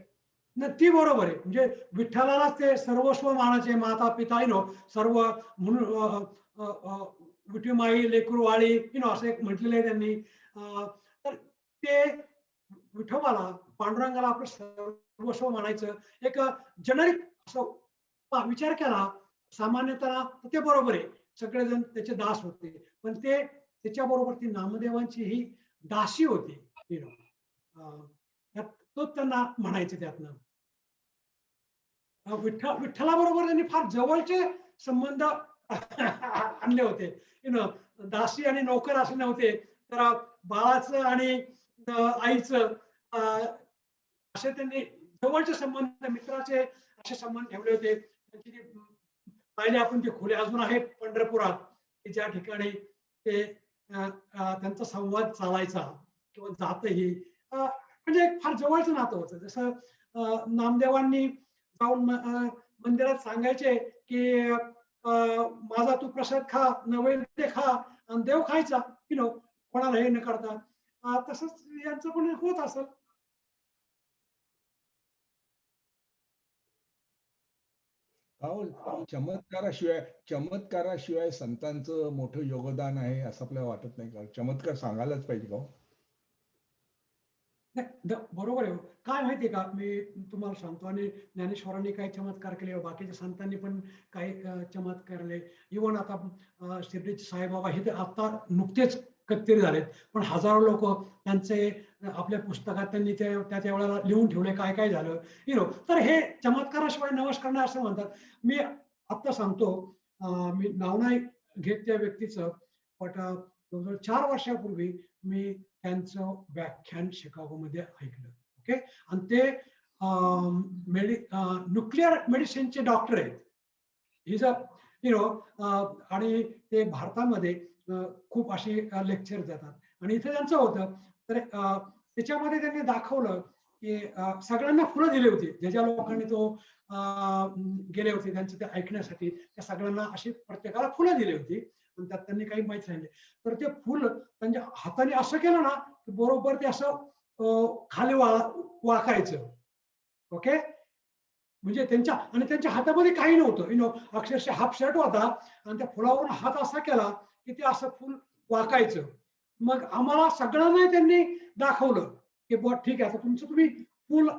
ती बरोबर आहे. म्हणजे विठ्ठलाला ते सर्वस्व मानाचे, माता पिता सर्व म्हणून विठुमाई लेकरूवाळी असं एक म्हटलेलं आहे त्यांनी. तर ते विठोबाला, पांडुरंगाला आपलं सर्वस्व मानायचं एक जनरिक असं विचार केला सामान्यतः, ते बरोबर आहे. सगळेजण त्याचे दास होते, पण ते त्याच्याबरोबर ती नामदेवांची ही दासी होती. तो त्यांना म्हणायचे. त्यातनं विठ्ठलाबरोबर त्यांनी फार जवळचे संबंध आणले होते. दासी आणि नोकर असे नव्हते, तर बाळाचं आणि आईचं असे त्यांनी जवळचे संबंध, मित्राचे असे संबंध ठेवले होते. पाहिले आपण ते खोले अजून आहेत पंढरपुरात, की ज्या ठिकाणी ते त्यांचा संवाद चालायचा किंवा जातही, म्हणजे फार जवळचं नातं होतं. जसं नामदेवांनी जाऊन मंदिरात सांगायचे की माझा तू प्रसाद खा, नैवेद्य खा, आणि देव खायचा, कोणाला हे न करता. तसंच यांचं पण होत असेल. चमत्काराशिवाय संतांचं मोठं योगदान आहे असं आपल्याला वाटत नाही का? चमत्कार सांगायलाच पाहिजे का? बरोबर आहे. काय माहितीये का, मी तुम्हाला सांगतो, आणि ज्ञानेश्वरांनी काही चमत्कार केले, बाकीच्या संतांनी पण काही चमत्कार केले. इव्हन आता शिर्डीचे साईबाबा हे आता नुकतेच कत्तेरी झालेत, पण हजारो लोक त्यांचे आपल्या पुस्तकात त्यांनी त्या वेळेला लिहून ठेवले काय काय झालं. तर हे चमत्काराशिवाय नवस करणं असं म्हणतात. मी आत्ता सांगतो, मी नाव नाही घेत त्या व्यक्तीचं, पण 4 वर्षापूर्वी मी त्यांचं व्याख्यान शिकागोमध्ये ऐकलं. ओके, आणि ते न्यूक्लिअर मेडिसिनचे डॉक्टर आहेत. हिज आणि ते भारतामध्ये खूप अशी लेक्चर देतात. आणि इथे त्यांचं होतं, तर त्याच्यामध्ये त्यांनी दाखवलं की सगळ्यांना फुलं दिली होती. ज्या लोकांनी तो गेले होते त्यांचं ते ऐकण्यासाठी, त्या सगळ्यांना अशी प्रत्येकाला फुलं दिली होती. आणि त्यात त्यांनी काही माहिती सांगितले. तर ते फुल त्यांच्या हाताने असं केलं ना, बरोबर ते असं खाली वाकायचं. ओके, म्हणजे त्यांच्या हातामध्ये काही नव्हतं. अक्षरशः हाफ शर्ट होता, आणि त्या फुलावरून हात असा केला की ते असं फुल वाकायचं. मग आम्हाला सगळ्यांना त्यांनी दाखवलं की ठीक आहे, आता तुमचं तुम्ही फुल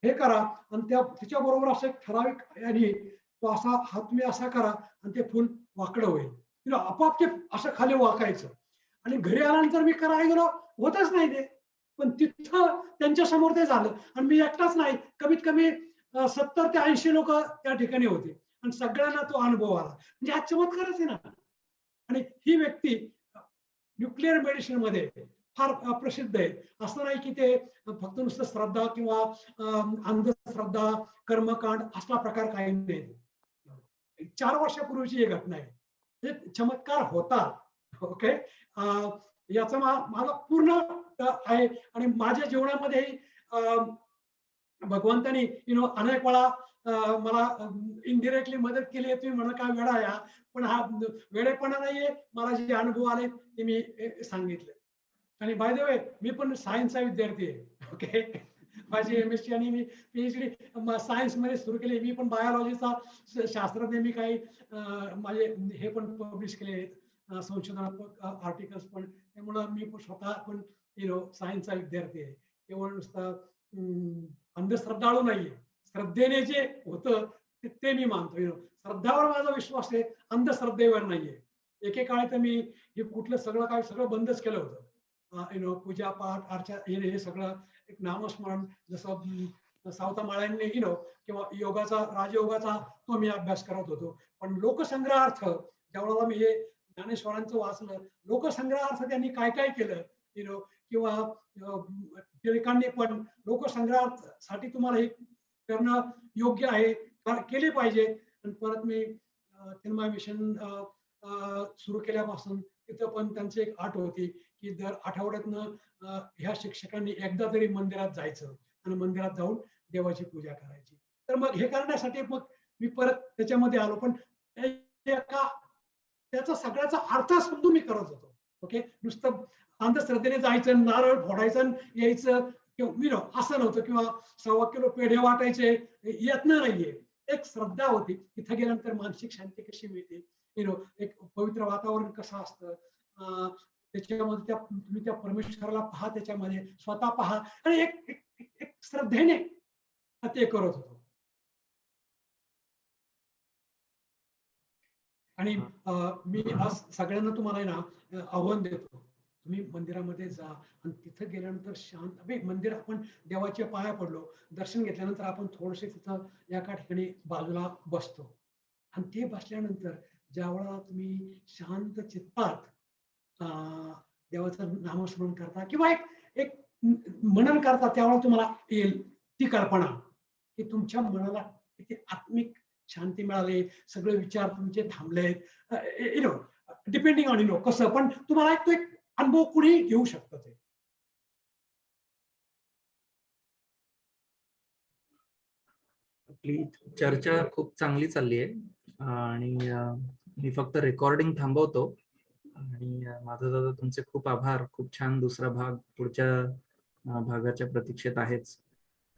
हे करा, आणि त्याच्या बरोबर असं एक ठराविक आणि तो असा हात तुम्ही असा करा, आणि ते फुल वाकडं होईल. आपोआप ते असं खाली वाकायचं. आणि घरी आल्यानंतर मी करायला गेलो, होतच नाही ते. पण तिथं त्यांच्या समोर ते झालं. आणि मी एकटाच नाही, कमीत कमी 70 ते 80 लोक त्या ठिकाणी होते आणि सगळ्यांना तो अनुभव आला. म्हणजे हा चमत्कारच आहे ना. आणि ही व्यक्ती न्यूक्लिअर मेडिसिन मध्ये फार प्रसिद्ध आहे. असं नाही की ते फक्त नुसतं श्रद्धा किंवा अंधश्रद्धा कर्मकांड असला प्रकार काही नाही. 4 वर्षापूर्वीची ही घटना आहे. म्हणजे चमत्कार होता. ओके. याचा मला पूर्ण आहे आणि माझ्या जीवनामध्ये भगवंतानी अनेक वेळा मला इनडिरेक्टली मदत केली आहे. तुम्ही म्हणा काय वेळा या, पण हा वेळेपणा नाहीये. मला जे अनुभव आले ते मी सांगितले. आणि बाय द वे मी पण सायन्सचा विद्यार्थी आहे. ओके. माझी MSc आणि मी PhD सायन्स मध्ये सुरू केली. मी पण बायोलॉजीचा शास्त्रज्ञ. मी काही माझे हे पण पब्लिश केले आहेत संशोधनात्मक आर्टिकल्स पण. त्यामुळं मी पण स्वतः पण सायन्सचा विद्यार्थी आहे. केवळ नुसता अंधश्रद्धाळू नाहीये. श्रद्धेने जे होतं ते मी मानतो. श्रद्धावर माझा विश्वास आहे, अंधश्रद्धेवर नाहीये. एकेकाळी तर मी हे कुठलं सगळं बंदच केलं होतं. पूजा पाठ अर्चा हे सगळं एक नामस्मरण जसं सावता माळ्यांनी किंवा योगाचा राजयोगाचा तो मी अभ्यास करत होतो. पण लोकसंग्रहार्थ ज्यावेळेला मी हे ज्ञानेश्वरांचं वाचलं, लोकसंग्रहार्थ त्यांनी काय काय केलं किंवा टिळकांनी पण लोकसंग्रहासाठी तुम्हाला हे करणं योग्य आहे, केले पाहिजे. आणि परत मी चिन्मय मिशन सुरू केल्यापासून तिथं पण त्यांची एक अट होती की दर आठवड्यातनं ह्या शिक्षकांनी एकदा तरी मंदिरात जायचं आणि मंदिरात जाऊन देवाची पूजा करायची. तर मग हे करण्यासाठी मग मी परत त्याच्यामध्ये आलो. पण त्याचा सगळ्याचा अर्थ समजून मी करत होतो. ओके. नुसतं अंधश्रद्धेने जायचं, नारळ फोडायचं यायचं किंवा असं नव्हतं. किंवा 1.25 किलो पेढे वाटायचे यातनं नाहीये. एक श्रद्धा होती. तिथे गेल्यानंतर मानसिक शांती कशी मिळते, एक पवित्र वातावरण कसं असतं, त्याच्यामध्ये तुम्ही त्या परमेश्वराला पहा, त्याच्यामध्ये स्वतः पहा आणि एक श्रद्धेने ते करत होतो. आणि मी आज सगळ्यांना तुम्हाला ना आव्हान देतो. तुम्ही मंदिरामध्ये जा आणि तिथं गेल्यानंतर शांत मंदिर आपण देवाच्या पाया पडलो, दर्शन घेतल्यानंतर आपण थोडेसे तिथं एका ठिकाणी बाजूला बसतो आणि ते बसल्यानंतर ज्यावेळेला तुम्ही शांत चित्तात देवाचं नामस्मरण करता किंवा एक मनन करता, त्यावेळेला तुम्हाला येईल ती कल्पना की तुमच्या मनाला किती आत्मिक शांती मिळाली, सगळे विचार तुमचे थांबलेत. डिपेंडिंग ऑन कसं, पण तुम्हाला तो एक अनुभव कुणीही घेऊ शकतं. ते आपली चर्चा खूप चांगली चालली आहे आणि मी फक्त रेकॉर्डिंग थांबवतो. आणि माझं दादा तुमचे खूप आभार. खूप छान दुसरा भाग पुढच्या भागाच्या प्रतीक्षेत आहेच.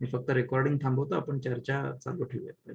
मी फक्त रेकॉर्डिंग थांबवतो. आपण चर्चा चालू ठेवूयात.